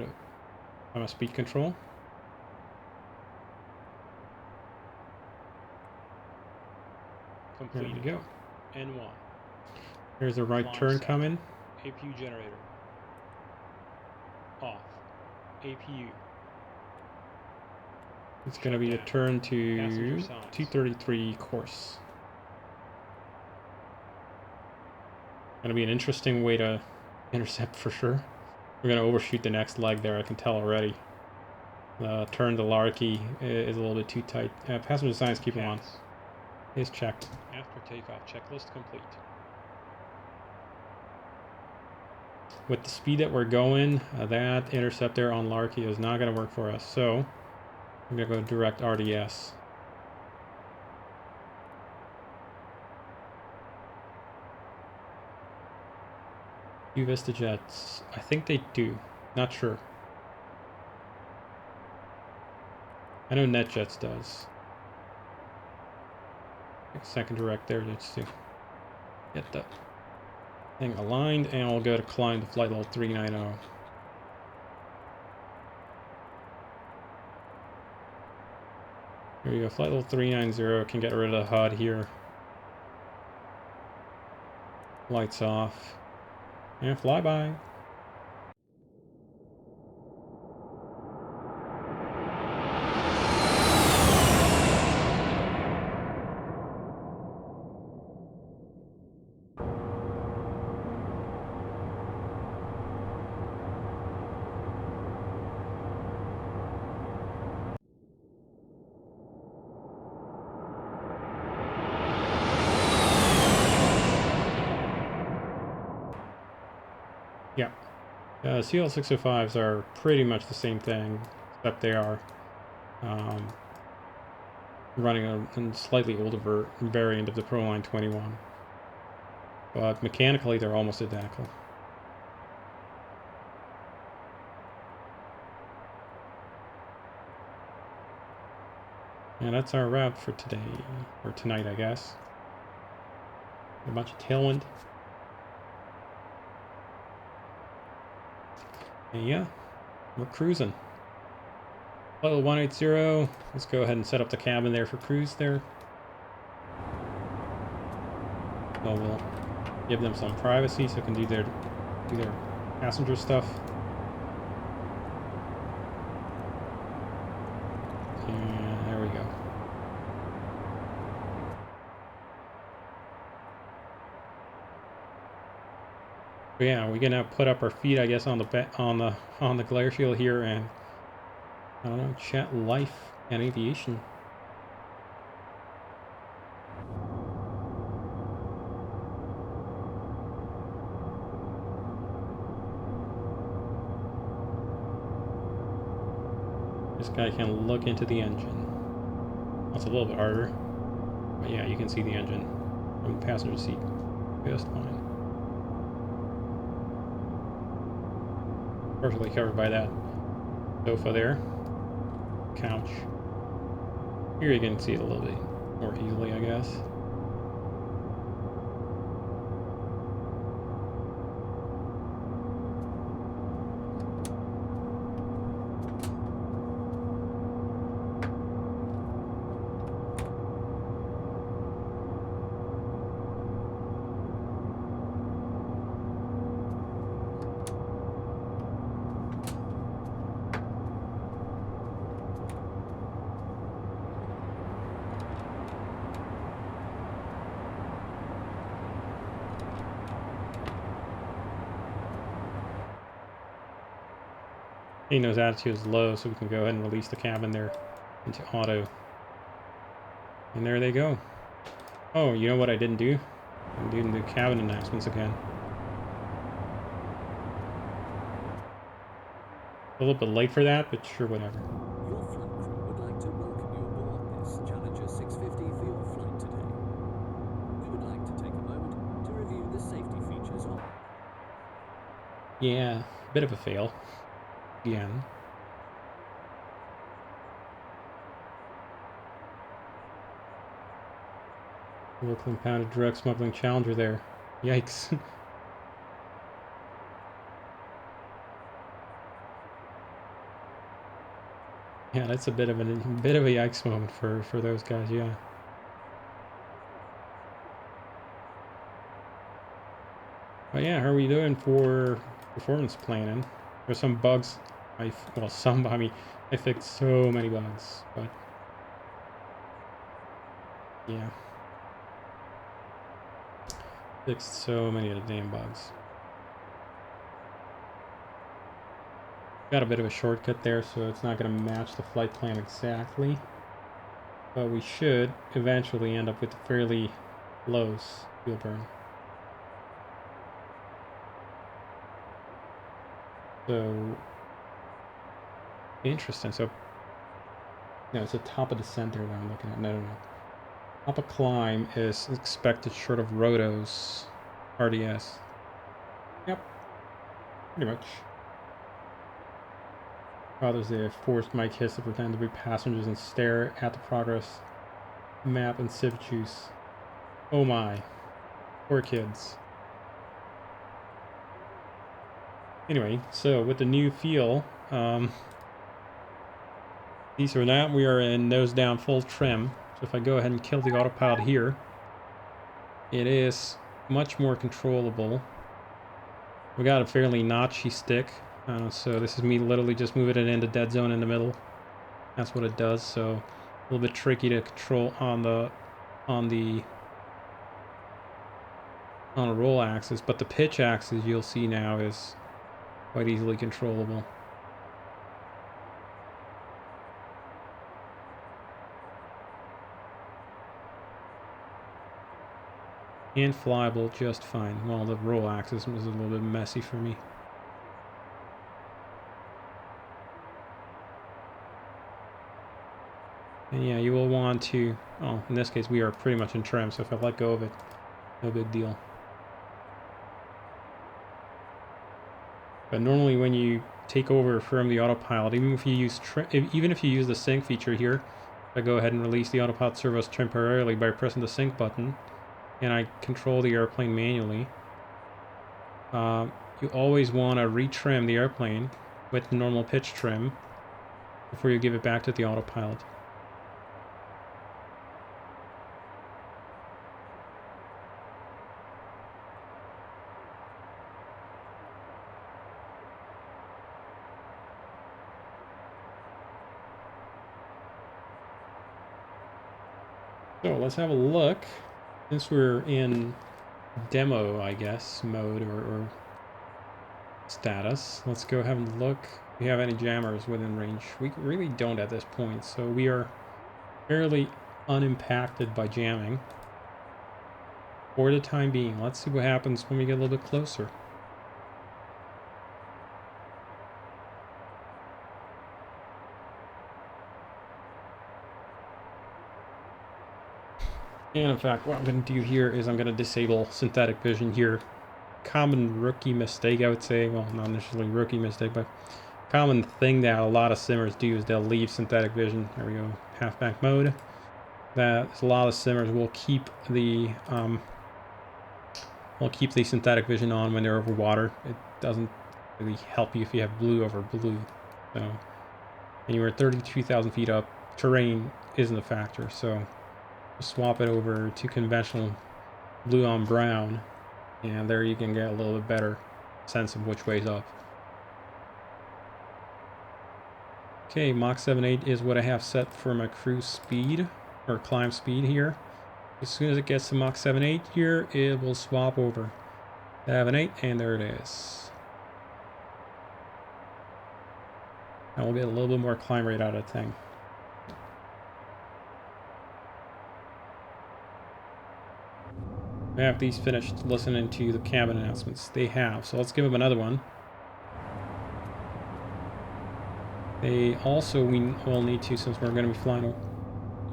to speed control. There Completed. we go. N1. There's a right Launch turn set. coming. APU generator. Off. APU. It's going to be a Shut down. turn to Passenger signs. 233 course. Going to be an interesting way to intercept for sure. We're going to overshoot the next leg there, I can tell already. The turn to Larky is a little bit too tight. Passenger signs, keep them on. Pass. It's checked. After takeoff checklist complete. With the speed that we're going, that intercept there on Larky is not going to work for us. So I'm going to go direct RDS. Do VistaJets? I think they do. Not sure. I know NetJets does. Second direct there just to get the thing aligned, and we'll go to climb to flight level 390. Here we go, flight level 390, can get rid of the HUD here. Lights off. And flyby. Yeah. CL650s are pretty much the same thing, except they are running a slightly older variant of the Proline 21. But mechanically, they're almost identical. And that's our route for today, or tonight, I guess. A bunch of tailwind. And yeah, we're cruising. Level 180, let's go ahead and set up the cabin there for cruise there. So we'll give them some privacy so they can do their passenger stuff. And there we go. But yeah, we're gonna put up our feet, I guess, on the glare shield here, and I don't know, chat life and aviation. This guy can look into the engine. That's a little bit harder, but yeah, you can see the engine from the passenger seat just fine. Perfectly covered by that sofa there. Couch. Here you can see it a little bit more easily, I guess. He knows attitude is low, so we can go ahead and release the cabin there into auto. And there they go. Oh, you know what I didn't do? I'm doing the cabin announcements again. A little bit late for that, but sure, whatever. Your flight crew would like to welcome you aboard this Challenger 650 for your flight today. We would like to take a moment to review the safety features on. Yeah, bit of a fail. Again. Local impounded drug smuggling Challenger there. Yikes. Yeah, that's a bit of a yikes moment for those guys, yeah. But yeah, how are we doing for performance planning? There's some bugs. I fixed so many bugs, but yeah. Fixed so many of the damn bugs. Got a bit of a shortcut there, so it's not going to match the flight plan exactly. But we should eventually end up with a fairly low fuel burn. So, interesting. So, no, it's the top of descent there that I'm looking at. No. Top of climb is expected short of rotos, RDS. Yep, pretty much. Others they have forced my kids to pretend to be passengers and stare at the progress map and sip juice. Oh my. Poor kids. Anyway, so with the new fuel, these are now we are in nose down full trim. So if I go ahead and kill the autopilot here, it is much more controllable. We got a fairly notchy stick. So this is me literally just moving it into dead zone in the middle. That's what it does. So a little bit tricky to control on the roll axis, but the pitch axis you'll see now is quite easily controllable. And flyable just fine. Well, the roll axis was a little bit messy for me. And yeah, you will want to, oh, in this case we are pretty much in trim, so if I let go of it, no big deal. But normally when you take over from the autopilot, even if you use the sync feature here, I go ahead and release the autopilot servos temporarily by pressing the sync button, and I control the airplane manually. You always want to retrim the airplane with normal pitch trim before you give it back to the autopilot. So let's have a look. Since we're in demo, I guess, mode or status, let's go have a look. If we have any jammers within range. We really don't at this point, so we are fairly unimpacted by jamming for the time being. Let's see what happens when we get a little bit closer. And in fact, what I'm going to do here is I'm going to disable synthetic vision here. Common rookie mistake, I would say. Well, not necessarily rookie mistake, but common thing that a lot of simmers do is they'll leave synthetic vision. There we go, halfback mode. That a lot of simmers will keep the synthetic vision on when they're over water. It doesn't really help you if you have blue over blue. So anywhere 32,000 feet up, terrain isn't a factor. So swap it over to conventional blue on brown, and there you can get a little bit better sense of which way's up. Okay, Mach 7.8 is what I have set for my cruise speed or climb speed here. As soon as it gets to Mach 7.8 here, it will swap over 7.8, and there it is. And we'll get a little bit more climb rate out of the thing. Have these finished listening to the cabin announcements? They have, so let's give them another one. They also, we will need to, since we're going to be flying.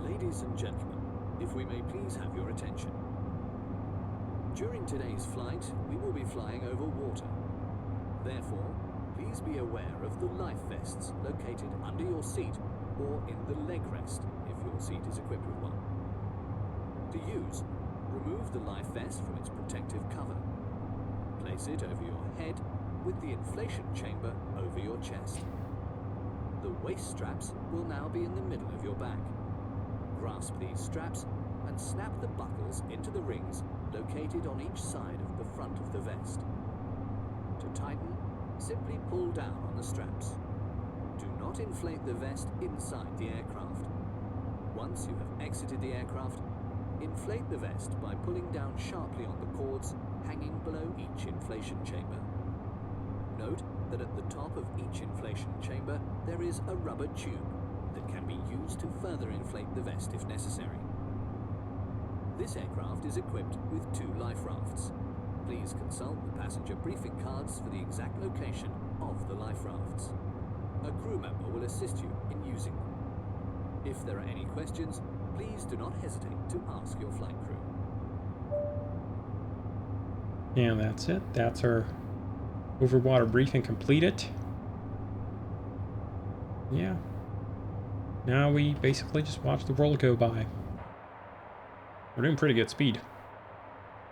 Ladies and gentlemen, if we may please have your attention. During today's flight, we will be flying over water. Therefore, please be aware of the life vests located under your seat or in the leg rest if your seat is equipped with one. To use, remove the life vest from its protective cover. Place it over your head with the inflation chamber over your chest. The waist straps will now be in the middle of your back. Grasp these straps and snap the buckles into the rings located on each side of the front of the vest. To tighten, simply pull down on the straps. Do not inflate the vest inside the aircraft. Once you have exited the aircraft, inflate the vest by pulling down sharply on the cords hanging below each inflation chamber. Note that at the top of each inflation chamber there is a rubber tube that can be used to further inflate the vest if necessary. This aircraft is equipped with 2 life rafts. Please consult the passenger briefing cards for the exact location of the life rafts. A crew member will assist you in using them. If there are any questions, please do not hesitate to ask your flight crew. And that's it. That's our overwater briefing completed. Yeah. Now we basically just watch the world go by. We're doing pretty good speed.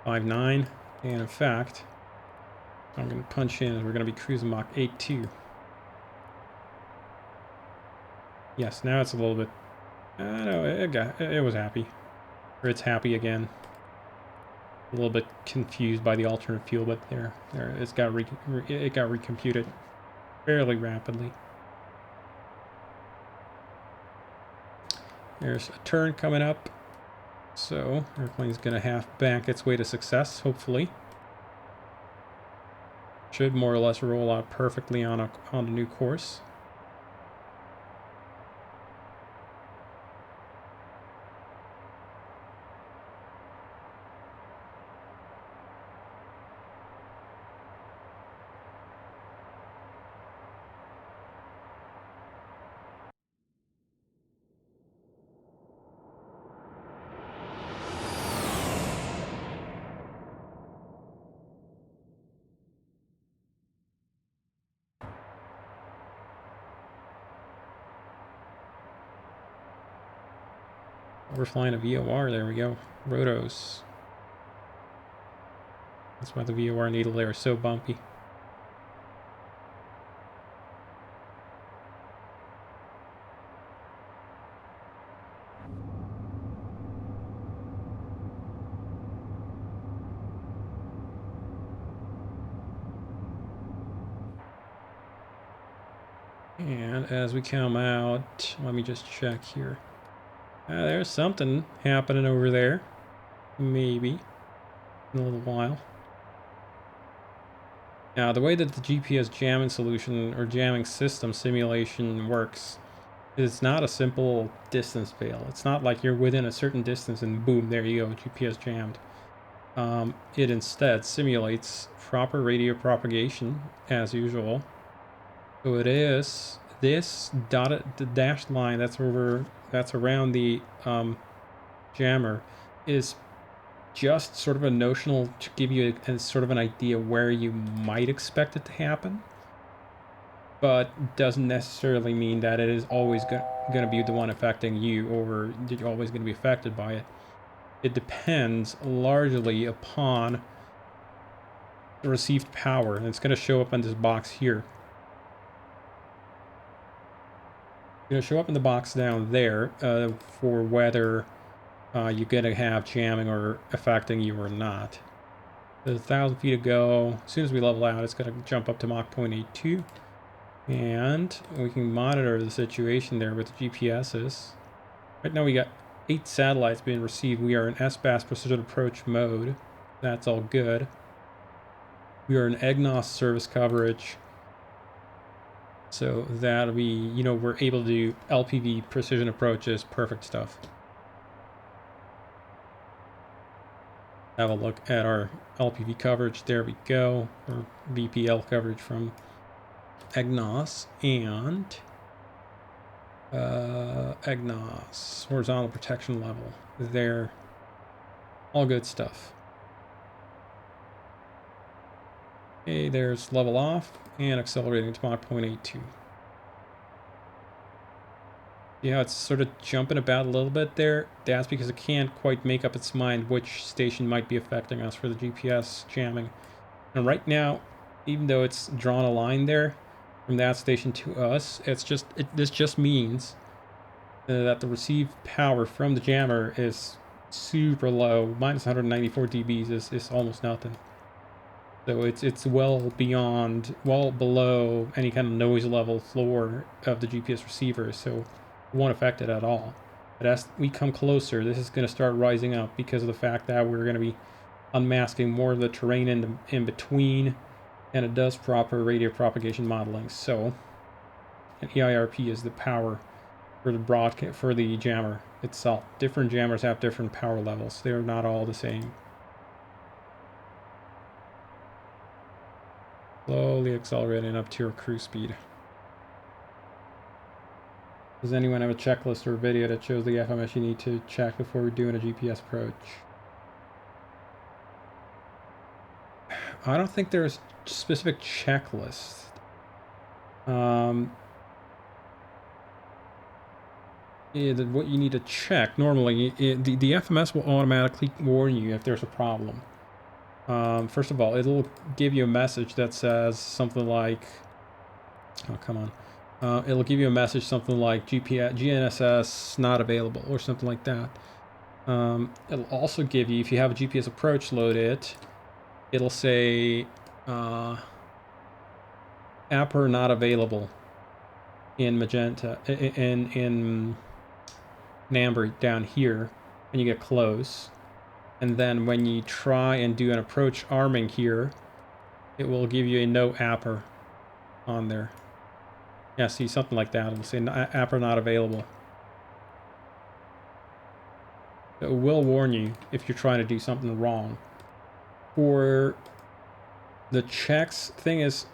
5.9. And in fact, I'm going to punch in. We're going to be cruising Mach 8.2. Yes, now it's a little bit... no, it was happy. Or it's happy again. A little bit confused by the alternate fuel, but there it got recomputed fairly rapidly. There's a turn coming up, so airplane's gonna half bank its way to success. Hopefully, should more or less roll out perfectly on a new course. We're flying a VOR, there we go. Rotos. That's why the VOR needle there is so bumpy. And as we come out, let me just check here. There's something happening over there. Maybe. In a little while. Now, the way that the GPS jamming solution or jamming system simulation works is it's not a simple distance fail. It's not like you're within a certain distance and boom, there you go, GPS jammed. It instead simulates proper radio propagation as usual. So it is this dotted, the dashed line that's around the jammer is just sort of a notional to give you a sort of an idea where you might expect it to happen, but doesn't necessarily mean that it is always going to be the one affecting you or that you're always going to be affected by it. It depends largely upon the received power, and it's going to show up on this box here. Going to show up in the box down there for whether you're going to have jamming or affecting you or not. There's 1,000 feet to go. As soon as we level out, it's going to jump up to Mach 0.82. And we can monitor the situation there with the GPSs. Right now we got 8 satellites being received. We are in SBAS precision approach mode. That's all good. We are in EGNOS service coverage. So that'll be, you know, we're able to do LPV precision approaches, perfect stuff. Have a look at our LPV coverage. There we go. Or VPL coverage from EGNOS and EGNOS horizontal protection level. There, all good stuff. Okay, there's level off and accelerating to Mach 0.82. Yeah, it's sort of jumping about a little bit there. That's because it can't quite make up its mind which station might be affecting us for the GPS jamming. And right now, even though it's drawn a line there from that station to us, it's just this just means that the received power from the jammer is super low. Minus 194 dBs is almost nothing. So it's well below any kind of noise level floor of the GPS receiver. So it won't affect it at all. But as we come closer, this is going to start rising up because of the fact that we're going to be unmasking more of the terrain in between, and it does proper radio propagation modeling. So an EIRP is the power for the jammer itself. Different jammers have different power levels. They're not all the same. Slowly accelerating up to your cruise speed. Does anyone have a checklist or a video that shows the FMS you need to check before doing a GPS approach? I don't think there's a specific checklist. What you need to check, normally, the FMS will automatically warn you if there's a problem. First of all, it'll give you a message that says something like, oh, come on. It'll give you a message something like GNSS not available or something like that. It'll also give you, if you have a GPS approach loaded, it'll say APR not available in magenta, in amber down here when you get close. And then when you try and do an approach arming here, it will give you a no APR on there. Yeah, see, something like that. It'll say APR not available. It will warn you if you're trying to do something wrong. For the checks, thing is,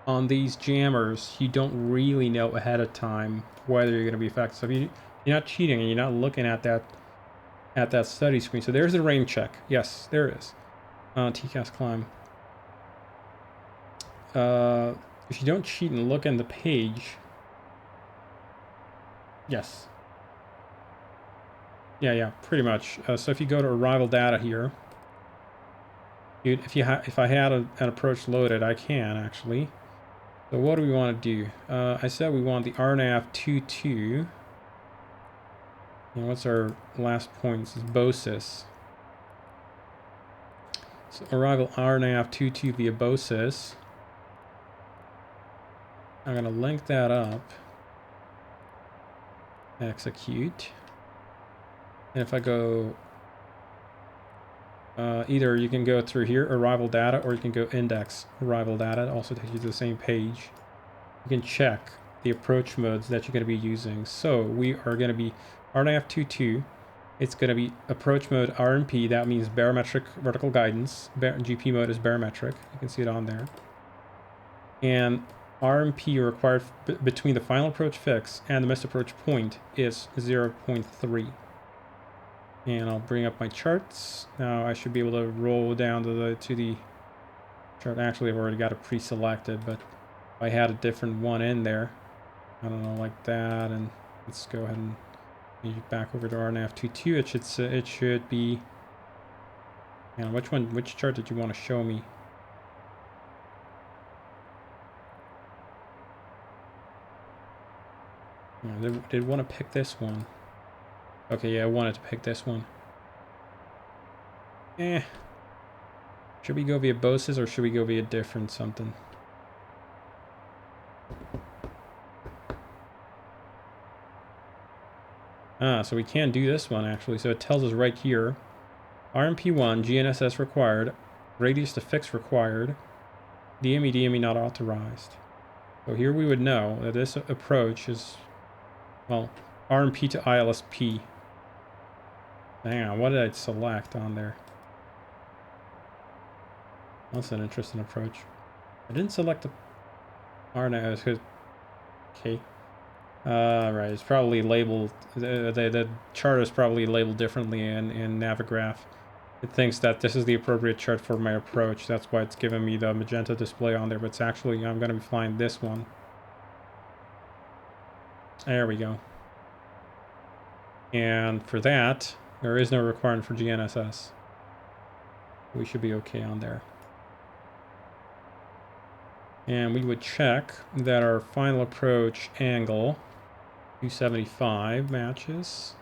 on these jammers, you don't really know ahead of time whether you're going to be affected. So if you're not cheating and you're not looking at that study screen. So there's the range check. Yes, there is. TCAS climb. If you don't cheat and look in the page, yes. Yeah, pretty much. So if you go to arrival data here, if I had an approach loaded, I can actually. So what do we want to do? I said we want the RNAV 22. And what's our last point? This is BOSIS. So arrival RNAV 22 via BOSIS. I'm going to link that up. Execute. And if I go, either you can go through here, arrival data, or you can go index arrival data. It also takes you to the same page. You can check the approach modes that you're going to be using. So we are going to be RNAV22. It's going to be approach mode RNP. That means barometric vertical guidance. GP mode is barometric. You can see it on there. And RMP required between the final approach fix and the missed approach point is 0.3. And I'll bring up my charts. Now I should be able to roll down to the chart. Actually, I've already got it pre-selected, but if I had a different one in there, I don't know, like that, and let's go ahead and move back over to RNAV22. It should be. You know, which chart did you want to show me? Did want to pick this one. Okay, yeah, I wanted to pick this one. Should we go via BOSIS or should we go via different something? So we can do this one actually. So it tells us right here, RMP1, GNSS required, radius to fix required, DME not authorized. So here we would know that this approach is, well, RNP to ILSP. Hang on, what did I select on there? That's an interesting approach. I didn't select the RNA because, okay. Right, it's probably labeled, the chart is probably labeled differently in Navigraph. It thinks that this is the appropriate chart for my approach. That's why it's giving me the magenta display on there, but it's actually, I'm going to be flying this one. There we go. And for that, there is no requirement for GNSS. We should be okay on there. And we would check that our final approach angle, 275, matches.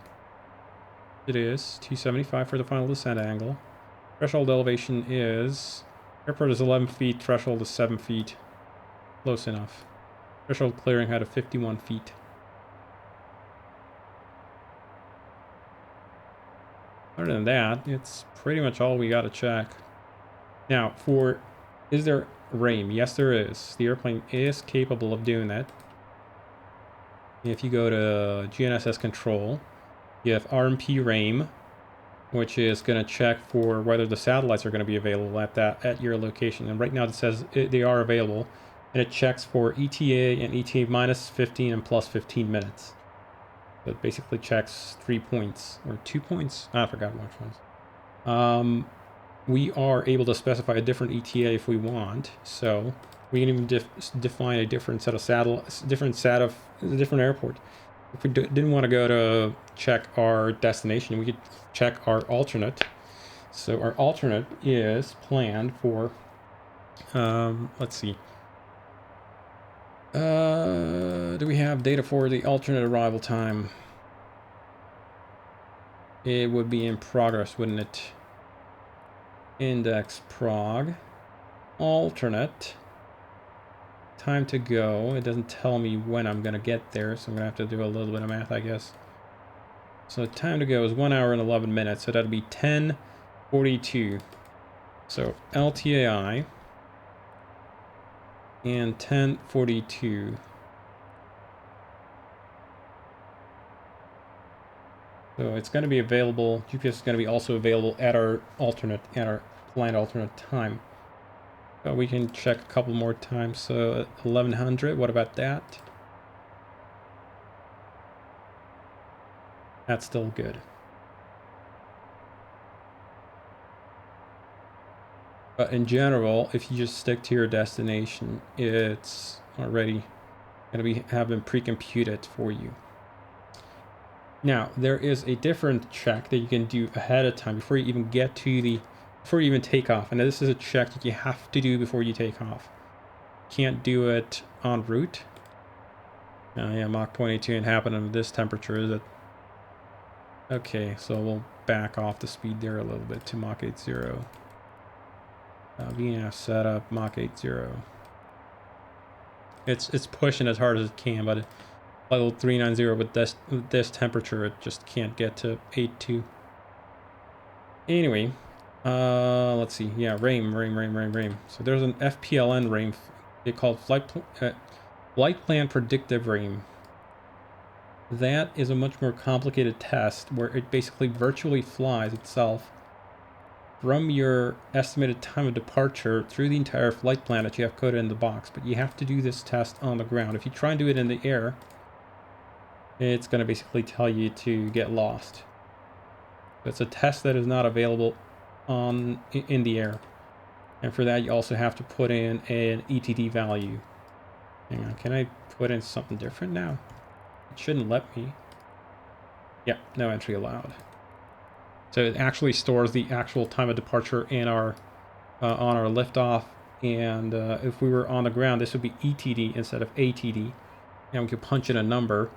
It is 275 for the final descent angle. Threshold elevation is, airport is 11 feet, threshold is 7 feet. Close enough. Threshold clearing height of 51 feet. Other than that, it's pretty much all we got to check. Now, is there RAIM? Yes, there is. The airplane is capable of doing that. If you go to GNSS control, you have RMP RAIM, which is going to check for whether the satellites are going to be available at your location. And right now it says they are available, and it checks for ETA and ETA minus 15 and plus 15 minutes. So it basically checks 3 points or 2 points. I forgot which ones. We are able to specify a different ETA if we want, so we can even define a different set of satellites, different airport. If we didn't want to go to check our destination, we could check our alternate. So our alternate is planned for, let's see. Do we have data for the alternate arrival time? It would be in progress, wouldn't it? Index prog. Alternate. Time to go. It doesn't tell me when I'm going to get there, so I'm going to have to do a little bit of math, I guess. So time to go is 1 hour and 11 minutes, so that'll be 10:42. So LTAI and 10:42. So it's going to be available, GPS is going to be also available at our planned alternate time. So we can check a couple more times. So 1100, what about that? That's still good. But in general, if you just stick to your destination, it's already going to have been pre-computed for you. Now, there is a different check that you can do ahead of time before you even get to before you even take off. And this is a check that you have to do before you take off. Can't do it en route. Yeah, Mach 0.82 ain't happening at this temperature, is it? Okay, so we'll back off the speed there a little bit to Mach 80. VNAV setup, Mach 80. It's pushing as hard as it can, but level 390 with this temperature, it just can't get to 82. Anyway, let's see. Yeah, RAIM. So there's an FPLN RAIM. They call it flight plan predictive RAIM. That is a much more complicated test where it basically virtually flies itself from your estimated time of departure through the entire flight plan that you have coded in the box. But you have to do this test on the ground. If you try and do it in the air, it's going to basically tell you to get lost. It's a test that is not available in the air. And for that, you also have to put in an ETD value. Hang on, can I put in something different now? It shouldn't let me. Yeah, no entry allowed. So it actually stores the actual time of departure in our on our liftoff. And if we were on the ground, this would be ETD instead of ATD. And we could punch in a number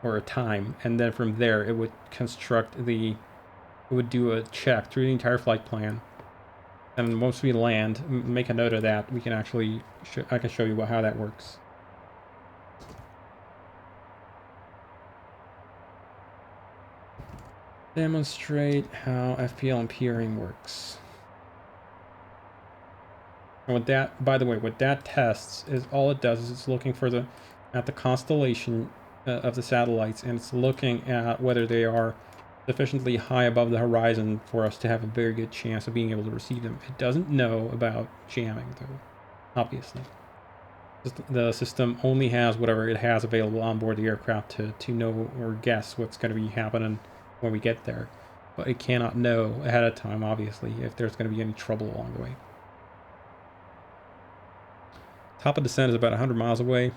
or a time, and then from there it would it would do a check through the entire flight plan. And once we land, make a note of that. We can actually, I can show you how that works. Demonstrate how FPL and peering works. And what that, by the way, what that tests is all it does is it's looking for at the constellation of the satellites, and it's looking at whether they are sufficiently high above the horizon for us to have a very good chance of being able to receive them. It doesn't know about jamming, though, obviously. The system only has whatever it has available on board the aircraft to know or guess what's going to be happening when we get there. But it cannot know ahead of time, obviously, if there's going to be any trouble along the way. Top of descent is about 100 miles away.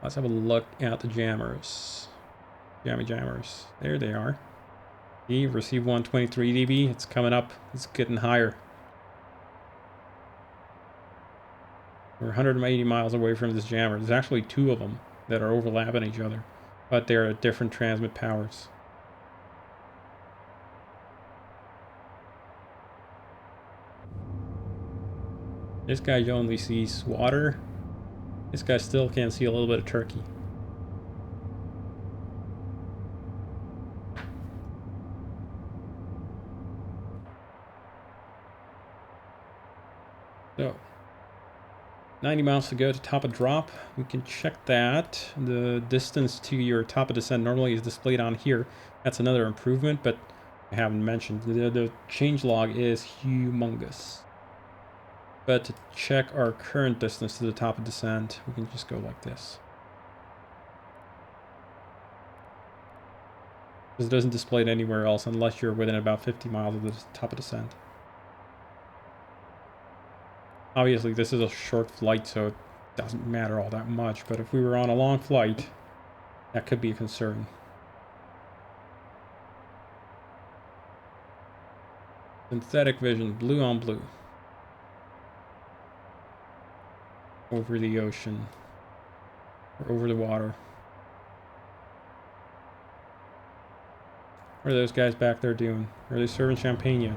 Let's have a look at the jammers. Jammers. There they are. See, receive 123 dB. It's coming up. It's getting higher. We're 180 miles away from this jammer. There's actually two of them that are overlapping each other, but they're at different transmit powers. This guy only sees water. This guy still can see a little bit of turkey. So, 90 miles to go to top of drop. We can check that. The distance to your top of descent normally is displayed on here. That's another improvement, but I haven't mentioned. The changelog is humongous. But to check our current distance to the top of descent, we can just go like this. Because it doesn't display it anywhere else unless you're within about 50 miles of the top of descent. Obviously, this is a short flight, so it doesn't matter all that much. But if we were on a long flight, that could be a concern. Synthetic vision, blue on blue. Over the ocean. Or over the water. What are those guys back there doing? Are they serving champagne yet?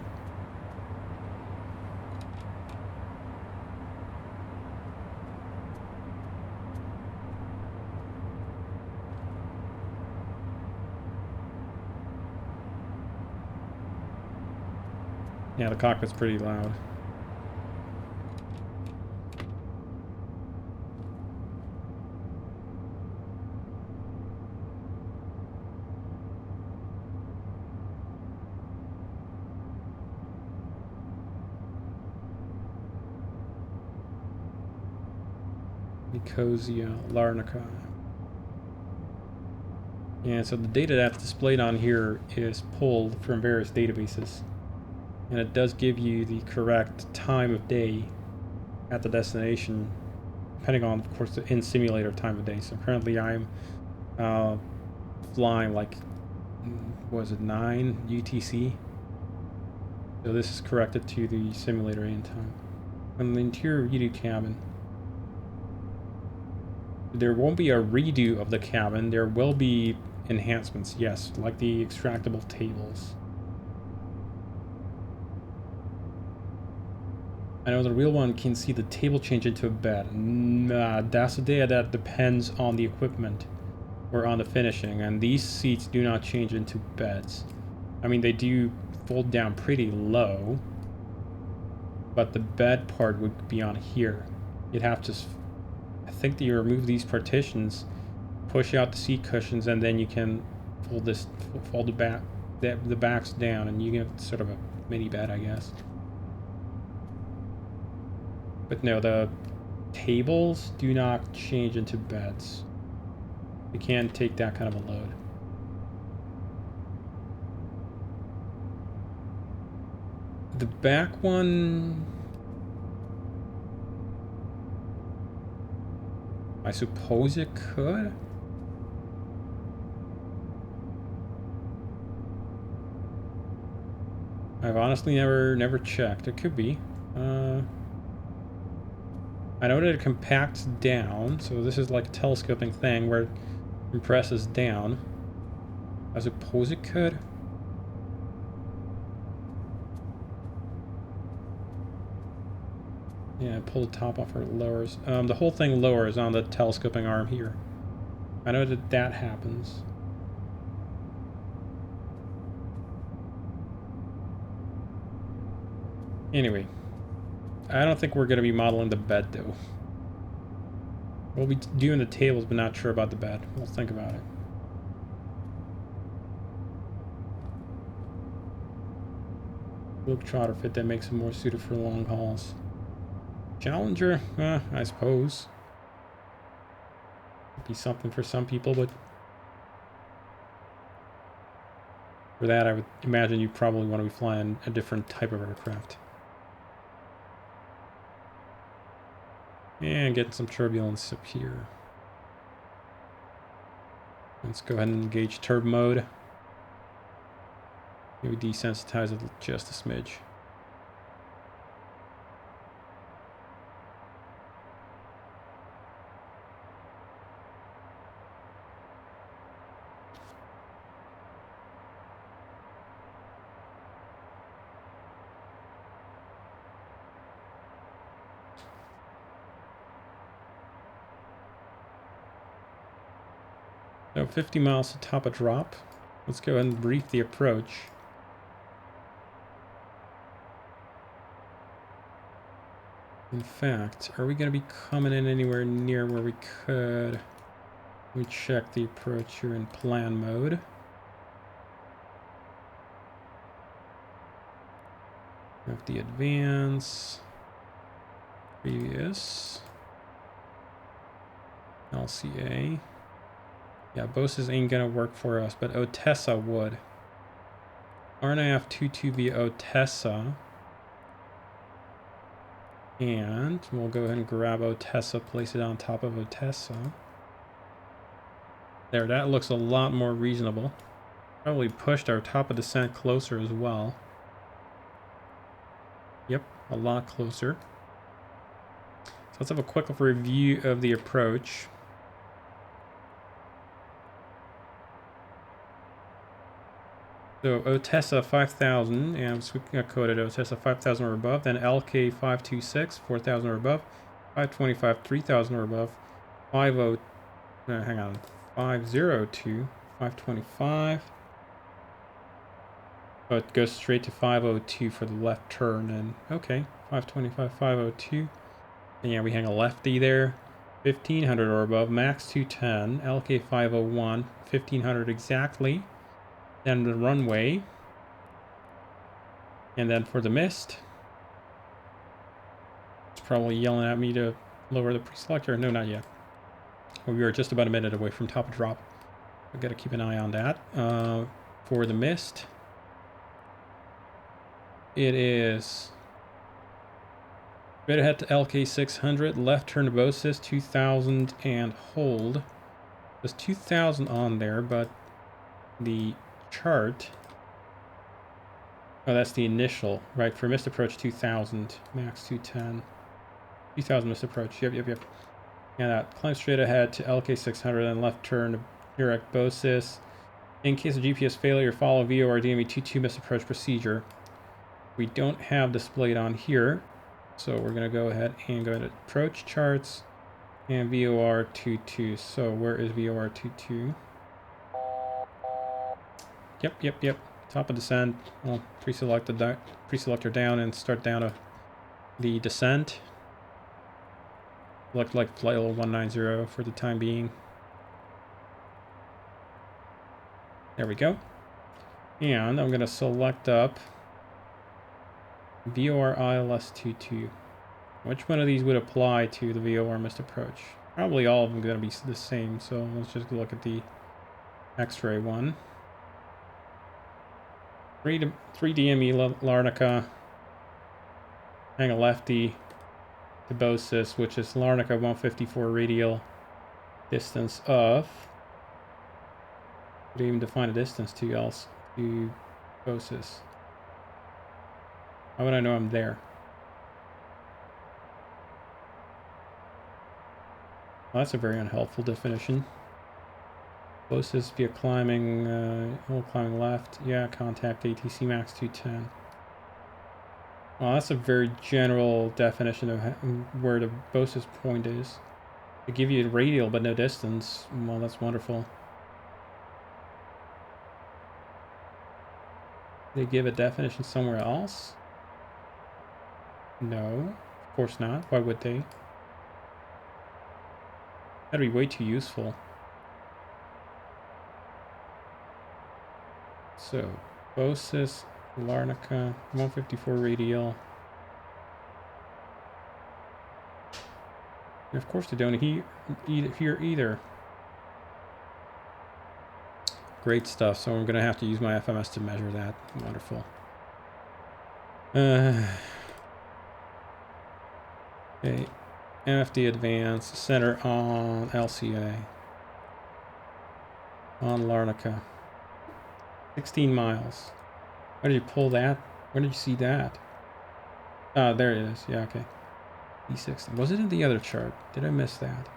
Yeah, the cockpit's pretty loud. Nicosia, Larnaca. Yeah, so the data that's displayed on here is pulled from various databases. And it does give you the correct time of day at the destination, depending on, of course, the in-simulator time of day. So currently I'm flying like, was it 9 UTC? So this is corrected to the simulator in time. And the interior redo cabin. There won't be a redo of the cabin. There will be enhancements, yes, like the extractable tables. I know the real one can see the table change into a bed. Nah, that's the data that depends on the equipment or on the finishing, and these seats do not change into beds. I mean, they do fold down pretty low, but the bed part would be on here. You'd have to, I think that you remove these partitions, push out the seat cushions, and then you can fold the backs down, and you get sort of a mini bed, I guess. But no, the tables do not change into beds. You can't take that kind of a load. The back one, I suppose it could. I've honestly never checked. It could be. I know that it compacts down, so this is like a telescoping thing where it compresses down. I suppose it could. Yeah, pull the top off or it lowers. The whole thing lowers on the telescoping arm here. I know that that happens. Anyway, I don't think we're going to be modeling the bed, though. We'll be doing the tables, but not sure about the bed. We'll think about it. Globetrotter fit that makes it more suited for long hauls. Challenger, I suppose. Could be something for some people, but for that, I would imagine you probably want to be flying a different type of aircraft. And getting some turbulence up here. Let's go ahead and engage turbo mode. Maybe desensitize it just a smidge. So 50 miles to top a drop. Let's go ahead and brief the approach. In fact, are we going to be coming in anywhere near where we could? We check the approach here in plan mode. Have the advance. Previous. LCA. Yeah, Boses ain't gonna work for us, but Otessa would. RNAF 22 via Otessa. And we'll go ahead and grab Otessa, place it on top of Otessa. There, that looks a lot more reasonable. Probably pushed our top of descent closer as well. Yep, a lot closer. So let's have a quick review of the approach. So Otessa 5000, and we got coded Otessa 5000 or above, then LK 526, 4000 or above, 525, 3000 or above, 50, hang on, 502, 525. Oh, it goes straight to 502 for the left turn, and okay, 525, 502. And yeah, we hang a lefty there, 1500 or above, max 210, LK 501, 1500 exactly. Then the runway, and then for the mist, it's probably yelling at me to lower the pre-selector. No, not yet. Well, we are just about a minute away from top of drop. I've got to keep an eye on that. For the mist, it is straight ahead to LK 600, left turn to Boses 2000 and hold. There's 2000 on there, but the chart, oh, that's the initial, right? For missed approach 2000, max 210, 2000 missed approach. Yep. And that climb straight ahead to LK 600 and left turn to direct Boses. In case of GPS failure, follow VOR DME 22 missed approach procedure. We don't have displayed on here, so we're gonna go ahead and go to approach charts and VOR 22. So where is VOR 22? Yep. Top of descent. I'll pre-selector down and start down to the descent. Select like flight level 190 for the time being. There we go. And I'm gonna select up VOR ILS 22. Which one of these would apply to the VOR missed approach? Probably all of them gonna be the same. So let's just look at the X-ray one. 3 DME Larnaca, hang a lefty to Boses, which is Larnaca 154 radial distance of, what do you even define a distance to else to Boses? How would I know I'm there? Well, that's a very unhelpful definition. Boses via climbing, climbing left. Yeah, contact ATC max 210. Well, that's a very general definition of where the Boses point is. They give you radial but no distance. Well, that's wonderful. They give a definition somewhere else? No. course not. Why would they? That'd be way too useful. So, Bosis, Larnaca, 154 radial. And of course they don't hear either. Great stuff. So I'm going to have to use my FMS to measure that. Wonderful. Okay. MFD advance. Center on LCA. On Larnaca. 16 miles. Why did you pull that? Where did you see that? Ah, there it is. Yeah, okay. E60. Was it in the other chart? Did I miss that?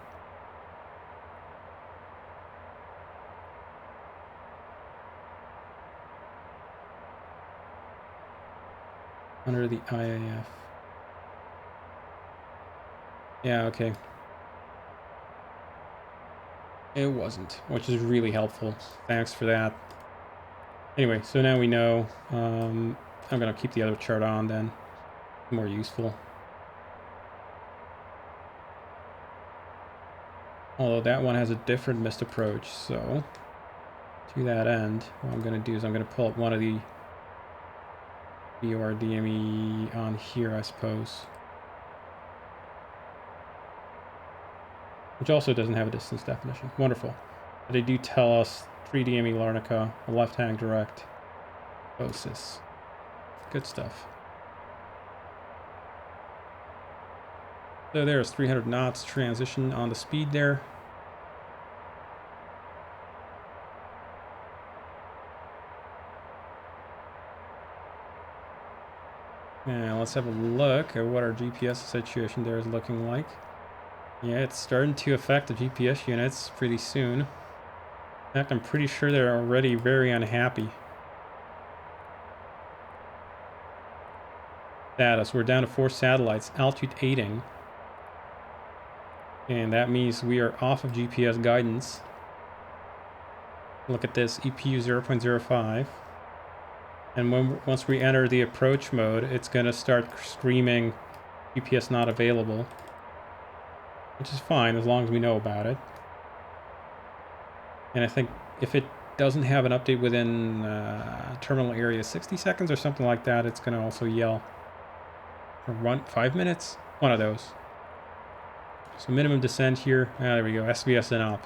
Under the IAF. Yeah, okay. It wasn't, which is really helpful. Thanks for that. Anyway, so now we know. I'm going to keep the other chart on then. More useful. Although that one has a different missed approach, so to that end, what I'm going to do is I'm going to pull up one of the BOR DME on here, I suppose. Which also doesn't have a distance definition. Wonderful. But they do tell us 3 DME Larnaca, a left-hand direct, Bosis. Good stuff. So there's 300 knots transition on the speed there. Now let's have a look at what our GPS situation there is looking like. Yeah, it's starting to affect the GPS units pretty soon. In fact, I'm pretty sure they're already very unhappy. Status, we're down to 4 satellites, altitude 8ing. And that means we are off of GPS guidance. Look at this, EPU 0.05. And once we enter the approach mode, it's going to start screaming GPS not available. Which is fine as long as we know about it. And I think if it doesn't have an update within terminal area 60 seconds or something like that, it's going to also yell. For 5 minutes? One of those. So minimum descent here. Ah, there we go. SVS and up.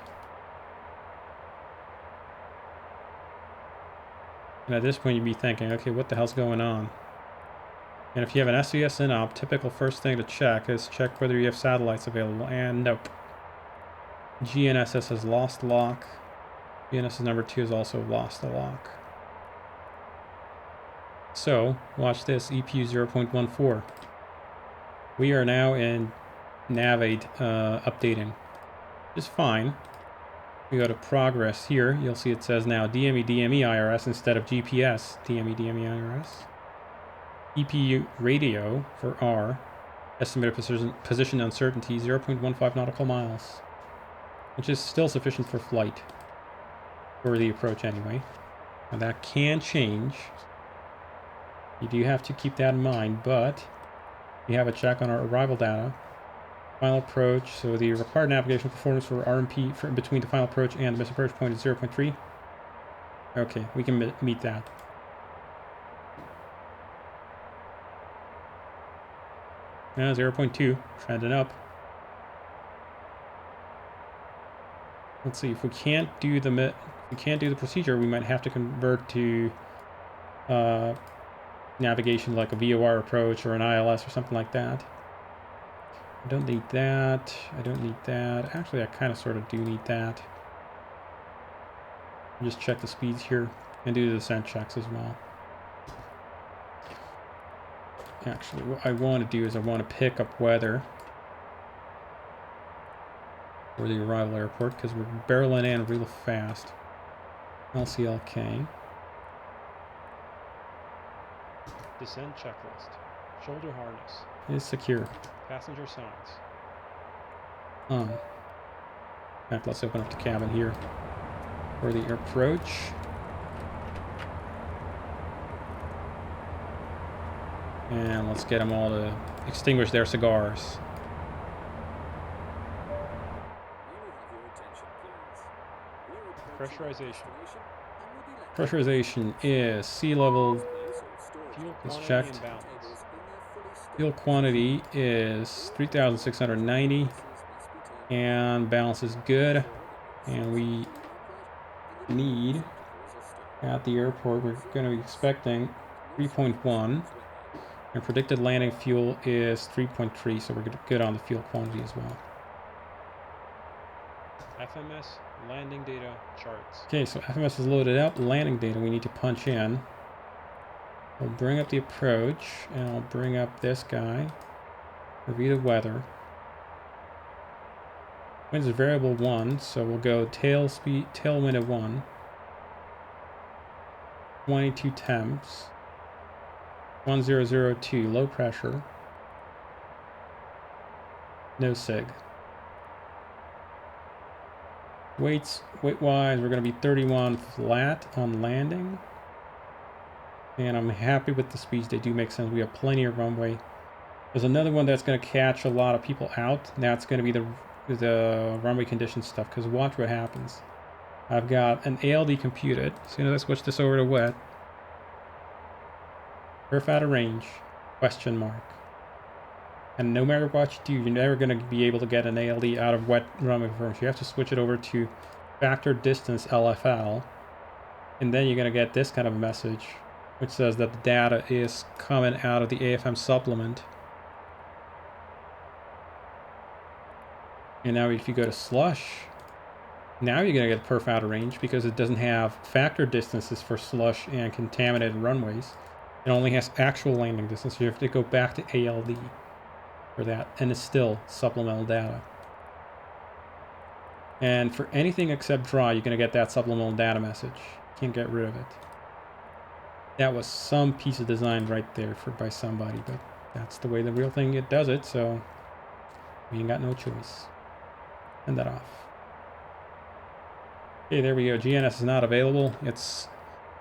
And at this point you'd be thinking, okay, what the hell's going on? And if you have an SVS in op, typical first thing to check is check whether you have satellites available. And nope. GNSS has lost lock. GNSS number 2 has also lost the lock. So, watch this, EPU 0.14. We are now in Navigate updating. Which is fine. We go to progress here. You'll see it says now DME IRS instead of GPS DME IRS. EPU radio for R. Estimated position uncertainty 0.15 nautical miles. Which is still sufficient for flight. For the approach anyway. Now that can change. You do have to keep that in mind, but we have a check on our arrival data. Final approach, so the required navigational performance for RNP between the final approach and the missed approach point is 0.3. Okay, we can meet that. Now 0.2, trending up. Let's see, if we can't do the procedure, we might have to convert to navigation like a VOR approach or an ILS or something like that. I don't need that. I don't need that. Actually, I kind of sort of do need that. Just check the speeds here and do the descent checks as well. Actually, what I want to do is I want to pick up weather for the arrival airport because we're barreling in real fast. LCLK. Descent checklist. Shoulder harness. Is secure. Passenger signs. In fact, let's open up the cabin here for the approach. And let's get them all to extinguish their cigars. Pressurization. Pressurization is sea level. Fuel It's quantity checked. and balance. Fuel quantity is 3,690. And balance is good. And we need, at the airport, we're going to be expecting 3.1. And predicted landing fuel is 3.3, so we're good on the fuel quantity as well. FMS landing data charts. Okay, so FMS is loaded up. Landing data we need to punch in. We'll bring up the approach, and I'll bring up this guy. Review the weather. Winds is variable 1, so we'll go tailwind of 1. 22 temps. 1002, low pressure. No sig. Weight-wise, we're going to be 31 flat on landing. And I'm happy with the speeds. They do make sense. We have plenty of runway. There's another one that's going to catch a lot of people out. That's going to be the runway condition stuff. Because watch what happens. I've got an ALD computed. As soon as I switch this over to wet. Perf out of range. Question mark. And no matter what you do, you're never going to be able to get an ALD out of wet runway performance. You have to switch it over to factor distance LFL. And then you're going to get this kind of a message, which says that the data is coming out of the AFM supplement. And now if you go to slush, now you're going to get perf out of range because it doesn't have factor distances for slush and contaminated runways. It only has actual landing distance, so you have to go back to ALD for that, and it's still supplemental data. And for anything except dry, you're going to get that supplemental data message. Can't get rid of it. That was some piece of design right there by somebody, but that's the way the real thing it does it, so we ain't got no choice. Send that off. Okay, there we go. GNS is not available. It's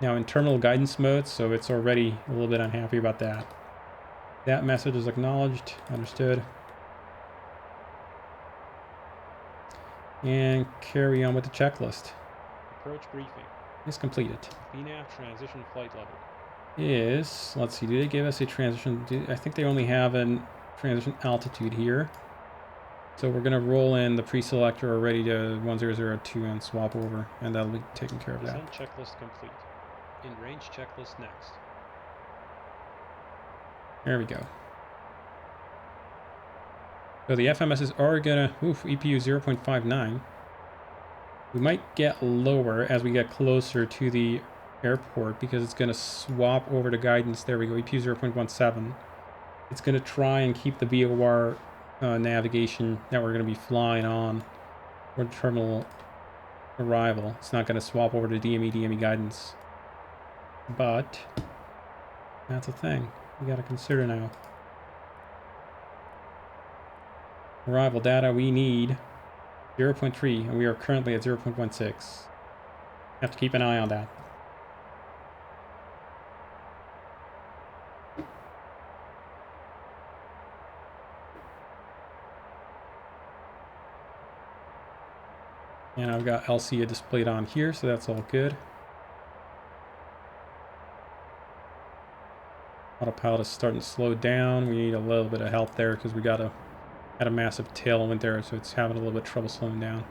now in terminal guidance mode, so it's already a little bit unhappy about that. That message is acknowledged. Understood. And carry on with the checklist. Approach briefing. It's completed. BNAV transition flight level. Is, let's see, do they give us a transition? I think they only have a transition altitude here. So we're going to roll in the pre-selector already to 1002 and swap over, and that'll be taking care of that. Descent checklist complete. In range checklist next. There we go. So the FMSs are going to, EPU 0.59. We might get lower as we get closer to the airport because it's going to swap over to guidance. There we go, EPU 0.17. It's going to try and keep the BOR navigation that we're going to be flying on for terminal arrival. It's not going to swap over to DME guidance. But that's a thing we got to consider now. Arrival data, we need 0.3, and we are currently at 0.16. Have to keep an eye on that. And I've got LCA displayed on here, so that's all good. Autopilot is starting to slow down. We need a little bit of help there because we had a massive tailwind there, so it's having a little bit of trouble slowing down.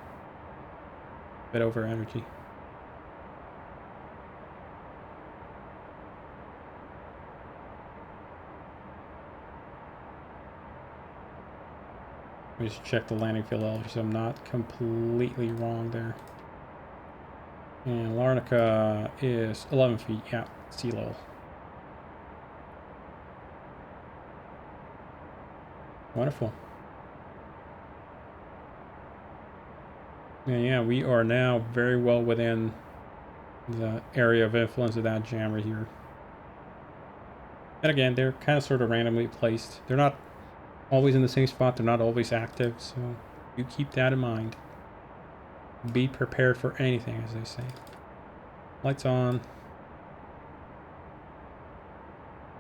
A bit over energy. Let me just check the landing field elevation so I'm not completely wrong there. And Larnaca is 11 feet, yeah, sea level. Wonderful. And yeah, we are now very well within the area of influence of that jammer here. And again, they're kind of sort of randomly placed. They're not always in the same spot. They're not always active, so you keep that in mind. Be prepared for anything, as they say. Lights on.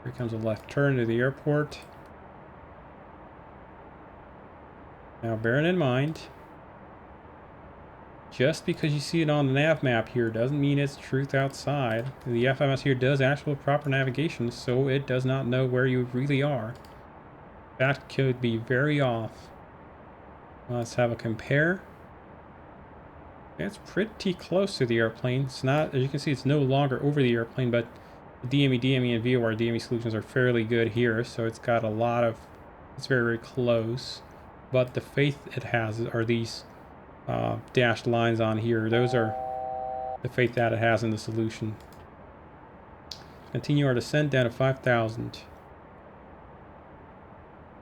Here comes a left turn to the airport. Now, bearing in mind, just because you see it on the nav map here doesn't mean it's truth outside. The FMS here does actual proper navigation, so it does not know where you really are. That could be very off. Let's have a compare. It's pretty close to the airplane. It's not, as you can see, it's no longer over the airplane, but the DME, and VOR DME solutions are fairly good here, so it's got a lot of, it's very, very close. But the faith it has are these dashed lines on here. Those are the faith that it has in the solution. Continue our descent down to 5,000. In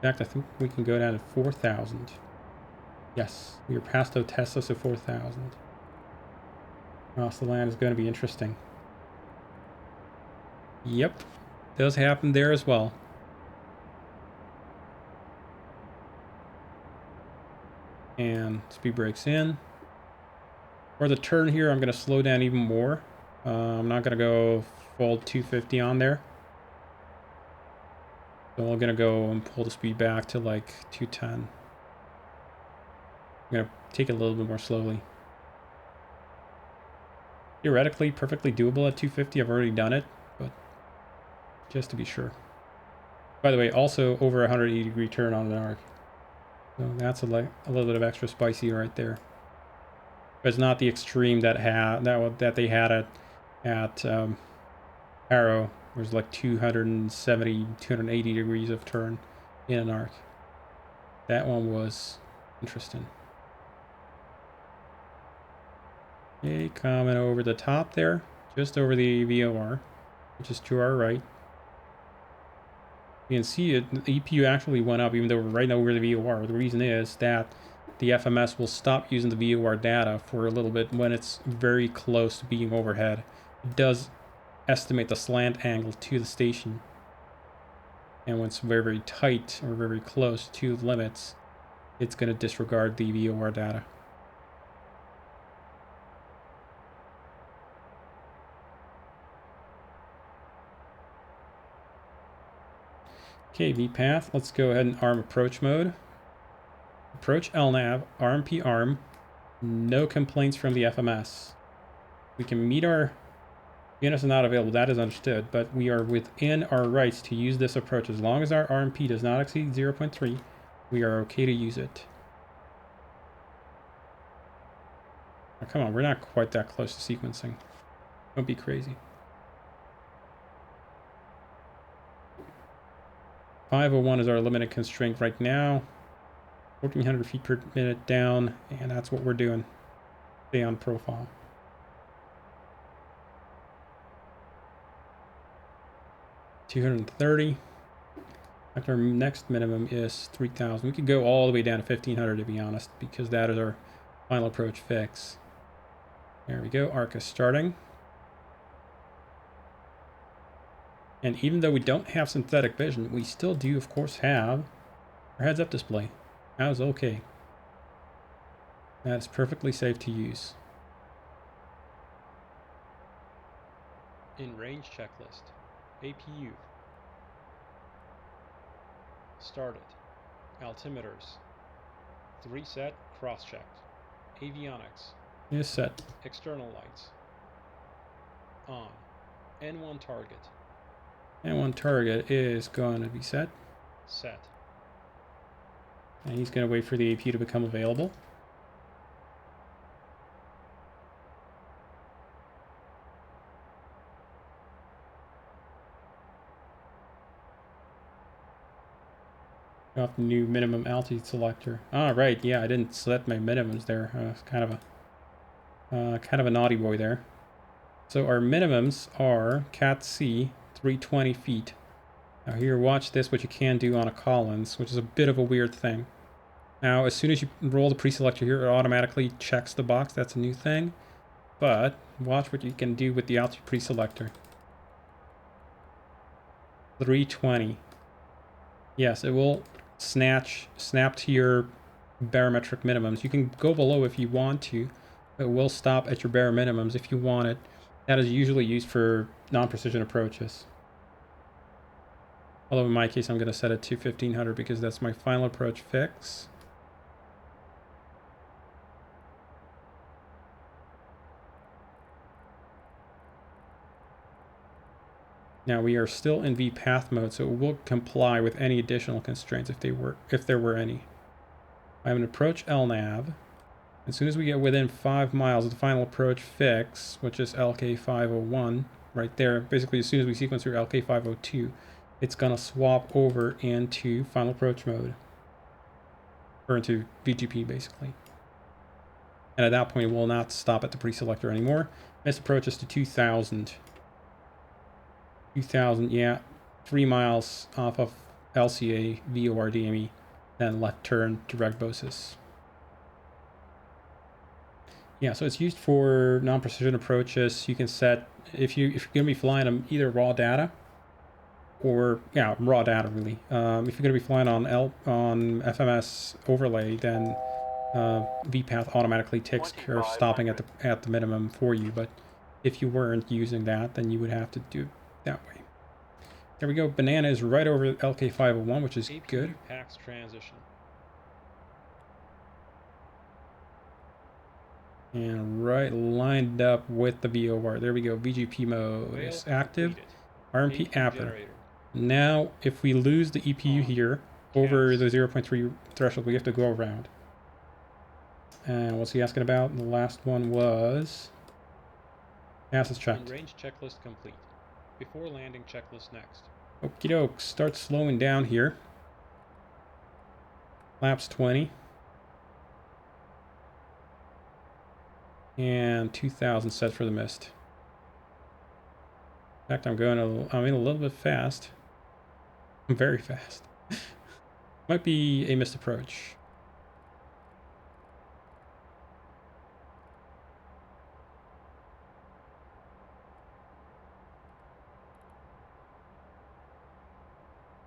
fact, I think we can go down to 4,000. Yes, we are past Otessa, so 4,000. Across the land is going to be interesting. Yep, does happen there as well. And speed brakes in. For the turn here, I'm going to slow down even more. I'm not going to go full 250 on there. So I'm going to go and pull the speed back to like 210. I'm going to take it a little bit more slowly. Theoretically, perfectly doable at 250. I've already done it, but just to be sure. By the way, also over 180-degree turn on an arc. So that's a little bit of extra spicy right there. But it's not the extreme that they had at BARO. There's like 270, 280 degrees of turn in an arc. That one was interesting. Okay, coming over the top there, just over the VOR, which is to our right. You can see it, the EPU actually went up even though we're right now over the VOR. The reason is that the FMS will stop using the VOR data for a little bit when it's very close to being overhead. It does estimate the slant angle to the station. And when it's very, very tight or very close to the limits, it's going to disregard the VOR data. Okay, VPath, let's go ahead and arm approach mode. Approach LNAV, RNP arm, no complaints from the FMS. We can meet our, units are not available, that is understood, but we are within our rights to use this approach. As long as our RNP does not exceed 0.3, we are okay to use it. Oh, come on, we're not quite that close to sequencing. Don't be crazy. 501 is our limited constraint right now. 1,400 feet per minute down, and that's what we're doing. Stay on profile. $230. Our next minimum is 3,000. We could go all the way down to 1,500 to be honest, because that is our final approach fix. There we go. Arc is starting. And even though we don't have synthetic vision, we still do, of course, have our heads-up display. That is okay. That is perfectly safe to use. In range checklist. APU. Started. Altimeters. 3 set, cross-checked. Avionics. Is set. External lights. On. N1 target. And one target is going to be set. Set. And he's going to wait for the APU to become available. Off the new minimum altitude selector. Ah, right. Yeah, I didn't select my minimums there. It's kind of a naughty boy there. So our minimums are Cat C, 320 feet. Now here, watch this, what you can do on a Collins, which is a bit of a weird thing. Now, as soon as you roll the pre-selector here, it automatically checks the box. That's a new thing. But watch what you can do with the altitude pre-selector. 320. Yes, it will snap to your barometric minimums. You can go below if you want to. It will stop at your bare minimums if you want it. That is usually used for non-precision approaches. Although in my case, I'm going to set it to 1500 because that's my final approach fix. Now we are still in VPath mode, so it will comply with any additional constraints if there were any. I have an approach LNAV. As soon as we get within 5 miles of the final approach fix, which is LK501, right there, basically as soon as we sequence through LK502, it's going to swap over into final approach mode. Or into VGP, basically. And at that point, we'll not stop at the pre-selector anymore. This approaches to 2000. 2000, yeah. 3 miles off of LCA, VOR, DME, then left turn, direct BOSIS. Yeah, so it's used for non-precision approaches. You can set, if you're going to be flying on either raw data, or, yeah, raw data really. If you're going to be flying on FMS overlay, then VPath automatically takes care of stopping at the minimum for you. But if you weren't using that, then you would have to do it that way. There we go. Banana is right over LK501, which is APU good. PAX transition. And right lined up with the VOR. There we go. VGP mode Rail is active. completed. RNP APU active. generator. Now, if we lose the EPU here over the 0.3 threshold, we have to go around. And what's he asking about? The last one was gas is checked. Range checklist complete. Before landing, checklist next. Okie doke. Start slowing down here. Flaps 20. And 2000 set for the mist. In fact, I'm in a little bit fast. I'm very fast. Might be a missed approach.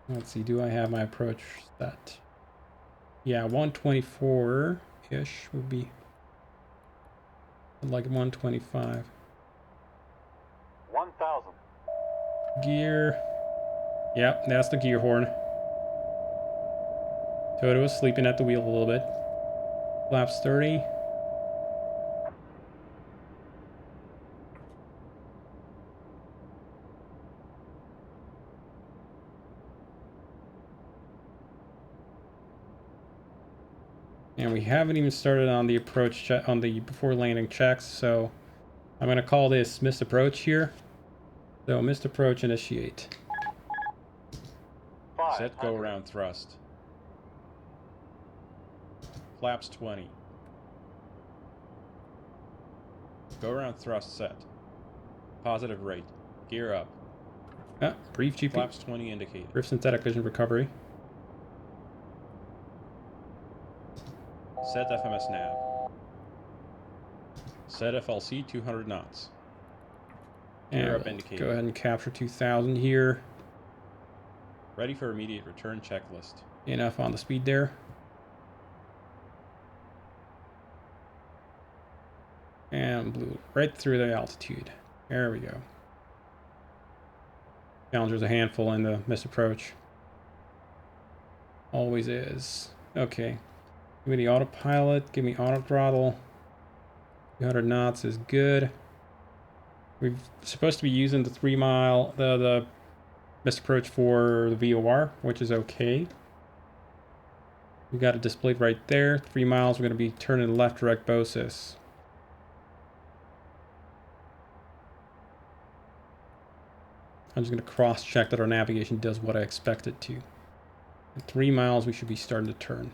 Let's see, do I have my approach set? Yeah, 124-ish would be like 125. 1,000. Gear. Yep, that's the gear horn. Toto is sleeping at the wheel a little bit. Flaps 30. And we haven't even started on the approach check, on the before landing checks, so I'm going to call this missed approach here. So missed approach, initiate. Set go around thrust. Flaps 20. Go around thrust set. Positive rate. Gear up. Brief GP. Flaps 20 indicated. Brief synthetic vision recovery. Set FMS nav. Set FLC 200 knots. Gear up indicated. Go ahead and capture 2000 here. Ready for immediate return checklist. Enough on the speed there. And blew right through the altitude. There we go. Challenger's a handful in the missed approach. Always is. Okay. Give me the autopilot. Give me auto throttle. 200 knots is good. We're supposed to be using the 3 mile, the missed approach for the VOR, which is okay. We got it displayed right there. 3 miles, we're going to be turning left direct BOSIS. I'm just going to cross check that our navigation does what I expect it to. At 3 miles, we should be starting to turn.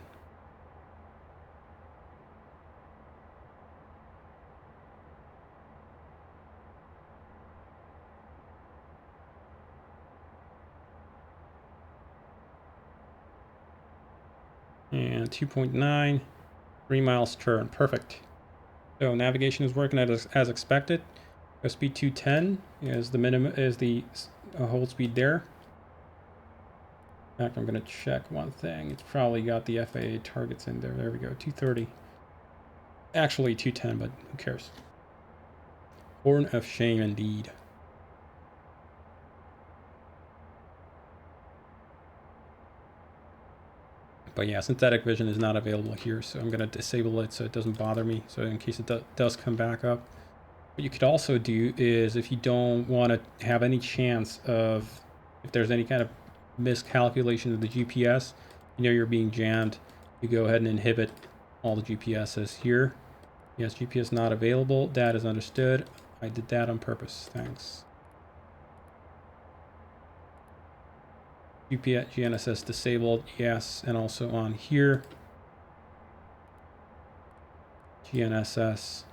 And 2.9, 3 miles turn. Perfect. So navigation is working as expected. Speed 210 is the minimum, is the hold speed there. In fact, I'm going to check one thing. It's probably got the FAA targets in there. There we go, 230. Actually 210, but who cares? Horn of shame indeed. But yeah, synthetic vision is not available here, so I'm going to disable it so it doesn't bother me, so in case it does come back up. What you could also do is, if you don't want to have any chance of, if there's any kind of miscalculation of the GPS, you know you're being jammed, you go ahead and inhibit all the GPSs here. Yes, GPS not available. That is understood. I did that on purpose. Thanks. GPS GNSS disabled. Yes, and also on here. GNSS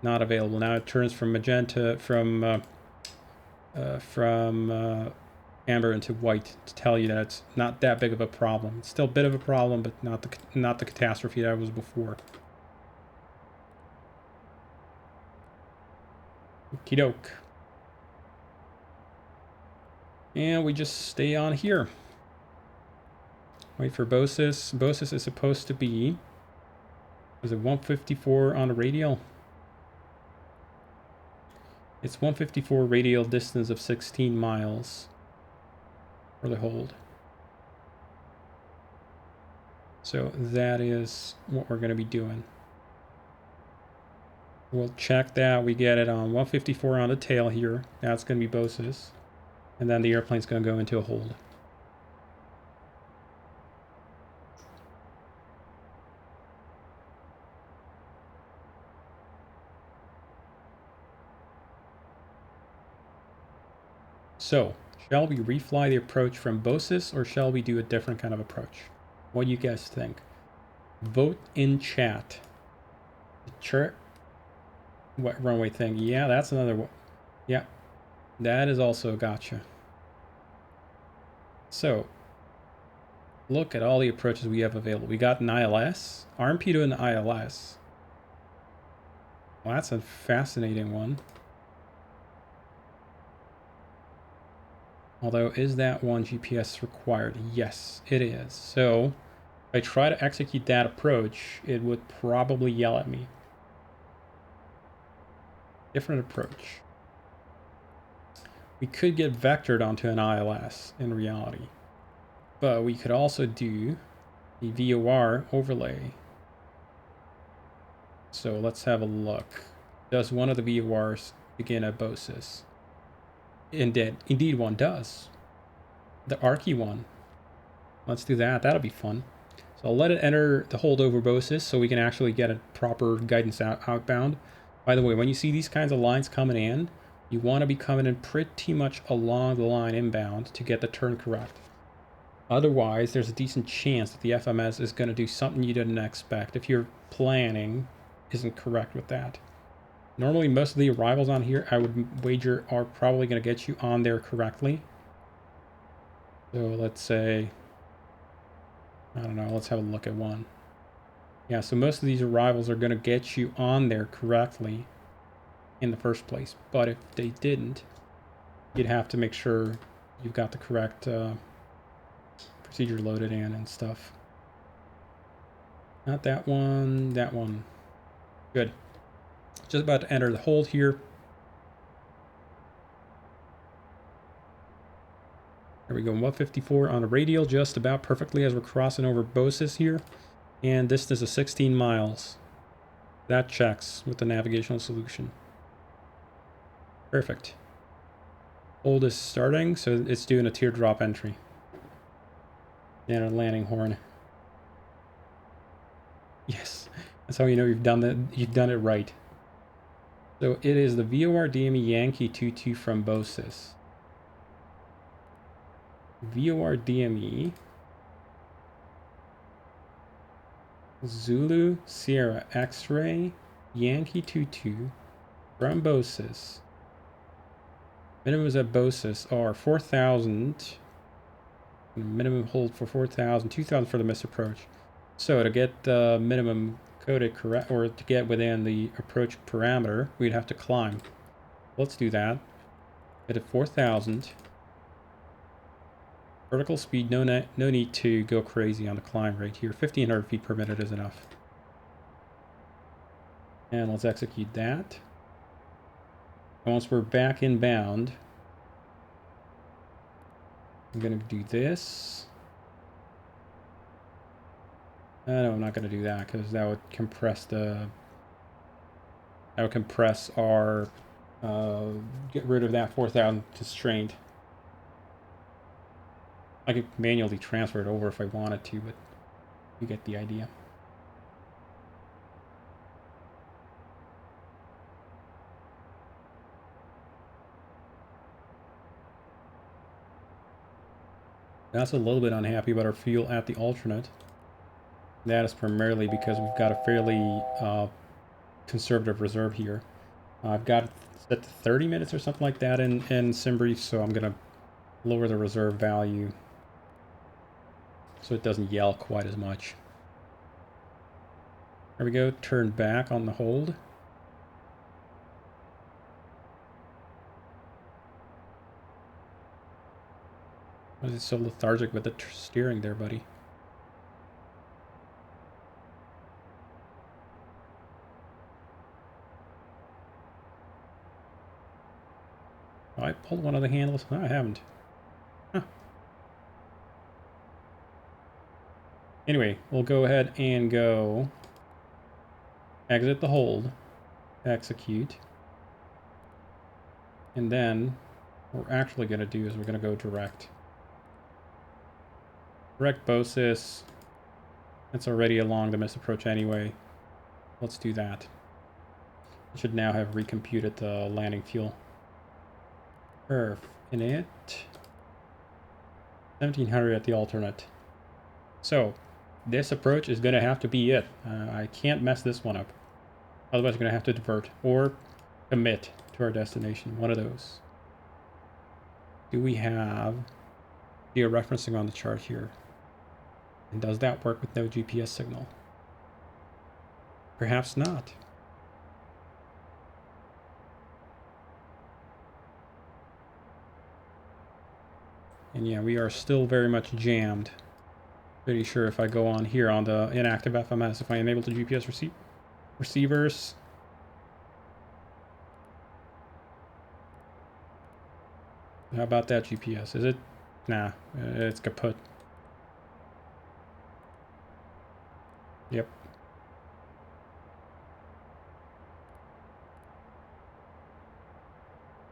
not available. Now it turns from magenta, from amber into white to tell you that it's not that big of a problem. It's still a bit of a problem, but not the catastrophe that was before. Okie doke. And we just stay on here. Wait for BOSIS. BOSIS is supposed to be, was it 154 on the radial? It's 154 radial distance of 16 miles for the hold. So that is what we're going to be doing. We'll check that. We get it on 154 on the tail here. That's going to be BOSIS. And then the airplane's going to go into a hold. So, shall we refly the approach from BOSIS, or shall we do a different kind of approach? What do you guys think? Vote in chat. What runway thing? Yeah, that's another one. Yeah, that is also a gotcha. So, look at all the approaches we have available. We got an ILS, RMP to an ILS. Well, that's a fascinating one. Although, is that one GPS required? Yes, it is. So, if I try to execute that approach, it would probably yell at me. Different approach. We could get vectored onto an ILS in reality. But we could also do the VOR overlay. So let's have a look. Does one of the VORs begin at BOSIS? Indeed one does. The ARCI one. Let's do that. That'll be fun. So I'll let it enter the hold over BOSIS so we can actually get a proper guidance outbound. By the way, when you see these kinds of lines coming in, you want to be coming in pretty much along the line inbound to get the turn correct. Otherwise, there's a decent chance that the FMS is going to do something you didn't expect if your planning isn't correct with that. Normally, most of the arrivals on here, I would wager, are probably going to get you on there correctly. So let's say, I don't know, let's have a look at one. Yeah, so most of these arrivals are going to get you on there correctly in the first place. But if they didn't, you'd have to make sure you've got the correct procedure loaded in and stuff. Not that one, that one. Good. Just about to enter the hold here. There we go, 154 on the radial, just about perfectly as we're crossing over BOSIS here. And distance of 16 miles. That checks with the navigational solution. Perfect. Hold is starting, so it's doing a teardrop entry. And a landing horn. Yes, that's how you know you've done it right. So it is the VOR DME Yankee 22 from BOSIS. VOR DME Zulu Sierra X-Ray Yankee 22 from BOSIS. Minimums at BOSIS are 4,000. Minimum hold for 4,000, 2,000 for the missed approach. So to get the minimum coded correct, or to get within the approach parameter, we'd have to climb. Let's do that. Get it 4,000. Vertical speed, no need to go crazy on the climb rate here. 1,500 feet per minute is enough. And let's execute that. And once we're back inbound, I'm going to do this. No, I'm not going to do that because that would compress the. That would compress our. Get rid of that 4,000 constraint. I could manually transfer it over if I wanted to, but you get the idea. That's a little bit unhappy about our fuel at the alternate. That is primarily because we've got a fairly conservative reserve here. I've got it set to 30 minutes or something like that in SimBrief, so I'm going to lower the reserve value so it doesn't yell quite as much. There we go, turn back on the hold. Why is it so lethargic with the steering there, buddy? Oh, I pulled one of the handles? No, I haven't. Huh. Anyway, we'll go ahead and go exit the hold, execute, and then what we're actually going to do is we're going to go direct. Direct BOSIS. It's already along the missed approach anyway. Let's do that. It should now have recomputed the landing fuel. Perf init 1700 at the alternate. So this approach is going to have to be it. I can't mess this one up. Otherwise, we're going to have to divert or commit to our destination. One of those. Do we have georeferencing on the chart here? And does that work with no GPS signal? Perhaps not. And yeah, we are still very much jammed. Pretty sure if I go on here on the inactive FMS, if I enable the GPS receivers. How about that GPS? Is it? Nah, it's kaput. Yep.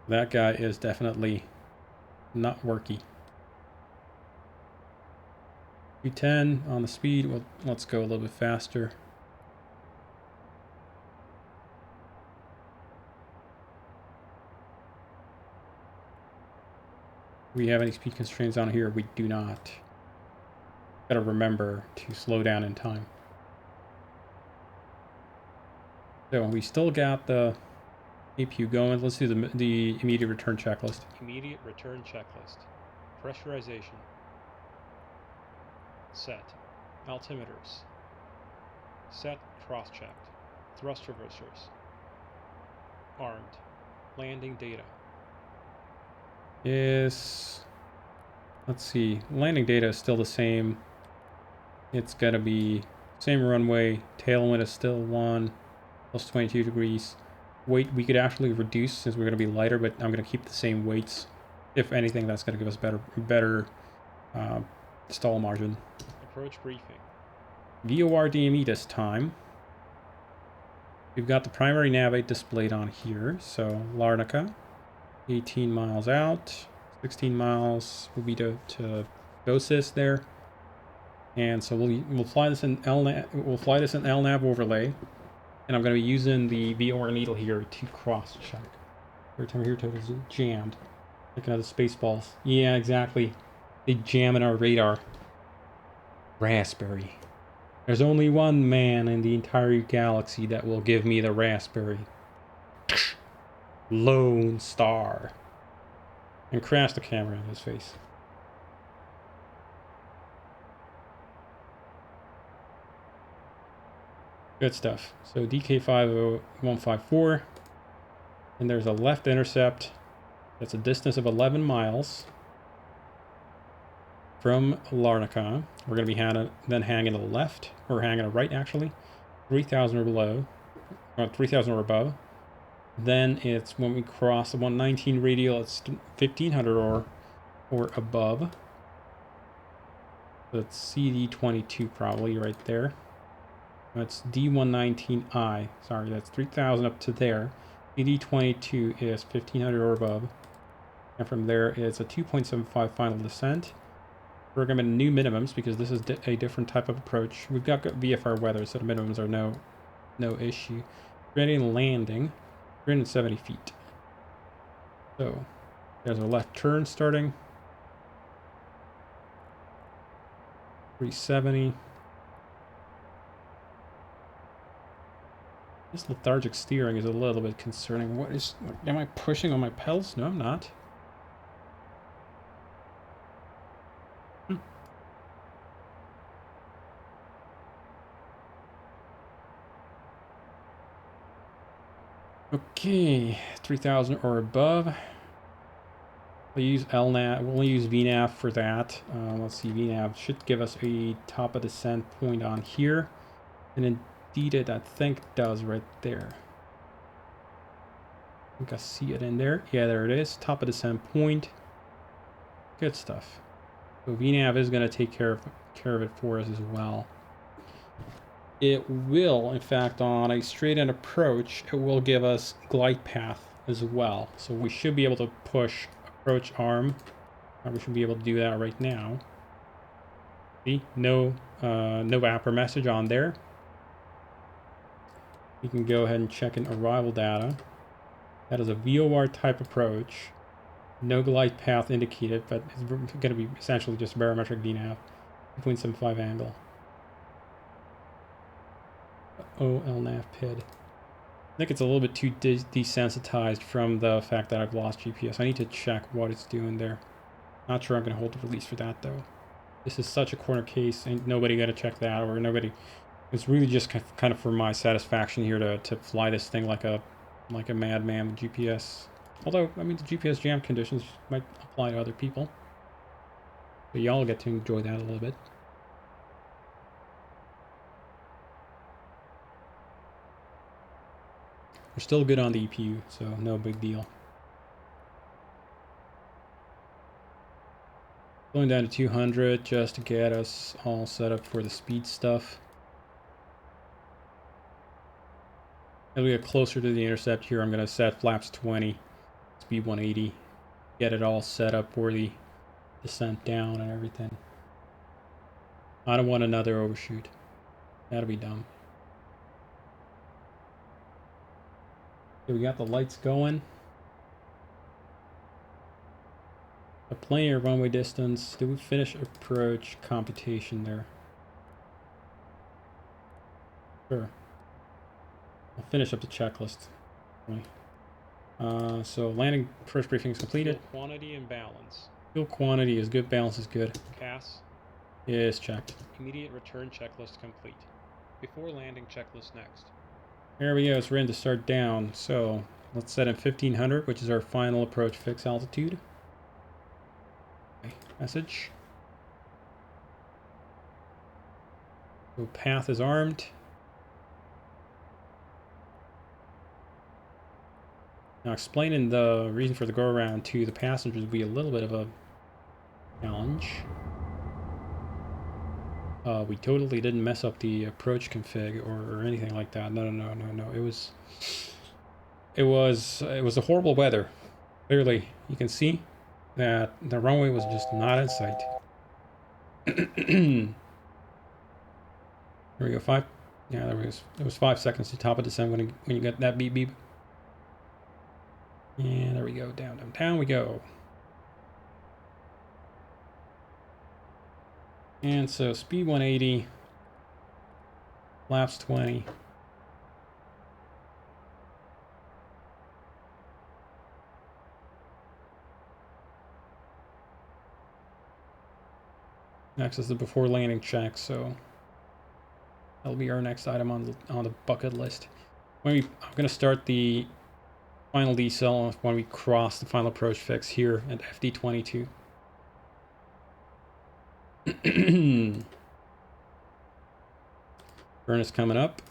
That guy is definitely not worky. 310 on the speed. Well, let's go a little bit faster. Do we have any speed constraints on here? We do not. Gotta remember to slow down in time. So we still got the EPU going. Let's do the immediate return checklist. Immediate return checklist. Pressurization. Set. Altimeters. Set, cross-checked. Thrust reversers. Armed. Landing data. Let's see, landing data is still the same. It's gotta be same runway. Tailwind is still 1 plus 22 degrees. Weight we could actually reduce since we're gonna be lighter, but I'm gonna keep the same weights. If anything, that's gonna give us better stall margin. Approach briefing. VOR DME this time. We've got the primary nav displayed on here. So Larnaca, 18 miles out, 16 miles will be to BOSIS there. And so we'll fly this in LNAV overlay, and I'm going to be using the VOR needle here to cross check. Every time I hear it is jammed. Looking at the Spaceballs. Yeah, exactly. They jam in our radar. Raspberry. There's only one man in the entire galaxy that will give me the raspberry. Lone Star. And crash the camera in his face. Good stuff. So DK50154. And there's a left intercept. That's a distance of 11 miles. From Larnaca. We're going to be then hanging to the left. Or hanging to the right, actually. 3,000 or below. Or 3,000 or above. Then it's when we cross the 119 radial, it's 1,500 or above. That's CD22 probably right there. That's D119I. Sorry, that's 3,000 up to there. CD22 is 1,500 or above. And from there is a 2.75 final descent. We're going to new minimums because this is a different type of approach. We've got VFR weather, so the minimums are no issue. Ready landing, 370 feet. So there's a left turn starting. 370. This lethargic steering is a little bit concerning. Am I pushing on my pedals? No, I'm not. Okay, 3,000 or above. We'll use LNAV. We'll use VNAV for that. Let's see, VNAV should give us a top of descent point on here, and indeed it I think does right there. I think I see it in there. Yeah, there it is. Top of descent point. Good stuff. So VNAV is going to take care of it for us as well. It will, in fact, on a straight-in approach, it will give us glide path as well. So we should be able to push approach arm. We should be able to do that right now. See, no APR message on there. You can go ahead and check in arrival data. That is a VOR type approach. No glide path indicated, but it's going to be essentially just barometric VNAV, 2.75 angle. LNAV PID. I think it's a little bit too desensitized from the fact that I've lost GPS. I need to check what it's doing there. Not sure I'm going to hold the release for that though. This is such a corner case, and nobody got to check that, or nobody. It's really just kind of for my satisfaction here to fly this thing like a madman with GPS. Although, I mean, the GPS jam conditions might apply to other people. But y'all get to enjoy that a little bit. We're still good on the EPU, so no big deal. Going down to 200 just to get us all set up for the speed stuff. As we get closer to the intercept here, I'm going to set flaps 20, speed 180, get it all set up for the descent down and everything. I don't want another overshoot. That'll be dumb. Okay, we got the lights going. Plenty of runway distance. Did we finish approach computation there? Sure. I'll finish up the checklist. So landing first briefing is completed. Fuel quantity and balance. Fuel quantity is good, balance is good. CAS. Is checked. Immediate return checklist complete. Before landing checklist next. There we go, it's ready to start down. So let's set in 1500, which is our final approach fix altitude. Okay, message. So path is armed. Now explaining the reason for the go around to the passengers will be a little bit of a challenge. We totally didn't mess up the approach config or anything like that. No. It was the horrible weather. Clearly, you can see that the runway was just not in sight. There we go. There was 5 seconds to top of descent when you got that beep beep. And there we go. Down we go. And so speed 180, flaps 20. Next is the before landing check, so that'll be our next item on the bucket list. I'm going to start the final decel when we cross the final approach fix here at FD22. Burn is coming up.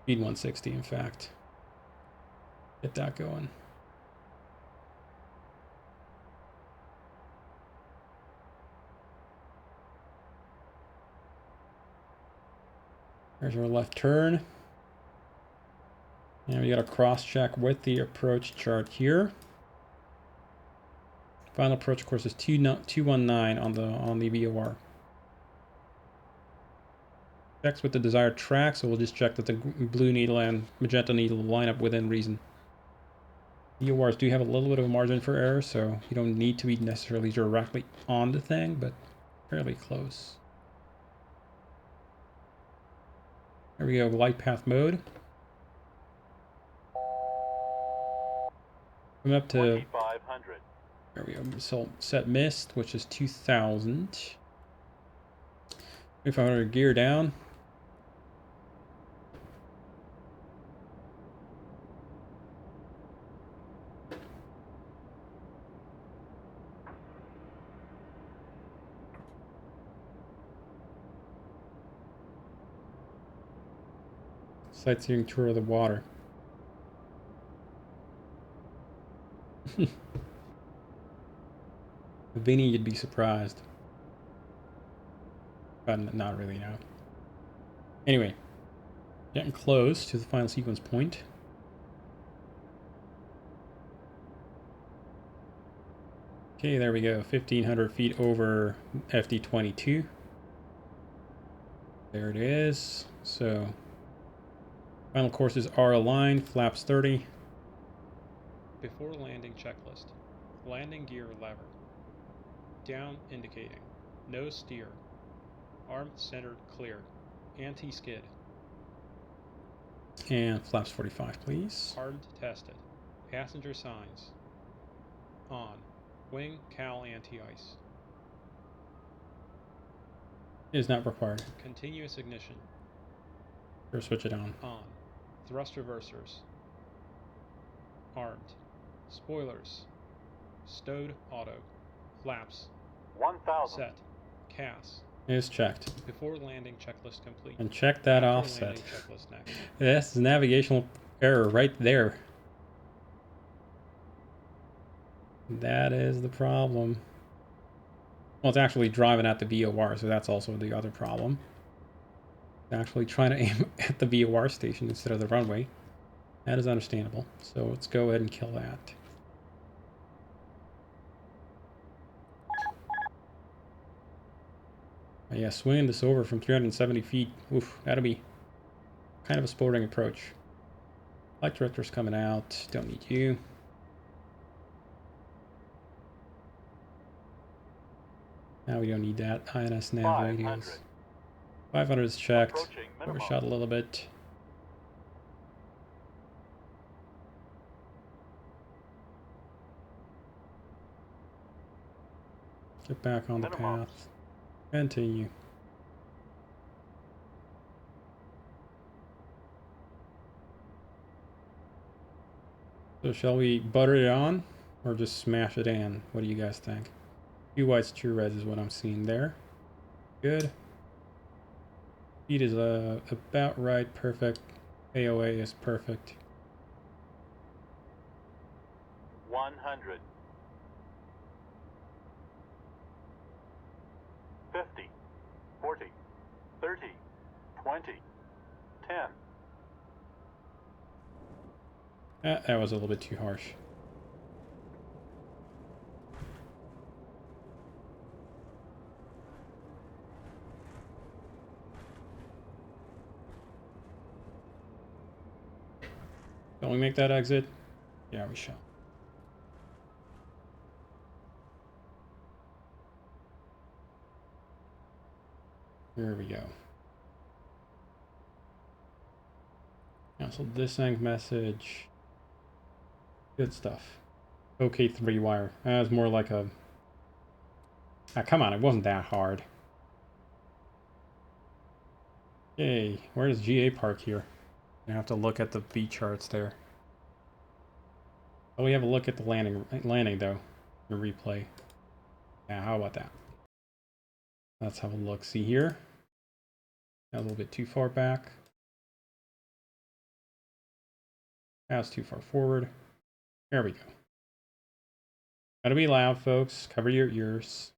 Speed 160, in fact. Get that going. There's our left turn. And we got a cross check with the approach chart here. Final approach course is 219 on the VOR. Checks with the desired track, so we'll just check that the blue needle and magenta needle line up within reason. VORs do have a little bit of a margin for error, so you don't need to be necessarily directly on the thing, but fairly close. There we go, glide path mode. Coming up to 500. there we go. So set mist, which is 2000. 2500 gear down. Sightseeing tour of the water. Vinny, you'd be surprised. But not really, no. Anyway, getting close to the final sequence point. Okay, there we go. 1500 feet over FD22. There it is. So, final courses are aligned, flaps 30. Before landing checklist. Landing gear lever. Down indicating. No steer. Arm centered clear. Anti-skid. And flaps 45, please. Hardened tested. Passenger signs. On. Wing cowl anti-ice. Is not required. Continuous ignition. Or switch it on. On. Thrust reversers. Armed. Spoilers. Stowed auto. Flaps. 1000. Set. CAS. Is checked. Before landing checklist complete. And check that After offset. landing checklist next. That's navigational error right there. That is the problem. Well, it's actually driving at the VOR, so that's also the other problem. It's actually trying to aim at the VOR station instead of the runway. That is understandable. So let's go ahead and kill that. But yeah, swinging this over from 370 feet. Oof, that'll be kind of a sporting approach. Flight director's coming out. Don't need you. Now we don't need that. INS nav 500. radios. 500 is checked. Approaching minimum. Overshot a little bit. Get back on the Minimum. path. Continue. So shall we butter it on or just smash it in? What do you guys think? 2 whites, 2 reds is what I'm seeing there. Good. Speed is about right, perfect. AOA is perfect. 100. 50. 40. 30. 20. 10. That was a little bit too harsh. Don't we make that exit? Yeah, we shall. Here we go. Cancel this sync message. Good stuff. Okay, 3-wire. That was more like a... Ah, come on, it wasn't that hard. Yay, where does GA park here? I have to look at the V charts there. Oh, we have a look at the landing though. The replay. Yeah, how about that? Let's have a look. See here. A little bit too far back. That's too far forward. There we go. Gotta be loud, folks. Cover your ears.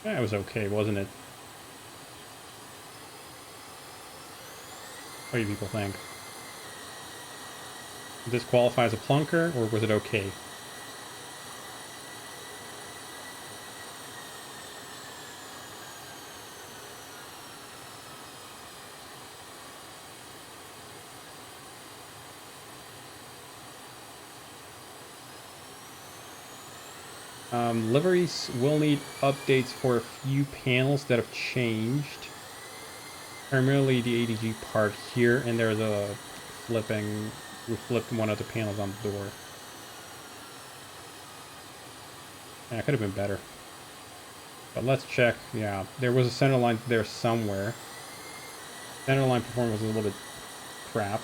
That was okay, wasn't it? What do you people think? Did this qualify as a plunker, or was it okay? Liveries will need updates for a few panels that have changed. Primarily the ADG part here, and there's a flipping. We flipped one of the panels on the door. That could have been better. But let's check. Yeah, there was a center line there somewhere. Center line performance was a little bit crap.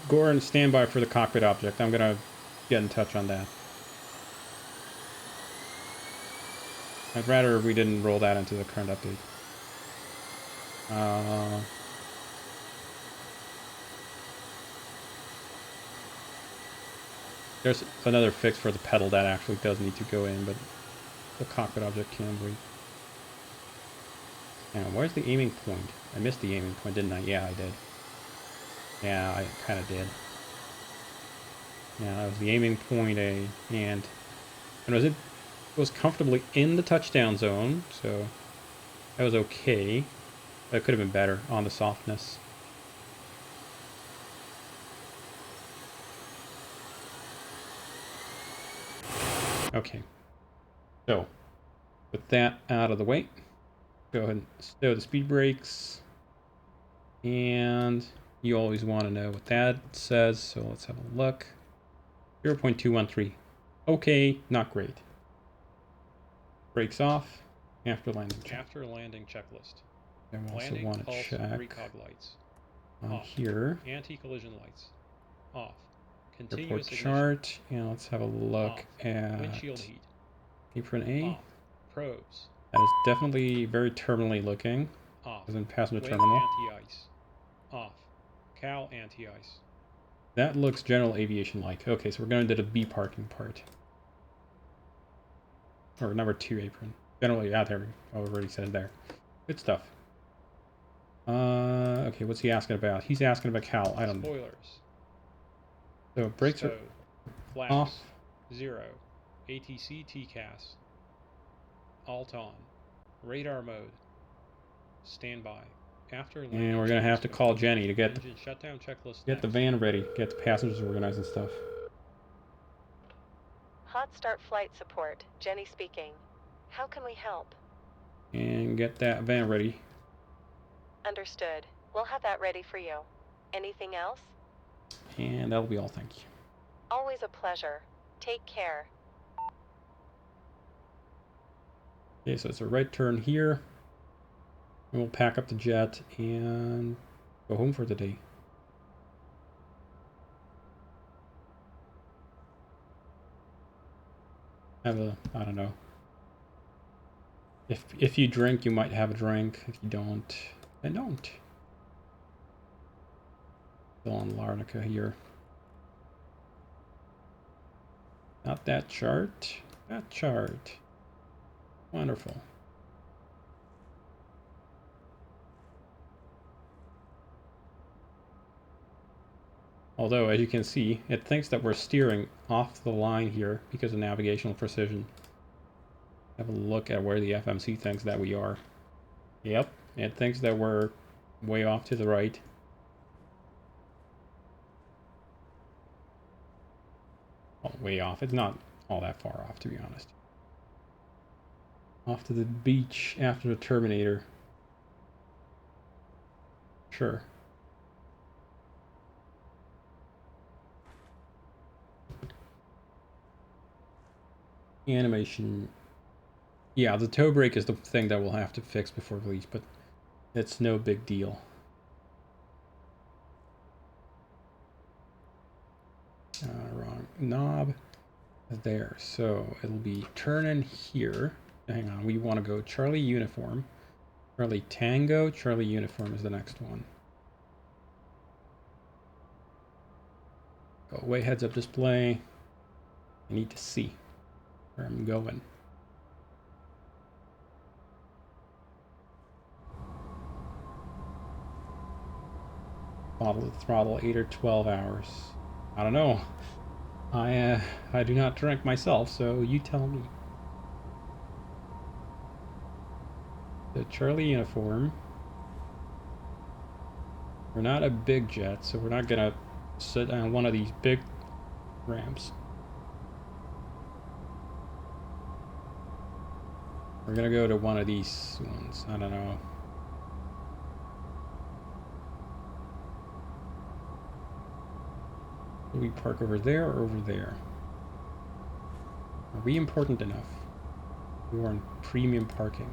Goran, stand by for the cockpit object. I'm gonna get in touch on that. I'd rather we didn't roll that into the current update. There's another fix for the pedal that actually does need to go in, but the cockpit object can wait. Now, where's the aiming point? I missed the aiming point, didn't I? Yeah, I did. Yeah, I kind of did. Yeah, that was the aiming point A, and it was comfortably in the touchdown zone, so that was okay. But it could have been better on the softness. Okay, so with that out of the way, go ahead and stow the speed brakes, and you always want to know what that says, so let's have a look. 0.213. Okay, not great. Brakes off after landing check. After landing checklist. I also Landing want to pulse check recog lights. on Off. here. Anti-collision lights. Off. Report Continuous ignition. chart, and let's have a look Off. at Windshield heat. apron A. Off. Probes. That is definitely very terminally looking. Off. As in passenger Wing terminal. anti-ice. Off. Cow anti-ice. That looks general aviation-like. Okay, so we're going to the B parking part. Or number 2 apron. Generally, out there. I already said it there. Good stuff. Okay, what's he asking about? He's asking about cowl. I don't know. Spoilers. So brakes are Stowed. Flaps. off. 0. ATC TCAS. Alt on. Radar mode. Standby. After landing. And we're gonna have to call Jenny to get Engine shutdown checklist. the van ready, get the passengers organized and stuff. Hot Start Flight Support, Jenny speaking. How can we help? And get that van ready. Understood. We'll have that ready for you. Anything else? And that'll be all, thank you. Always a pleasure. Take care. Okay, so it's a right turn here. And we'll pack up the jet and go home for the day. Have a, I don't know. If you drink, you might have a drink. If you don't, then don't. Still on Larnaca here. Not that chart. That chart. Wonderful. Although, as you can see, it thinks that we're steering off the line here because of navigational precision. Have a look at where the FMC thinks that we are. Yep, it thinks that we're way off to the right. Well, way off. It's not all that far off, to be honest. Off to the beach after the Terminator. Sure. Animation. Yeah, the toe brake is the thing that we'll have to fix before release, but it's no big deal. Wrong knob. There, so it'll be turn in here. Hang on, we want to go Charlie Uniform. Charlie Tango, Charlie Uniform is the next one. Away heads-up display. I need to see where I'm going. Bottle throttle 8 or 12 hours. I don't know. I do not drink myself, so you tell me. The Charlie uniform. We're not a big jet, so we're not gonna sit on one of these big ramps. We're gonna go to one of these ones. I don't know. Do we park over there or over there? Are we important enough? We are in premium parking.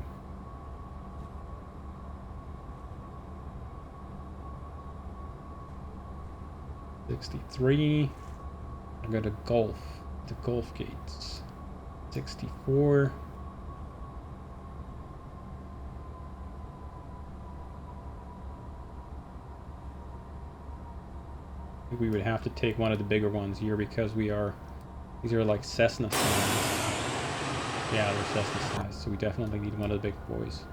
$63. I go to Gulf. The Gulf gates. $64. We would have to take one of the bigger ones here because these are like Cessna size. Yeah, they're Cessna size, so we definitely need one of the big boys.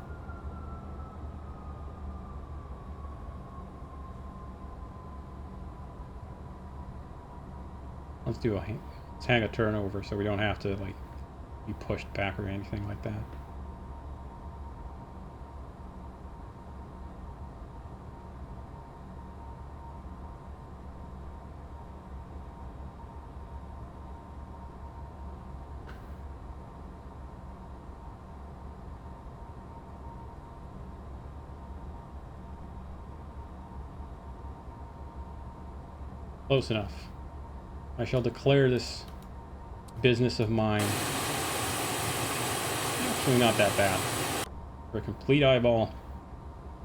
Let's hang a turnover so we don't have to like be pushed back or anything like that. Close enough. I shall declare this business of mine actually not that bad. For a complete eyeball.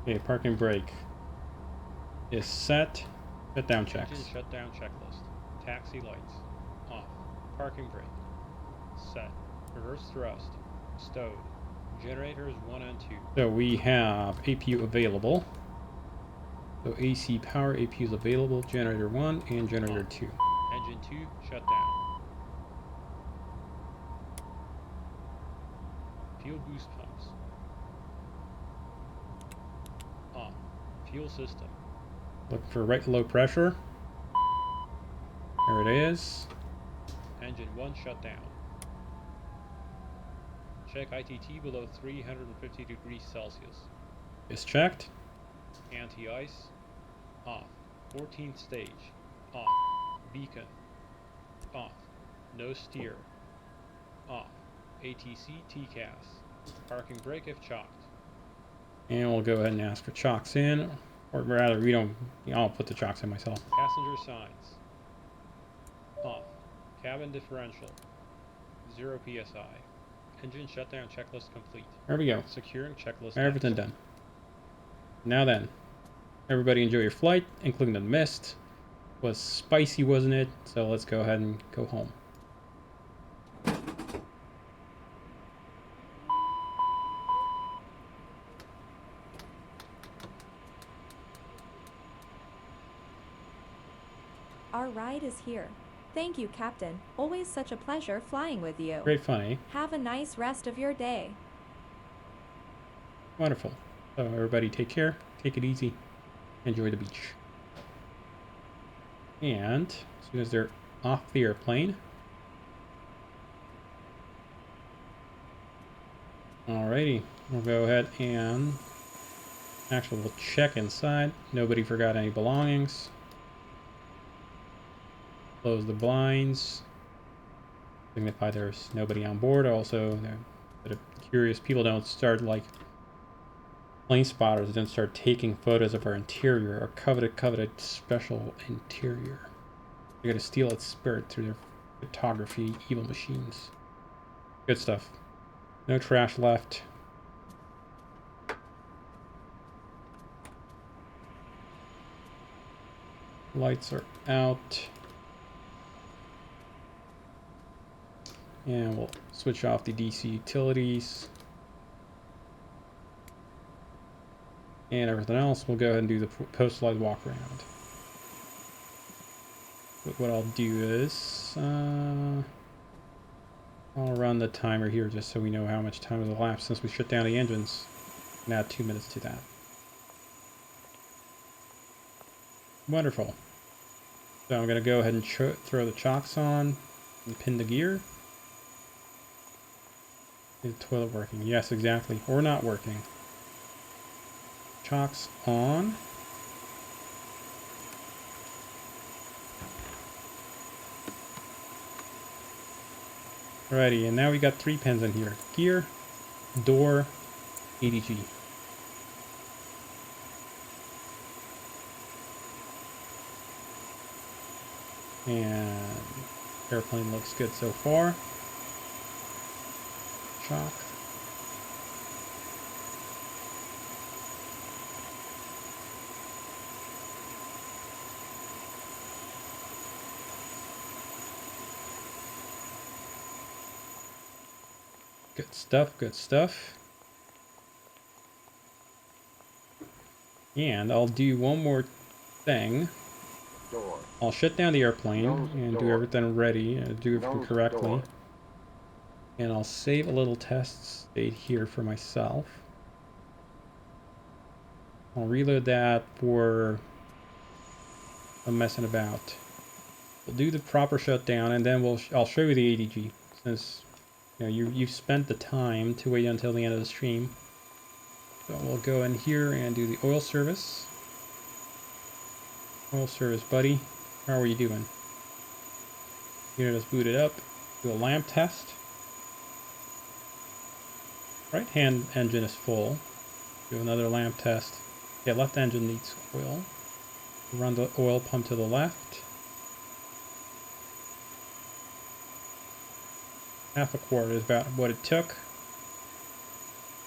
Okay, parking brake is set. Shutdown checks. Engine shutdown checklist. Taxi lights. Off. Parking brake. Set. Reverse thrust. Stowed. Generators 1 and 2. So we have APU available. So AC power APU is available. Generator 1 and generator 2. Engine 2 shut down. Fuel boost pumps. On. Fuel system. Look for right low pressure. There it is. Engine 1 shut down. Check ITT below 350 degrees Celsius. Is checked. Anti-ice. Off. 14th stage. Off. Beacon. Off. No steer. Off. ATC TCAS. Parking brake if chocked. And we'll go ahead and ask for chocks in. Or rather, I'll put the chocks in myself. Passenger signs. Off. Cabin differential. 0 PSI. Engine shutdown checklist complete. There we go. Securing checklist. Everything next. done. Now then, everybody enjoy your flight, including the mist. Was spicy, wasn't it? So let's go ahead and go home. Our ride is here. Thank you, Captain. Always such a pleasure flying with you. Great fun, eh? Have a nice rest of your day. Wonderful. So everybody take care, take it easy, enjoy the beach. And as soon as they're off the airplane, alrighty, we'll go ahead and actually we'll check inside. Nobody forgot any belongings. Close the blinds. Signify there's nobody on board. Also, the curious people don't start like plane spotters don't start taking photos of our interior, our coveted special interior. They're gonna steal its spirit through their photography evil machines. Good stuff. No trash left. Lights are out. And we'll switch off the DC utilities. And everything else, we'll go ahead and do the post-flight walk around. But what I'll do is I'll run the timer here just so we know how much time has elapsed since we shut down the engines, and add 2 minutes to that. Wonderful. So I'm going to go ahead and throw the chocks on and pin the gear. Is the toilet working? Yes, exactly. Or not working. Chocks on. Alrighty, and now we got 3 pins in here. Gear, door, ADG. And airplane looks good so far. Shock. Good stuff, good stuff. And I'll do one more thing. Door. I'll shut down the airplane Nose and do door. everything ready, do everything Nose correctly. door. And I'll save a little test state here for myself. I'll reload that for messing about. We'll do the proper shutdown, and then I'll show you the ADG, since you know you've spent the time to wait until the end of the stream. So we'll go in here and do the oil service. Oil service, buddy. How are you doing? Unit is booted up. Do a lamp test. Right hand engine is full. Do another lamp test. Yeah, left engine needs oil. Run the oil pump to the left. Half a quart is about what it took.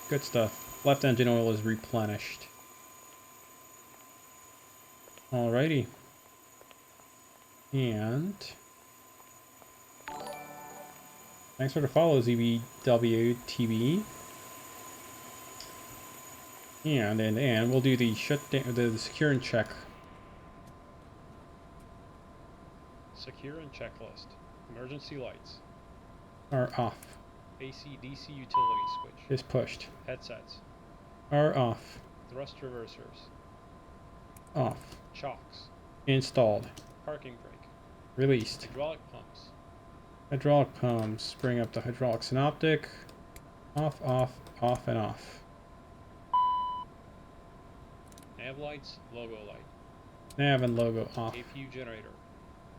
Good stuff. Left engine oil is replenished. Alrighty. And thanks for the follow, ZBWTB. And we'll do the shutdown, the secure and check. Secure and checklist. Emergency lights. Are off. AC DC utility switch. Is pushed. Headsets. Are off. Thrust reversers. Off. Chocks. Installed. Parking brake. Released. Hydraulic pumps. Hydraulic pumps. Bring up the hydraulic synoptic. Off, off, off, and off. Nav lights. Logo light. Nav and logo off. APU generator.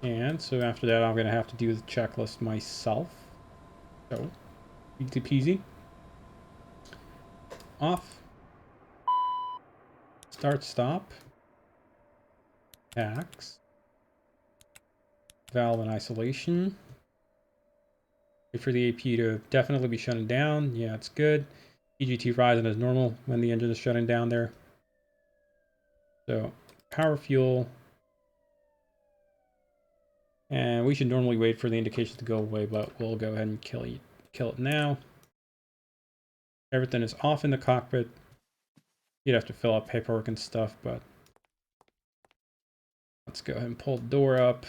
And so after that, I'm going to have to do the checklist myself. So, easy peasy. Off. Start, stop. Tax. Valve and isolation. Wait for the APU to definitely be shutting down. Yeah, it's good. EGT rising as normal when the engine is shutting down there. So, power fuel. And we should normally wait for the indications to go away, but we'll go ahead and kill it now. Everything is off in the cockpit. You'd have to fill out paperwork and stuff, but let's go ahead and pull the door up.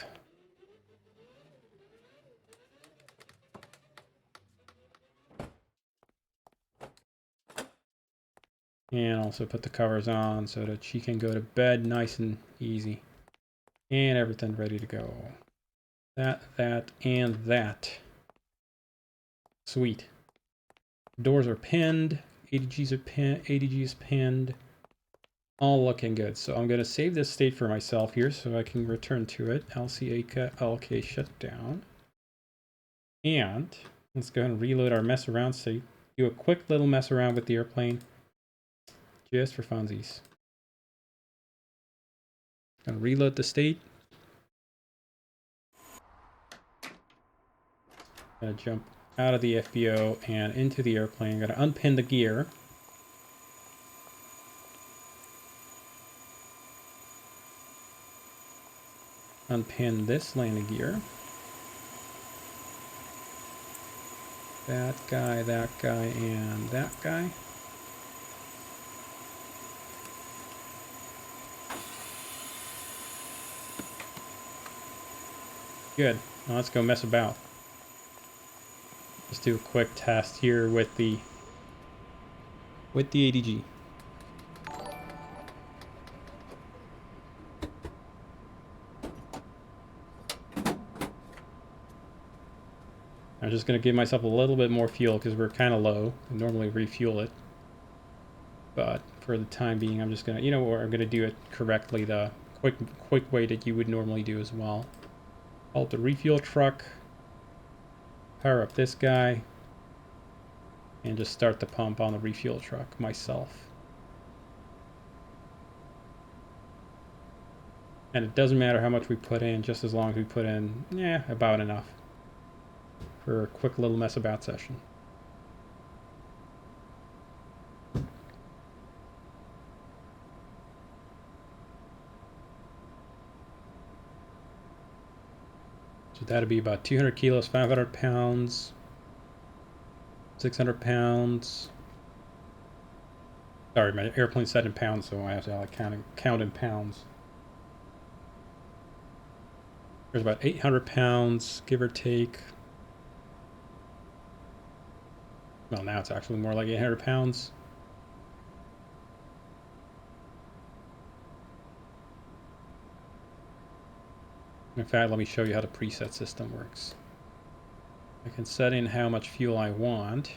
And also put the covers on so that she can go to bed nice and easy. And everything ready to go. That, and that. Sweet. Doors are pinned. ADGs are pinned. ADG is pinned. All looking good. So I'm going to save this state for myself here so I can return to it. LK shutdown. And let's go ahead and reload our mess around state. Do a quick little mess around with the airplane. Just for funsies. Gonna reload the state. Gonna jump out of the FBO and into the airplane. Gonna unpin the gear. Unpin this landing gear. That guy, and that guy. Good. Now let's go mess about. Let's do a quick test here with the ADG. I'm just going to give myself a little bit more fuel because we're kind of low. I normally refuel it. But for the time being, I'm just going to, you know what, I'm going to do it correctly, the quick way that you would normally do as well. Halt the refuel truck. Power up this guy. And just start the pump on the refuel truck myself. And it doesn't matter how much we put in, just as long as we put in, about enough. For a quick little mess about session. So that'd be about 200 kilos, 500 pounds, 600 pounds. Sorry, my airplane's set in pounds, so I have to like count in pounds. There's about 800 pounds, give or take. Well, now it's actually more like 800 pounds. In fact, let me show you how the preset system works. I can set in how much fuel I want.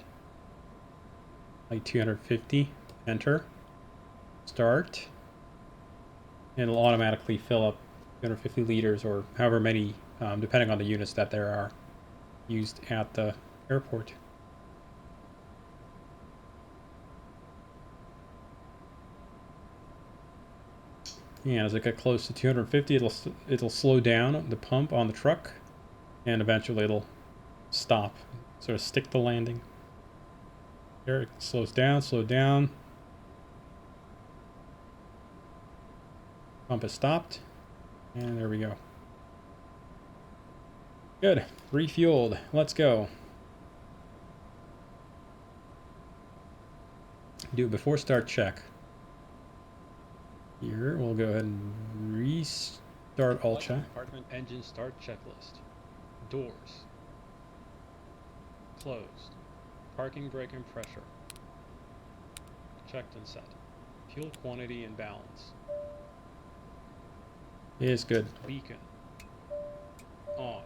Like 250, enter, start, and it'll automatically fill up 250 liters or however many, depending on the units that there are used at the airport. And as I get close to 250, it'll slow down the pump on the truck, and eventually it'll stop, sort of stick the landing. There, it slow down. Pump is stopped, and there we go. Good, refueled. Let's go. Do a before start check. Here, we'll go ahead and restart all check. Compartment engine start checklist. Doors closed. Parking brake and pressure checked and set. Fuel quantity and balance. It is good. Beacon on.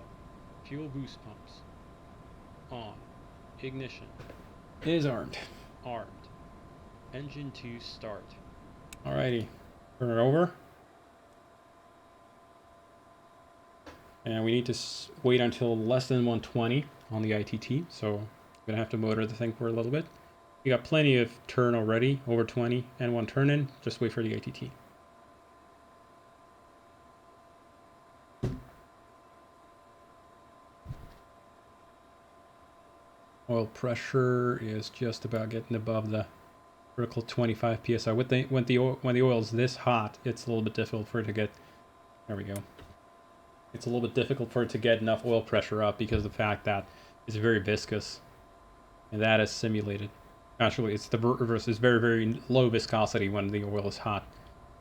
Fuel boost pumps on. Ignition It is armed. armed. Engine 2 start. Alrighty, turn it over. And we need to wait until less than 120 on the ITT, so I'm gonna have to motor the thing for a little bit. We got plenty of turn already, over 20 and one turn in, just wait for the ITT. Oil pressure is just about getting above the critical 25 psi. When the oil is this hot, it's a little bit difficult for it to get. There we go. It's a little bit difficult for it to get enough oil pressure up because of the fact that it's very viscous, and that is simulated. Actually, it's the reverse. It's very, very low viscosity when the oil is hot,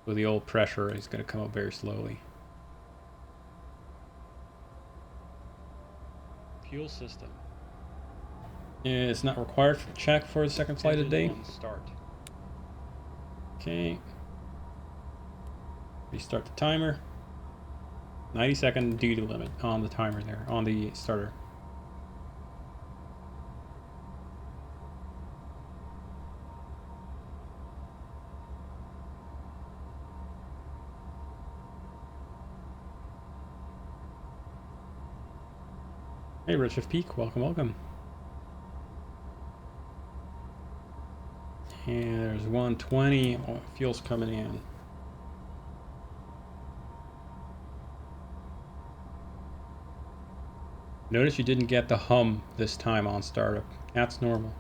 so the oil pressure is going to come up very slowly. Fuel system. It's not required for check for the second flight of the day. Engine 1 start. Okay. Restart the timer. 90-second duty limit on the timer there, on the starter. Hey, Richard Peak, welcome. And there's 120. Oh, fuel's coming in. Notice you didn't get the hum this time on startup. That's normal.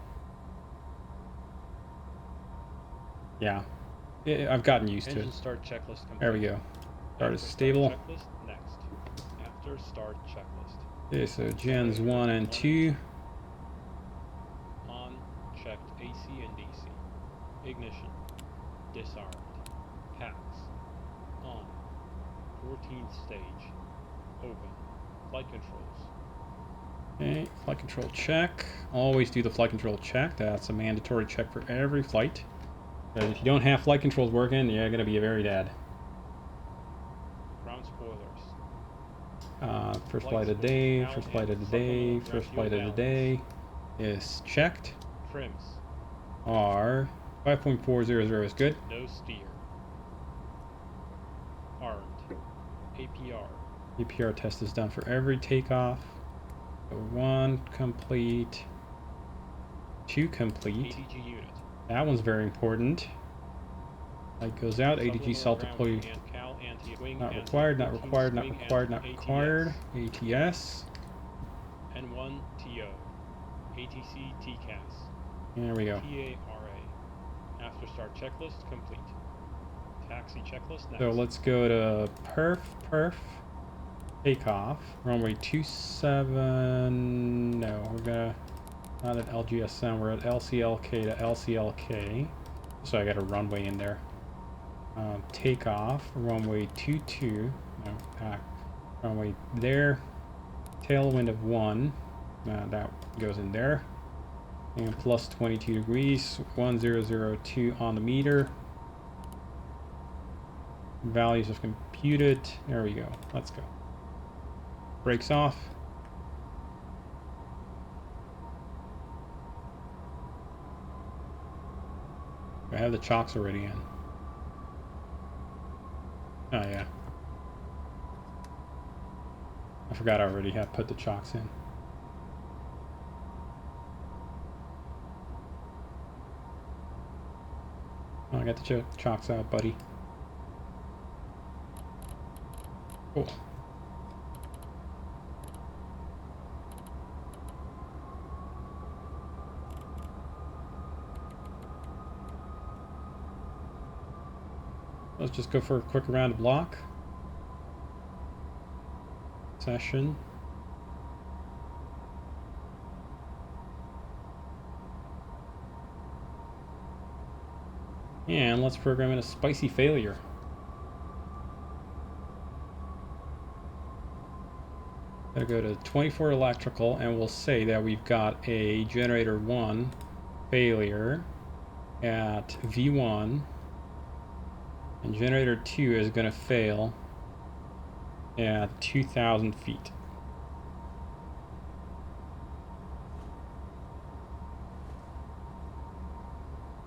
Yeah, I've gotten used to Engine it. start checklist complete. There we go. Start is After stable. Checklist next. After start checklist. Okay, so gens 1 and 2. On, checked AC and DC. Ignition. Disarmed. Packs. On. 14th stage. Open. Flight controls. Okay, flight control check. Always do the flight control check. That's a mandatory check for every flight. If you don't have flight controls working, you're gonna be very dead. Ground spoilers. First flight of the day, first flight of the day, first flight of the day is checked. Trims. Are 5.400 is good. No steer. Armed. APR. APR test is done for every takeoff. So 1 complete, 2 complete. ADG unit. That one's very important. Light goes out. ADG self deploy. Not required. Not required. Not required. Not required. ATS. N1 TO. ATC TCAS. There we go. TARA. After start checklist complete. Taxi checklist next. So let's go to perf. Takeoff. Runway 27. No, we're gonna. Not at LGSM. We're at LCLK to LCLK. So I got a runway in there. Takeoff. Runway 22. No, back. Runway there. Tailwind of 1. That goes in there. And plus 22 degrees. 1002 on the meter. Values are computed. There we go. Let's go. Brakes off. I have the chocks already in. Oh yeah. I forgot I already had put the chocks in. Oh, I got the chocks out, buddy. Cool. Let's just go for a quick round of block. Session. And let's program in a spicy failure. Gotta go to 24 electrical and we'll say that we've got a generator 1 failure at V1. And generator 2 is going to fail at 2,000 feet.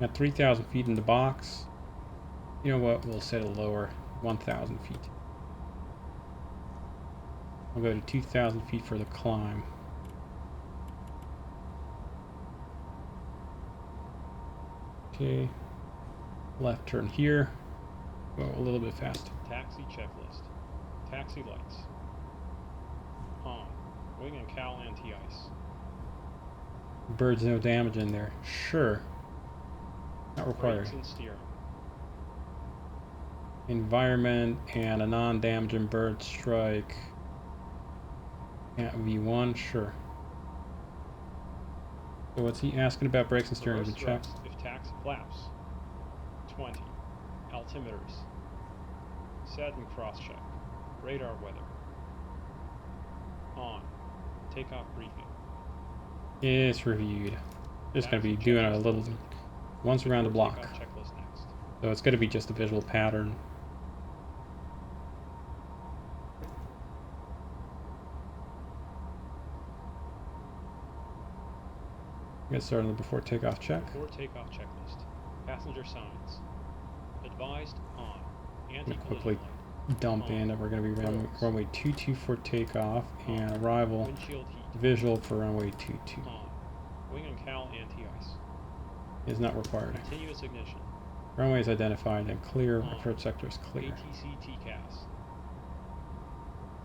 At 3,000 feet in the box. You know what? We'll set it lower, 1,000 feet. We'll go to 2,000 feet for the climb. Okay. Left turn here. Go a little bit fast. Taxi checklist. Taxi lights. On. Wing and cowl anti-ice. Birds, no damage in there. Sure. Not required. Brakes and steering. Environment and a non-damaging bird strike. At V1, sure. So what's he asking about brakes and steering? Have been checked. If taxi flaps. 20. Altimeters. Set and cross-check. Radar weather. On. Takeoff briefing. It's reviewed. Just going to be doing a little once around the block. Checklist next. So it's going to be just a visual pattern. Get started on the before takeoff check. Before takeoff checklist. Passenger signs. Advised on. Quickly dump in that we're going to be runway 22 for takeoff and arrival Windshield heat. visual for runway 22 On. Wing and cowl anti-ice. is not required. Continuous ignition. Runway is identified and clear. On. Approach sector is clear. ATC TCAS.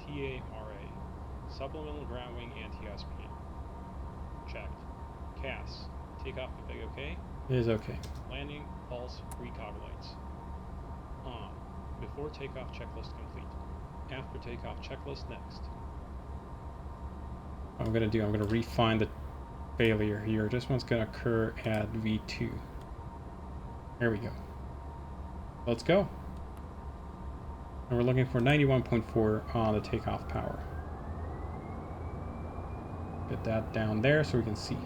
TARA. Supplemental ground wing anti-ice PM. Checked. CAS. Takeoff config okay. It is okay. Landing, pulse, recog lights. On. Before takeoff checklist complete. After takeoff checklist next. What I'm going to refine the failure here. This one's going to occur at V2. There we go. Let's go. And we're looking for 91.4 on the takeoff power. Get that down there so we can see.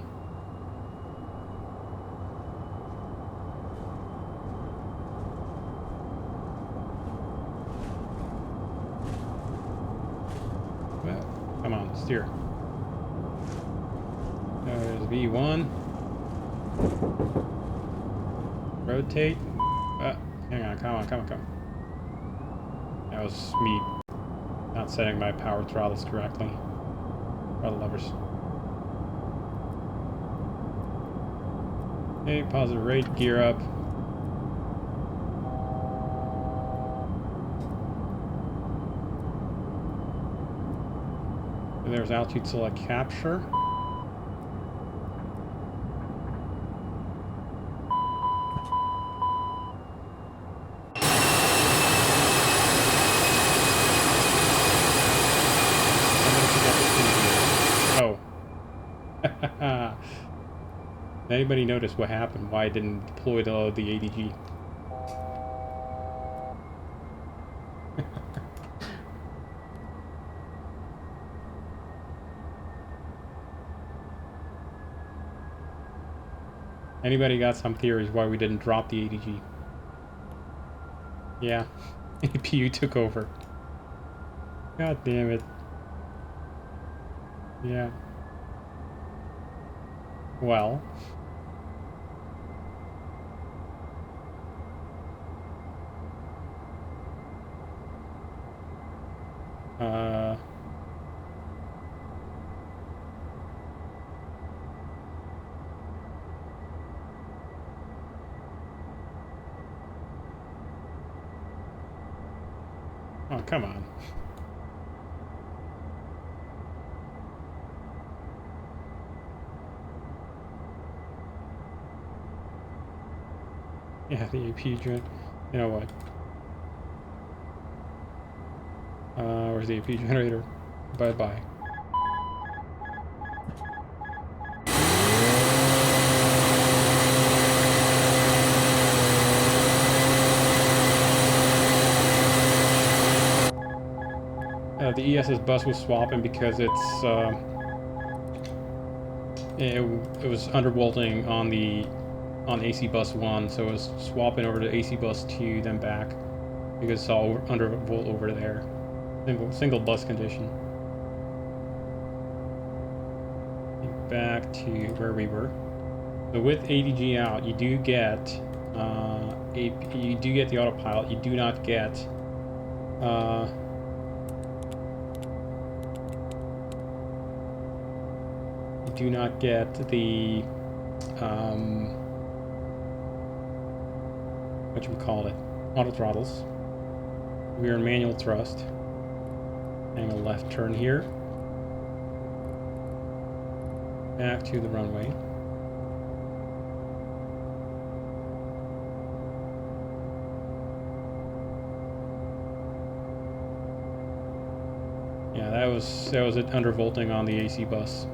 Well, come on, steer. There's V1. Rotate. Hang on, come on. That was me not setting my power throttles correctly. Throttle levers. Okay, positive rate, gear up. And there's altitude select capture. Anybody notice what happened? Why I didn't deploy the ADG? Anybody got some theories why we didn't drop the ADG? Yeah, EPU took over. God damn it. Yeah. Well. Oh, come on. Yeah, the AP gen. You know what? Where's the AP generator? Bye-bye. The ESS bus was swapping because it was undervolting on AC bus 1, so it was swapping over to AC bus 2, then back because it's all undervolt over there. Single bus condition. Back to where we were. So with ADG out, you do get the autopilot. You do not get the auto throttles. We are in manual thrust. And a left turn here. Back to the runway. Yeah, that was it undervolting on the AC bus.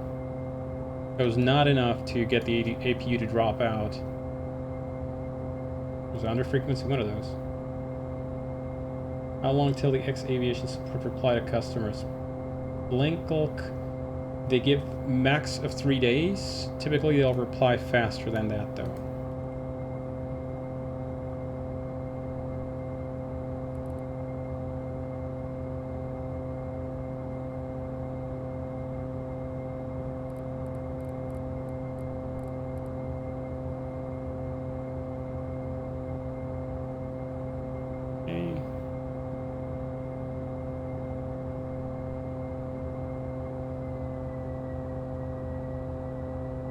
It was not enough to get the APU to drop out. It was under frequency one of those. How long till the X-Aviation support reply to customers? Blinklook, they give max of 3 days. Typically they'll reply faster than that though.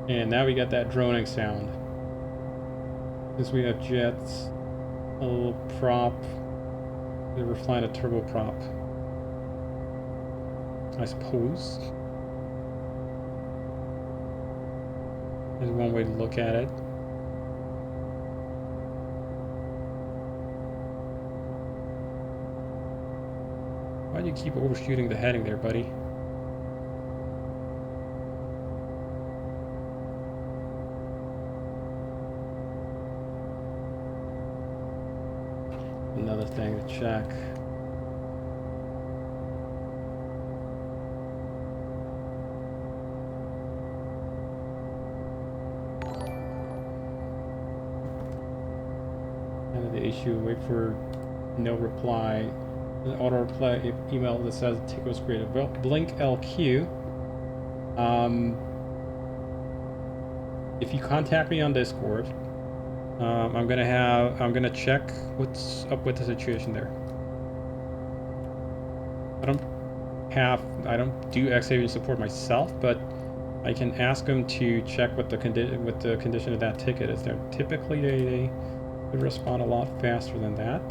And now we got that droning sound. Because we have jets, a little prop. We're flying a turboprop, I suppose. There's one way to look at it. Why do you keep overshooting the heading there, buddy? Another thing to check. the issue, wait for no reply. An auto reply email that says Takeoff's created. Well, blink LQ. If you contact me on Discord, I'm gonna check what's up with the situation there. I don't do X-Avian support myself, but I can ask them to check what the condition of that ticket is. There, typically they respond a lot faster than that.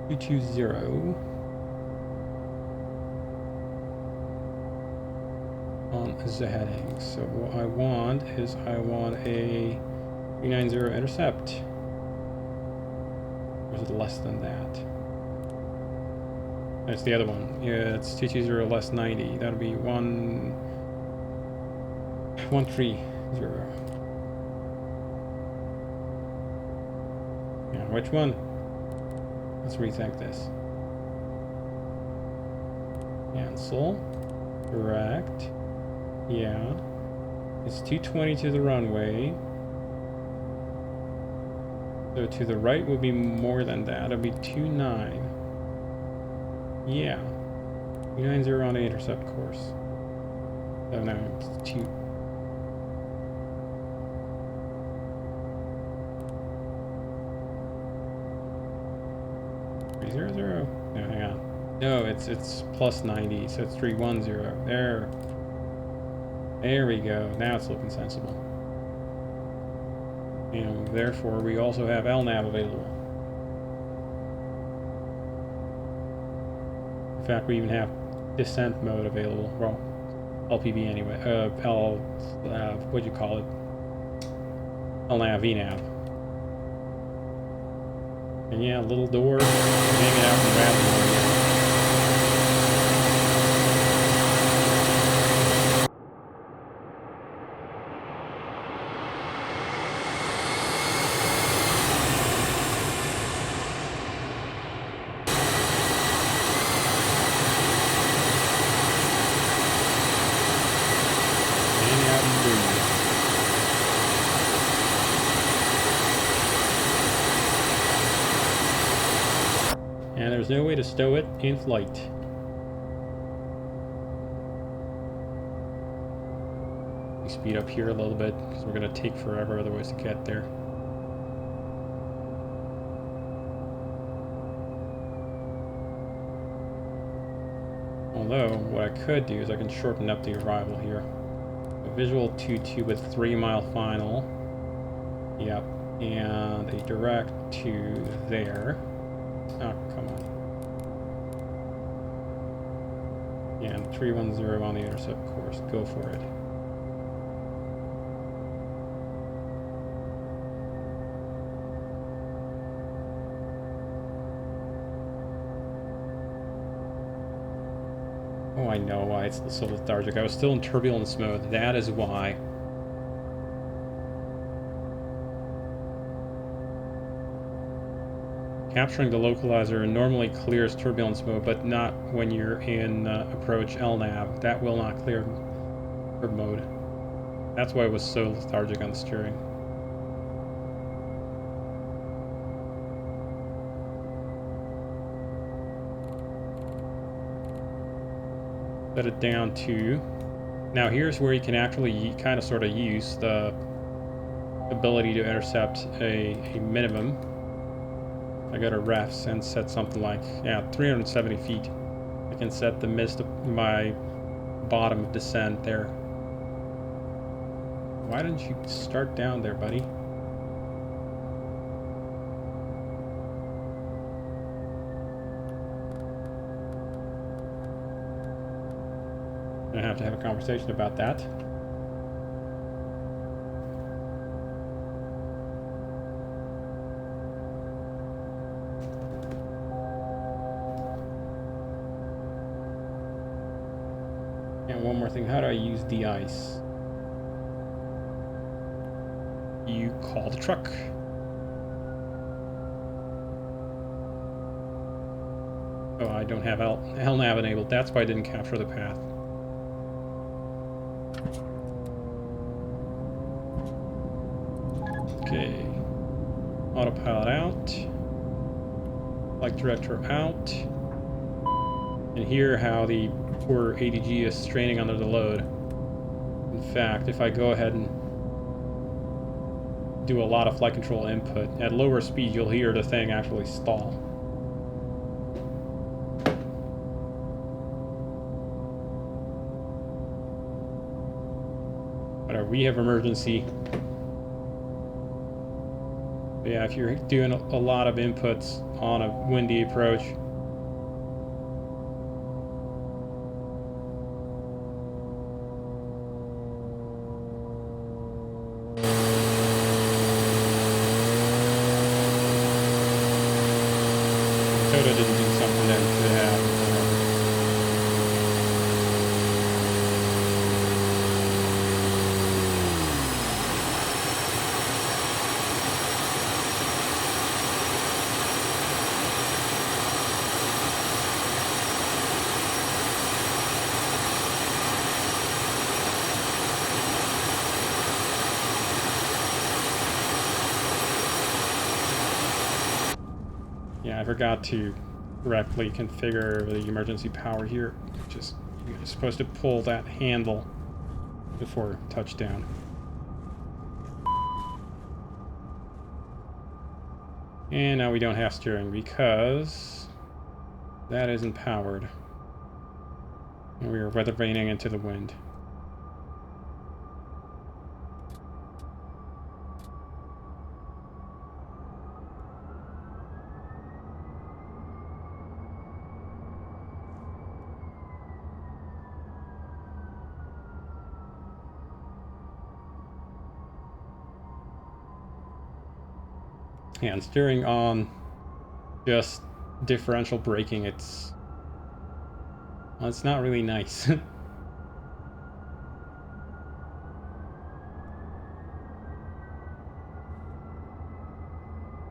220 on the heading. So what I want is a 390 intercept. Or is it less than that? That's the other one. Yeah, it's 220 less 90. That'll be 130. Yeah, which one? Let's rethink this. Cancel. Correct. Yeah. It's 220 to the runway. So to the right would be more than that. It'll be 29. Yeah. 290 on the intercept course. So now it's 2. No, hang on. No, it's plus 90, so it's 310. There we go. Now it's looking sensible. And therefore, we also have LNAV available. In fact, we even have descent mode available. Well, LPV anyway. What'd you call it? LPV-VNAV. And yeah, little door, hanging out in the bathroom. Hanging out in the breeze. And there's no way to stow it in flight. We speed up here a little bit because we're going to take forever otherwise to get there. Although, what I could do is I can shorten up the arrival here. A visual 2-2 with 3-mile final. Yep. And a direct to there. Oh, come on. Yeah, and 310 on the intercept course. Go for it. Oh, I know why it's so lethargic. I was still in turbulence mode. That is why. Capturing the localizer normally clears turbulence mode, but not when you're in approach LNAV. That will not clear turb mode. That's why it was so lethargic on the steering. Set it down to... Now here's where you can actually kind of sort of use the ability to intercept a minimum. I go to refs and set something like, yeah, 370 feet. I can set the my bottom of descent there. Why didn't you start down there, buddy? I'm gonna have to have a conversation about that. And one more thing, how do I use de-ice? You call the truck. Oh, I don't have LNAV enabled. That's why I didn't capture the path. Okay. Autopilot out. Flight director out. And hear how the poor ADG is straining under the load. In fact, if I go ahead and do a lot of flight control input, at lower speed you'll hear the thing actually stall. Whatever, we have emergency. But yeah, if you're doing a lot of inputs on a windy approach, Toda didn't do something that should have. Yeah, I forgot to correctly configure the emergency power here. Just you're supposed to pull that handle before touchdown. And now we don't have steering because that isn't powered. And we are weather vaning into the wind. And steering on just differential braking, it's not really nice.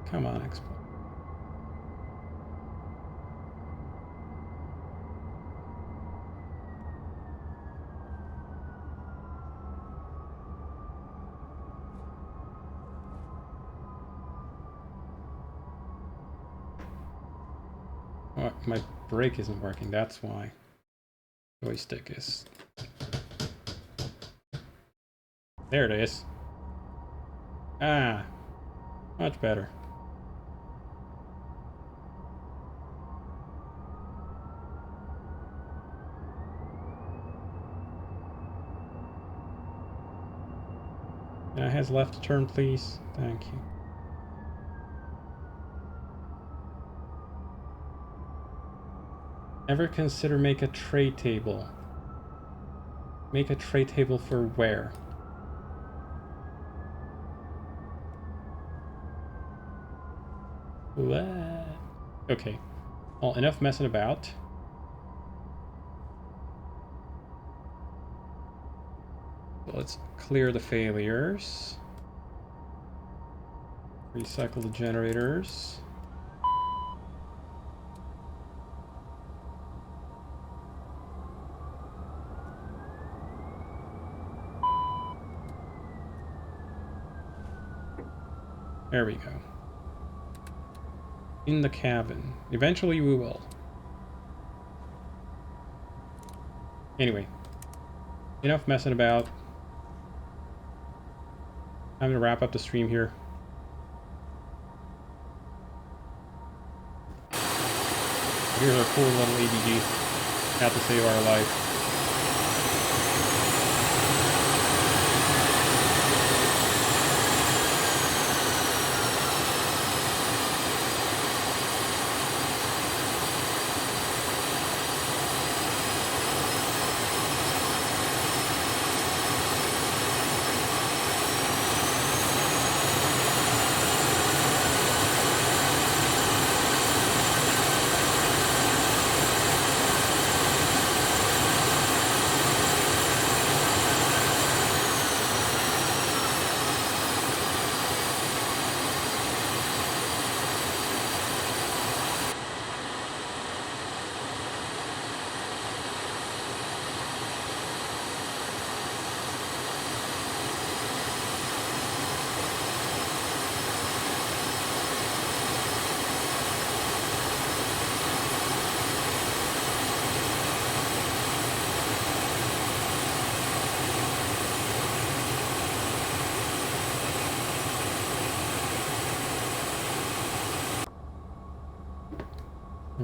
Come on, Expo. Oh, my brake isn't working, that's why. Joystick is... There it is. Ah, much better. Has left turn, please. Thank you. Ever consider make a tray table? Make a tray table for where? What? Okay. Well, enough messing about. So let's clear the failures. Recycle the generators. There we go. In the cabin. Eventually we will. Anyway. Enough messing about. Time to wrap up the stream here. Here's our cool little ADG. Had to save our life.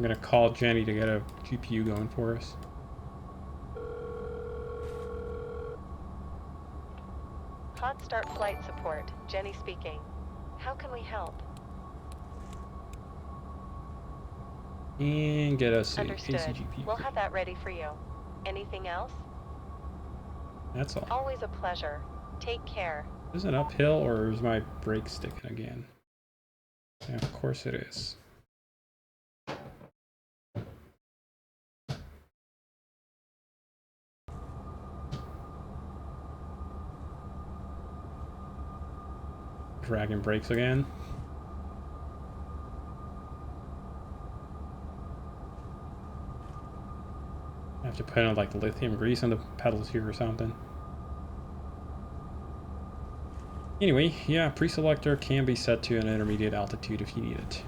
I'm gonna call Jenny to get a GPU going for us. Hot start flight support. Jenny speaking. How can we help? And get us a Understood. AC GPU. We'll have that ready for you. Anything else? That's all. Always a pleasure. Take care. Is it uphill or is my brake sticking again? Yeah, of course it is. Dragging brakes again. I have to put on like lithium grease on the pedals here or something. Anyway, yeah, pre-selector can be set to an intermediate altitude if you need it.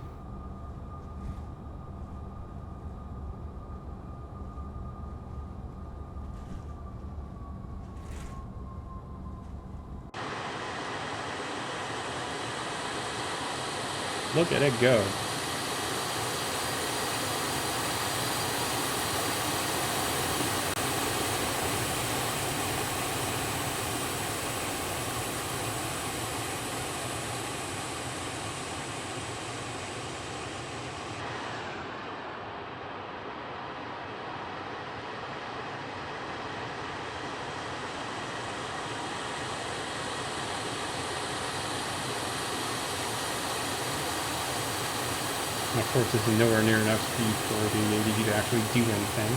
Look at it go. And of course, this is nowhere near enough speed for the ADG to actually do anything.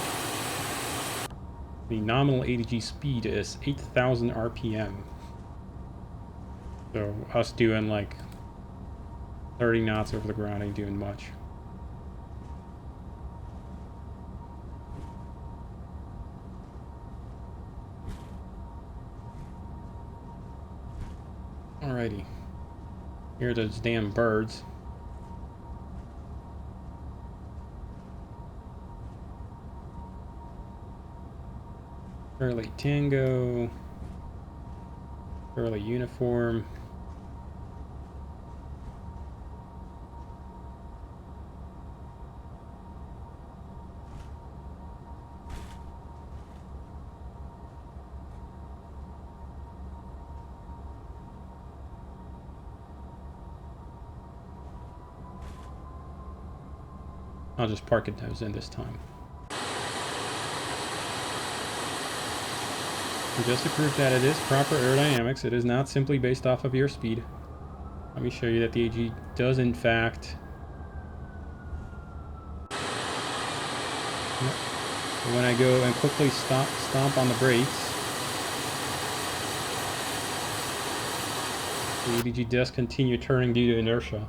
The nominal ADG speed is 8,000 RPM. So us doing like 30 knots over the ground ain't doing much. Alrighty. Here are those damn birds. Charlie Tango, Charlie Uniform. I'll just park it those in this time. And just to prove that it is proper aerodynamics, it is not simply based off of your speed. Let me show you that the AG does in fact. When I go and quickly stomp on the brakes, the ADG does continue turning due to inertia.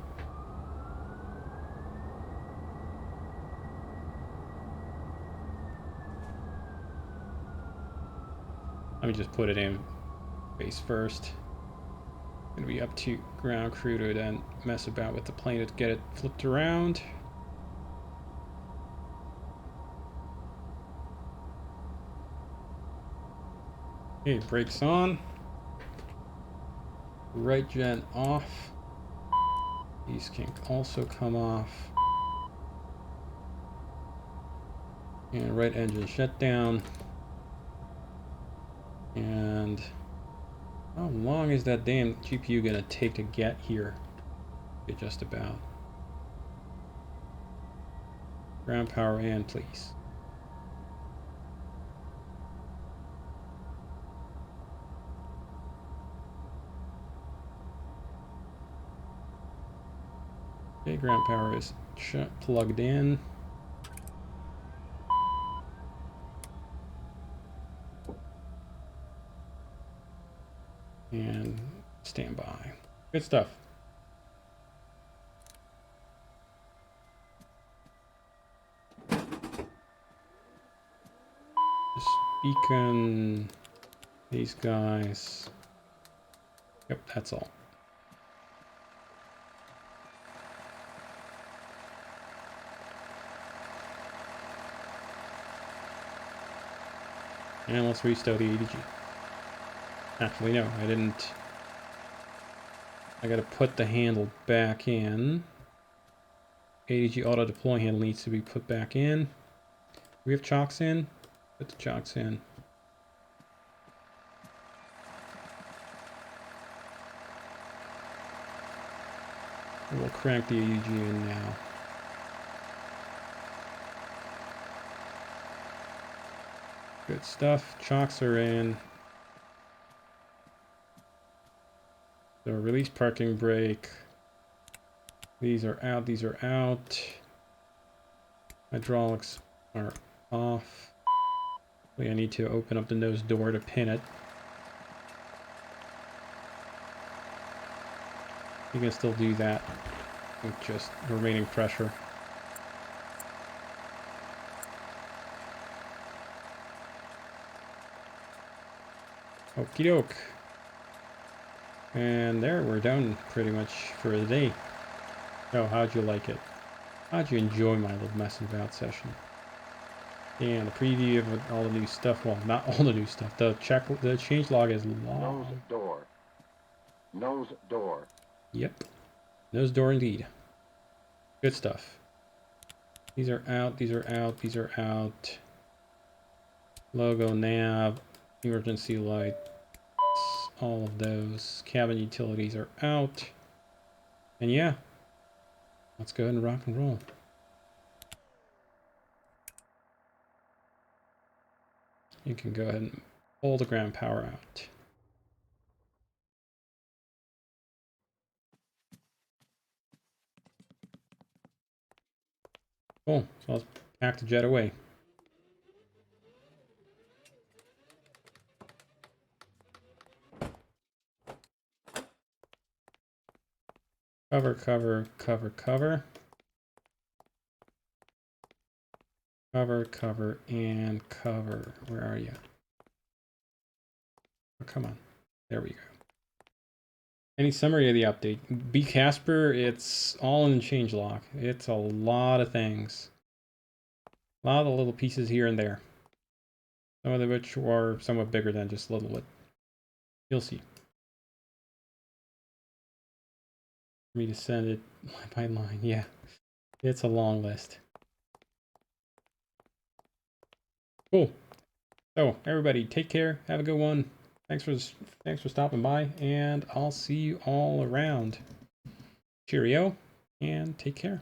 Let me just put it in face first. Gonna be up to ground crew to then mess about with the plane to get it flipped around. Okay, brakes on. Right gen off. These can also come off. And right engine shut down. And how long is that damn GPU gonna take to get here? Just about. Ground power in, please. Okay, ground power is plugged in. And stand by. Good stuff. Just beacon these guys. Yep, that's all. And let's restow the ADG. Actually, no, I didn't. I gotta put the handle back in. ADG auto deploy handle needs to be put back in. We have chocks in. Put the chocks in. And we'll crank the ADG in now. Good stuff. Chocks are in. So release parking brake. These are out. These are out. Hydraulics are off. I need to open up the nose door to pin it. You can still do that with just remaining pressure. Okie doke. And there, we're done pretty much for the day. Oh, how'd you like it? How'd you enjoy my little messing about session? And the preview of all the new stuff. Well, not all the new stuff. The change log is long. Nose door. Nose door. Yep. Nose door indeed. Good stuff. These are out. These are out. These are out. Logo, nav, emergency light. All of those. Cabin utilities are out. And yeah. Let's go ahead and rock and roll. You can go ahead and pull the ground power out. Cool. So let's pack the jet away. Cover, cover, cover, cover. Cover, cover, and cover. Where are you? Oh, come on. There we go. Any summary of the update? B Casper, it's all in the changelog. It's a lot of things. A lot of little pieces here and there. Some of which are somewhat bigger than just a little bit. You'll see. For me to send it line by line. Yeah. It's a long list. Cool. So everybody, take care. Have a good one. Thanks for stopping by, and I'll see you all around. Cheerio, and take care.